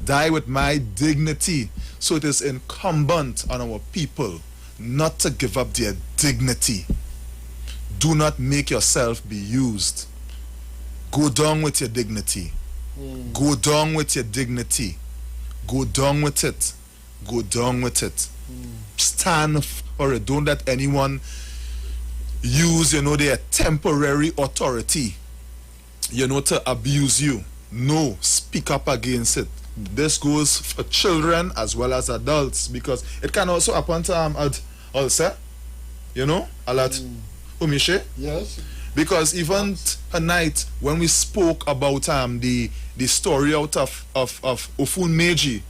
die with my dignity. So it is incumbent on our people not to give up their dignity. Do not make yourself be used. Go down with your dignity. Go down with your dignity. Go down with it. Go down with it. Stand for it. Don't let anyone use, their temporary authority, to abuse you. No, speak up against it. This goes for children as well as adults, because it can also happen to also, a lot. Umishe? Yes. Because even tonight when we spoke about the story out of Ofun Meji,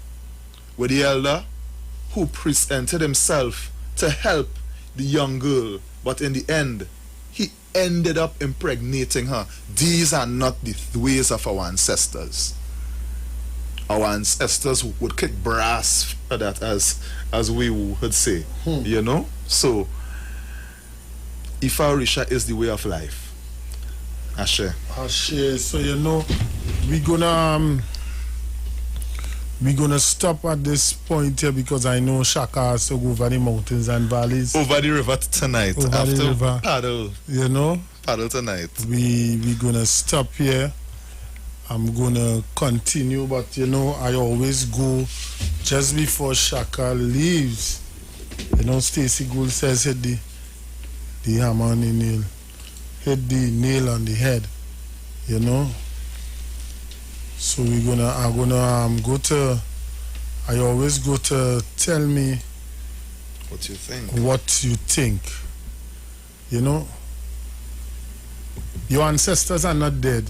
with the elder who presented himself to help the young girl, but in the end he ended up impregnating her. These are not the ways of our ancestors. Our ancestors would kick brass for that, as we would say. So Ifa Orisha is the way of life. Ashe. So we're gonna stop at this point here, because I know Shaka has to go over the mountains and valleys. Over the river tonight. Over after the river. Paddle. Paddle tonight. We're gonna stop here. I'm gonna continue, but I always go just before Shaka leaves. Stacy Gould says hit the hammer on the nail. Hit the nail on the head. So I always go to tell me what you think. What you think. Your ancestors are not dead.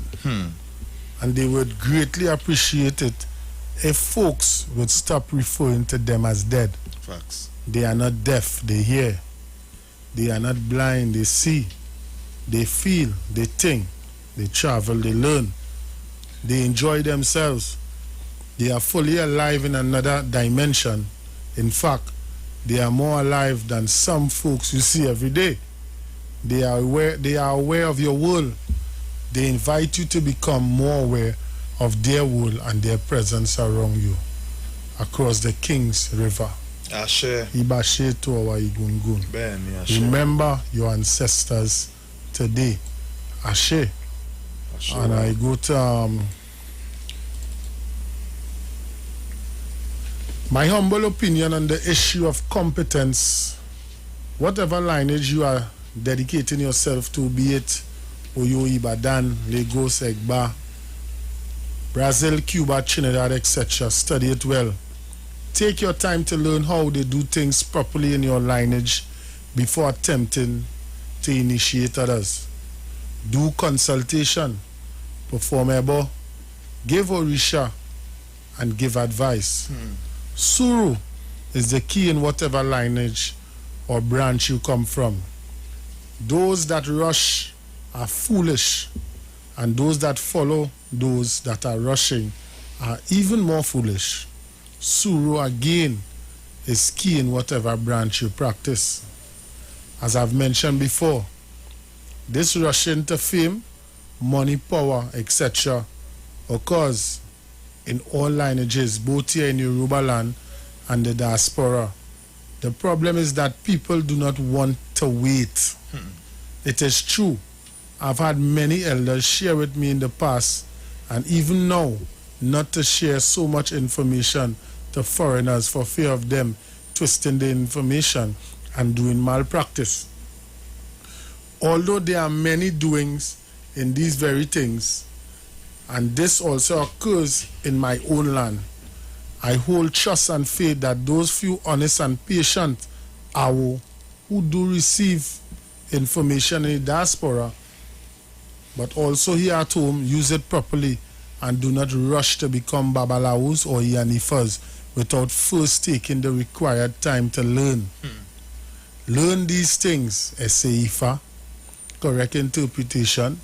And they would greatly appreciate it if folks would stop referring to them as dead. Facts. They are not deaf, they hear. They are not blind, they see. They feel, they think, they travel, they learn. They enjoy themselves. They are fully alive in another dimension. In fact, they are more alive than some folks you see every day. They are aware of your world. They invite you to become more aware of their world and their presence around you across the King's River. Ashe. Ibashe to our Igungun. Remember your ancestors today. Ashe. And I go to my humble opinion on the issue of competence. Whatever lineage you are dedicating yourself to, be it Oyo, Ibadan, Lagos, Egba, Brazil, Cuba, Trinidad, etc. Study it well. Take your time to learn how they do things properly in your lineage before attempting to initiate others. Do consultation, perform ebo, give Orisha, and give advice. Suru is the key in whatever lineage or branch you come from. Those that rush are foolish, and those that follow those that are rushing are even more foolish. Suru again is key in whatever branch you practice. As I've mentioned before, this rushing to fame, money, power, etc. occurs in all lineages, both here in Yoruba land and the diaspora. The problem is that people do not want to wait. It is true. I've had many elders share with me in the past, and even now, not to share so much information to foreigners for fear of them twisting the information and doing malpractice. Although there are many doings in these very things, and this also occurs in my own land, I hold trust and faith that those few honest and patient Awo who do receive information in the diaspora, but also here at home, use it properly and do not rush to become babalawos or yanifas without first taking the required time to learn. Learn these things, Ifa, correct interpretation,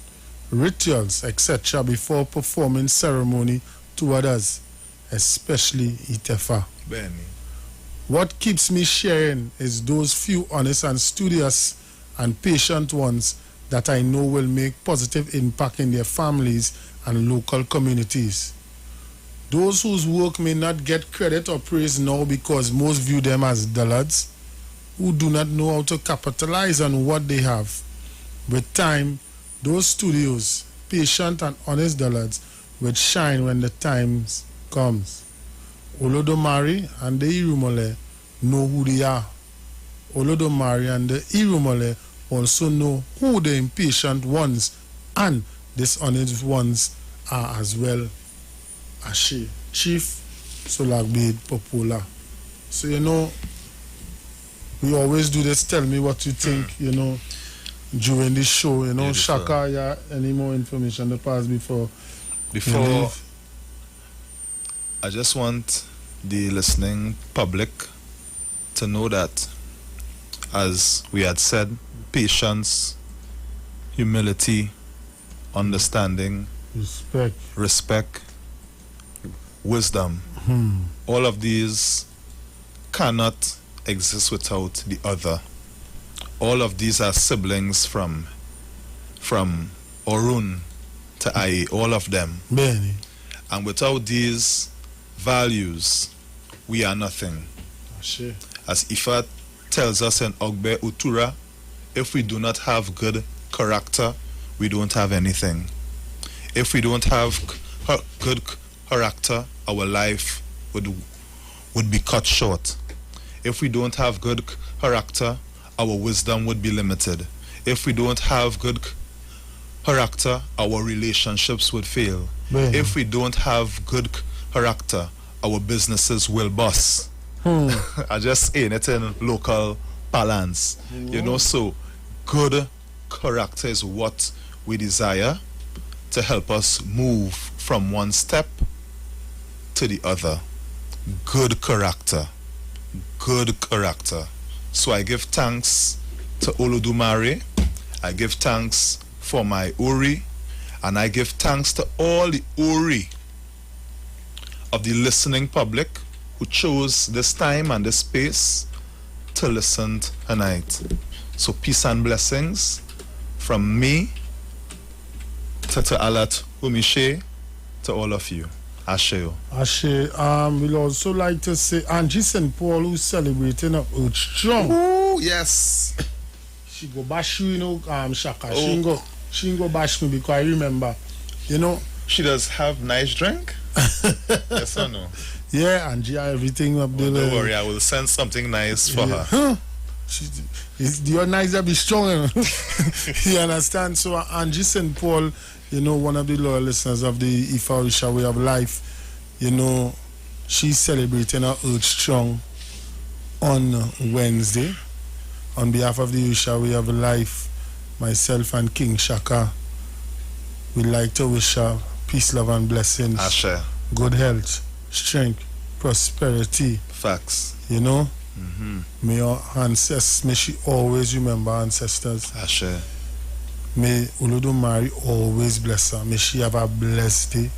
rituals, etc. before performing ceremony to others, especially Itefa. Benny. What keeps me sharing is those few honest and studious and patient ones that I know will make positive impact in their families and local communities. Those whose work may not get credit or praise now because most view them as dullards who do not know how to capitalize on what they have. With time, those studios, patient and honest dullards, will shine when the times comes. Olodomari and the Irumole know who they are. Olodomari and the Irumole also know who the impatient ones and dishonest ones are as well. Ashe, Chief Solagbid Popola. So, we always do this, tell me what you think, during this show, Shaka, yeah, any more information to pass before I just want the listening public to know that, as we had said, patience, humility, understanding, respect, wisdom, all of these cannot exist without the other. All of these are siblings from Orun to Ai, all of them. Benny. And without these values, we are nothing. Ashe. As Ifa tells us in Ogbe Utura, if we do not have good character, we don't have anything. If we don't have good character, our life would be cut short. If we don't have good character, our wisdom would be limited. If we don't have good character, our relationships would fail. If we don't have good character, our businesses will bust. I just saying it in local balance. So good character is what we desire to help us move from one step to the other. Good character. Good character. So I give thanks to Olodumare. I give thanks for my Uri. And I give thanks to all the Uri of the listening public who chose this time and this space to listen tonight. So peace and blessings from me to Alat Umishe, to all of you. Ashe. Ashe. We'll also like to say Angie St. Paul, who's celebrating her Earth Strong. Oh, yes. She go bash you, Shaka. Oh. She go bash me because I remember, She does have nice drink? Yes or no? Yeah, Angie, everything up there. Don't worry, I will send something nice for her. Huh? Your nice will be strong. You understand? So Angie St. Paul, one of the loyal listeners of the Ifa Orisha Way of Life, she's celebrating her Earth Strong on Wednesday. On behalf of the Orisha Way of Life, myself and King Shaka, we'd like to wish her peace, love and blessings. Ashe. Good health, strength, prosperity. Facts. May our ancestors, may she always remember our ancestors. Ashe. May Olodumare always bless her. May she have a blessed day.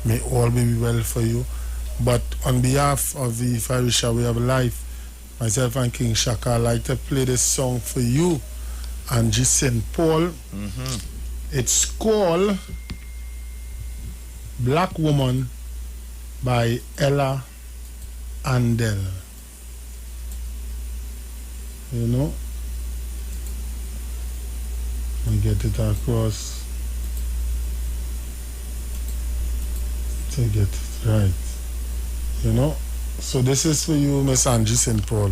May all be well for you. But on behalf of the Ifa Orisha Way of Life, myself and King Shaka, I'd like to play this song for you, Angie St. Paul. It's called Black Woman by Ella Andel. And get it across to get it right. So this is for you, Miss Angie St. Paul.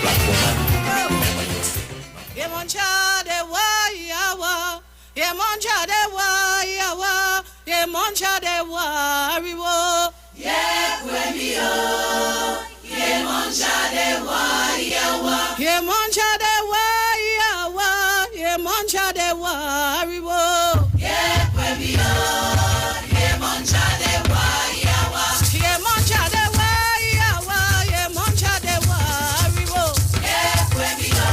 black woman. Yemoncha de wa yawa, Yemoncha de wa yawa, Yemoncha de wa riwo. Yekwemio, Yemoncha de wa yawa, Yemoncha de wa yawa, Yemoncha de wa riwo. Yekwemio, Yemoncha de wa yawa, Yemoncha de wa yawa, Yemoncha de wa riwo. Yekwemio.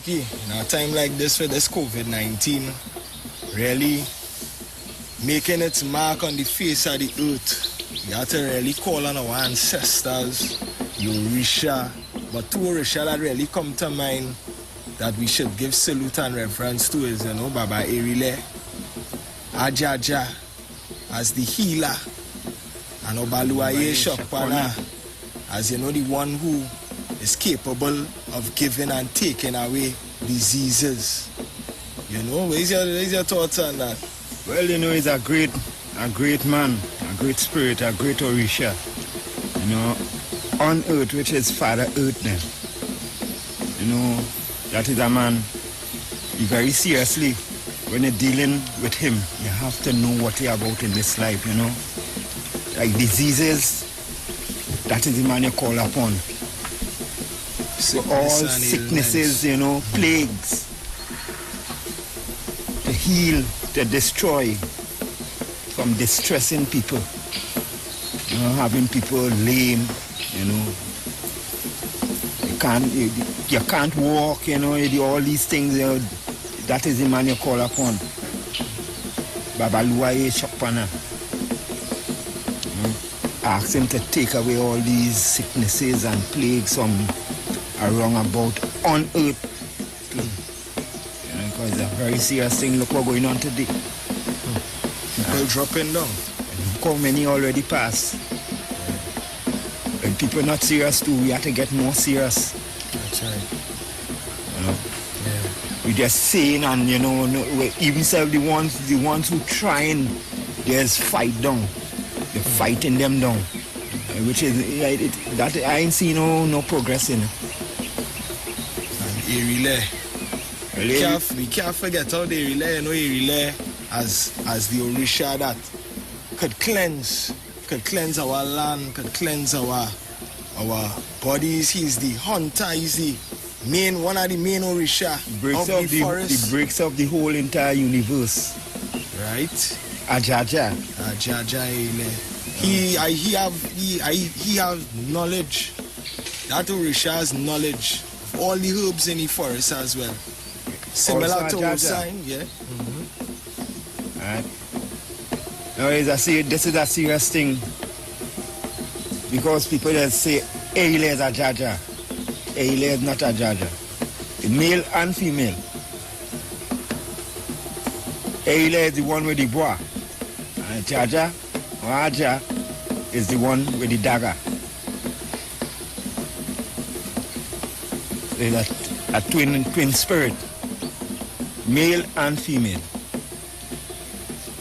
In a time like this with this COVID-19, really making its mark on the face of the earth, you have to really call on our ancestors, Orisha, but two Orisha that really come to mind that we should give salute and reverence to is, Baba Erile, Ajaja as the healer, and Obaluaye Shokpana as the one who is capable of giving and taking away diseases. Where's your thoughts on that? Well, he's a great man, a great spirit, a great Orisha. On earth, which is Father Earth now. That is a man, you very seriously, when you're dealing with him, you have to know what you're about in this life, Like diseases, that is the man you call upon. All sicknesses, plagues, to heal, to destroy, from distressing people, having people lame, you can't walk, all these things, that is the man you call upon. Babaluaye Shokpana. Ask him to take away all these sicknesses and plagues from around about on earth. Because it's a very serious thing. Look what's going on today. People dropping down. Look how many already passed. When people not serious too, we have to get more serious. That's right. You know? We just saying, and you know, even self the ones who trying, there's fight down. They're fighting them down, which is that I ain't seen no progress in it. And Irile, we can't forget how they relay. You know, Irile as the Orisha that could cleanse our land, could cleanse our bodies. He's the hunter. He's the one of the main Orisha of the forest. He breaks up the whole entire universe. Right. Ajaja. He have knowledge. That Orisha has knowledge of all the herbs in the forest as well. Similar to Osain, yeah. Alright. Now this is a serious thing. Because people just say Eile is a Jaja. Eile is not a Jaja. Male and female. Eile is the one with the bois. And Jaja, or Aja, is the one with the dagger. There's a twin spirit. Male and female.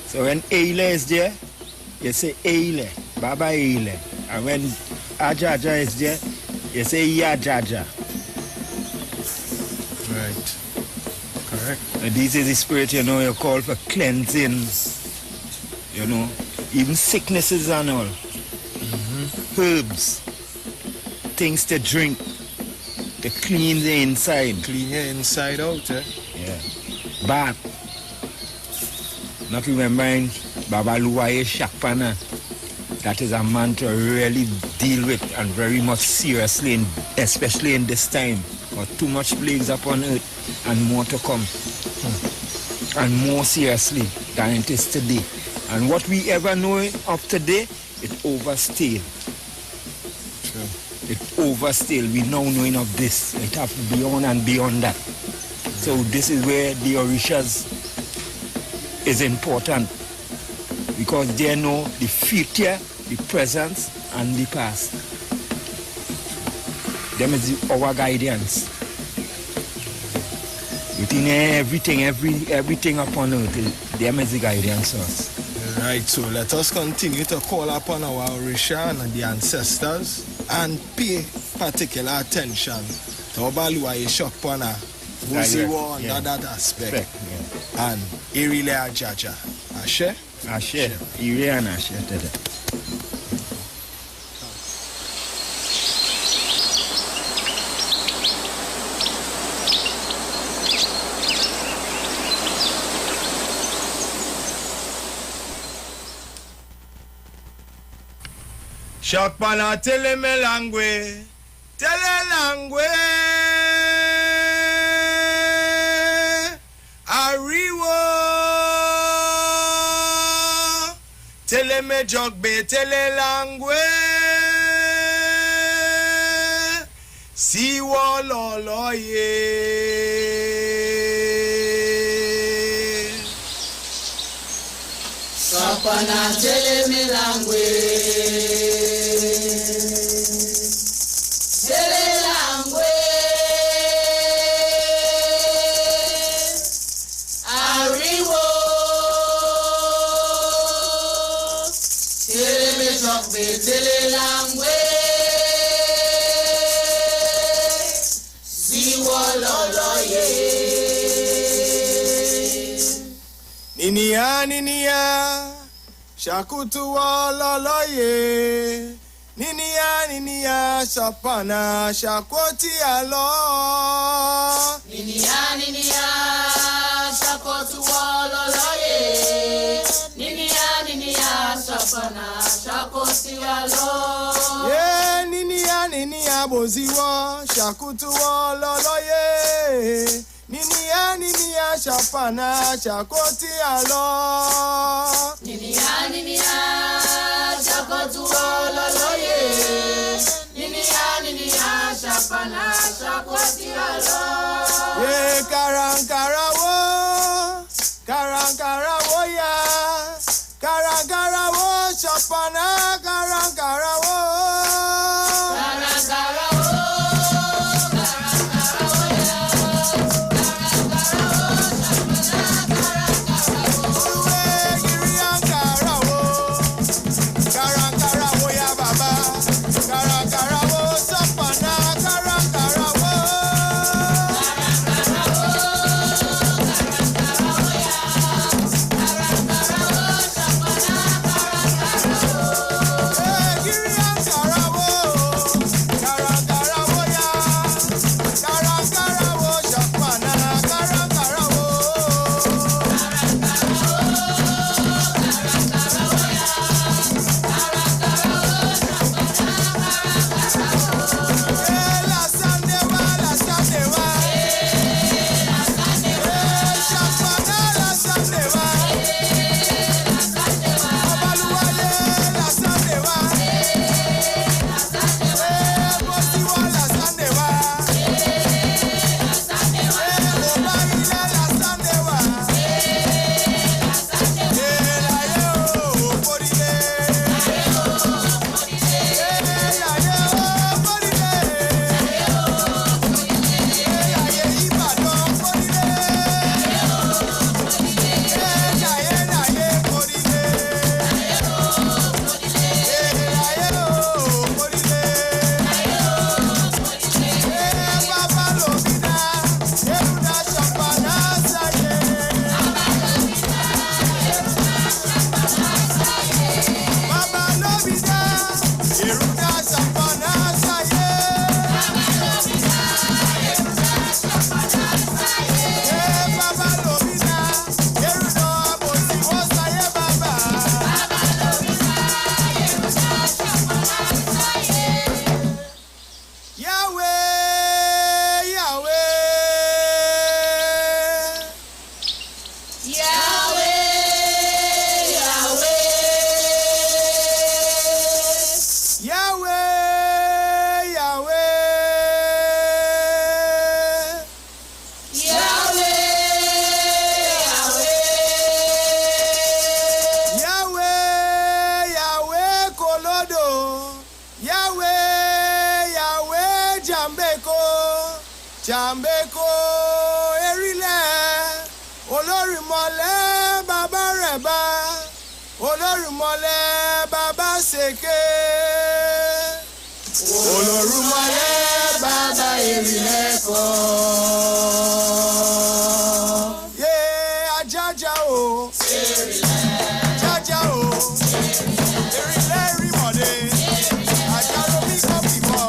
So when Eile is there, you say Eile, Baba Eile. And when Ajaja is there, you say Yajaja. Right. Correct. And this is the spirit, you know, you call for cleansing, you know, even sicknesses and all. Herbs, things to drink, to clean the inside. Clean your inside out, eh? Yeah. Bath. Not remembering Babaluaye Shakpana. That is a man to really deal with and very much seriously, especially in this time. Got too much plagues upon earth and more to come. And more seriously than it is today. And what we ever know of today, it overstayed. True. It overstayed. We now knowing of this. It have beyond and beyond that. So this is where the Orishas is important. Because they know the future, the present, and the past. Them is our guidance. Within everything upon earth, them is the guidance of us. Right, so let us continue to call upon our Orisha and the ancestors and pay particular attention to Babaluaye Shokpana, Buziwa under that aspect. And Irile Ajaja. Ashe? Ashe. Irile and Ashe. Shokpana tele me langwe, Ariwo, tele me jogbe, tele langwe, siwo lolo ye. Shokpana tele me langwe. Ninia, shakutu waloloye. Ninia, sapana, shakwoti alo. Ninia, shakutu waloloye. Ninia, sapana, shakwoti alo. Yeah, ninia, boziwa, shakutu waloloye. Ninia shapana shakoti alo. Ninia shakotu ololoye. Ninia shapana shakoti alo. Ye karankarawo ya. Karankarawo shapana karankarawo. Jambeko erile Olórímọlẹ̀ bàbá rẹ̀bá Olórímọlẹ̀ bàbá sèké Olórímọlẹ̀ bàbá erile kọ́ Ye ajaja o erile Ajaja o erile rimode Ajaro mi ko bimo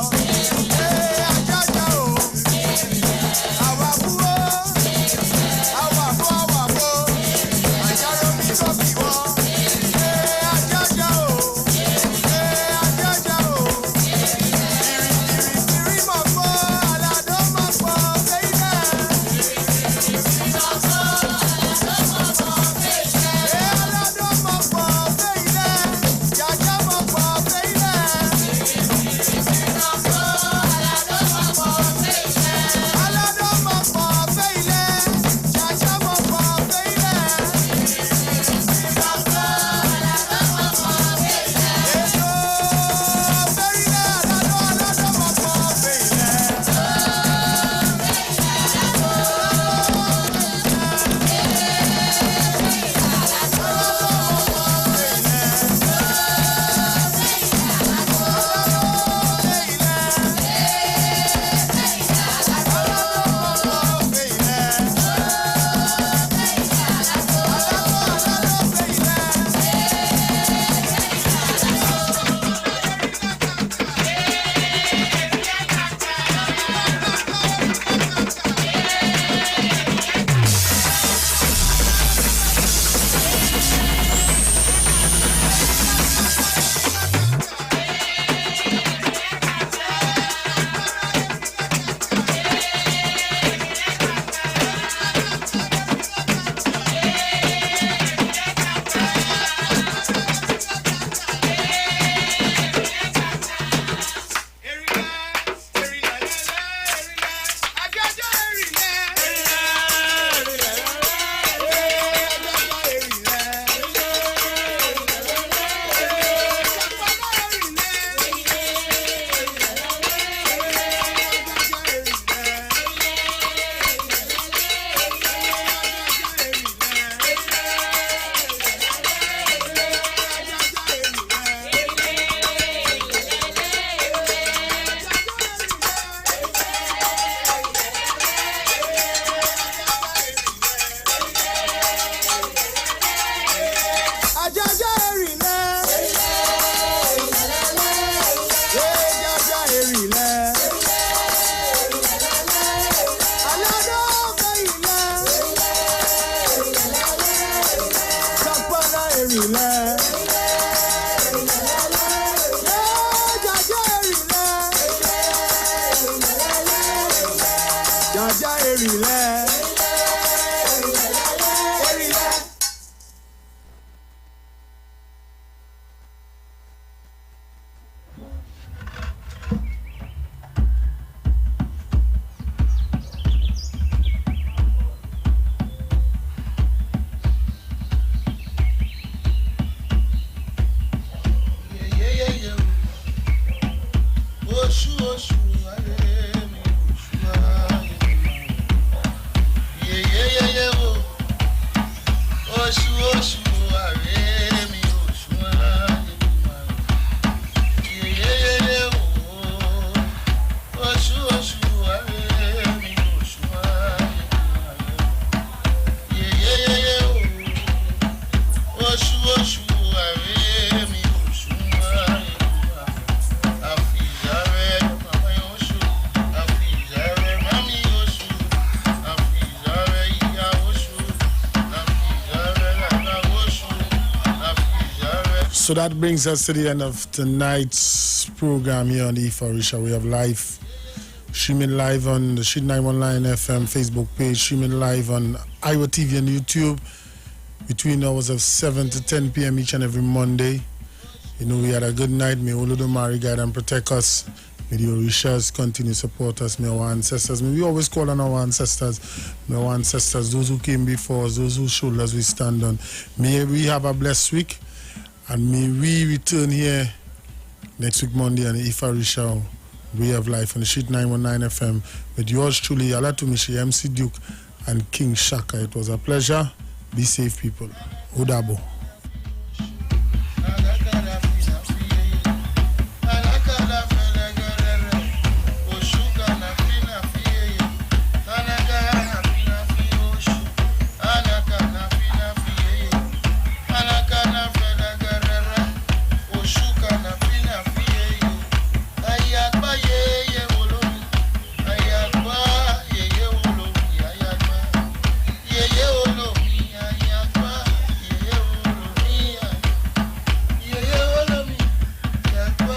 So that brings us to the end of tonight's program here on the Iwer We Have Live. Streaming live on the Sheet 919 FM Facebook page, streaming live on Iwer TV and YouTube between the hours of 7 to 10 p.m. each and every Monday. You know, we had a good night. May Olodumare guide and protect us. May the Orishas continue to support us. May our ancestors, may we always call on our ancestors. May our ancestors, those who came before us, those whose shoulders we stand on. May we have a blessed week. And may we return here next week Monday on the Iwer We Have Life on the Sheet 919 FM with yours truly, Alatumishi, MC Duke, and King Shaka. It was a pleasure. Be safe, people. Odabo.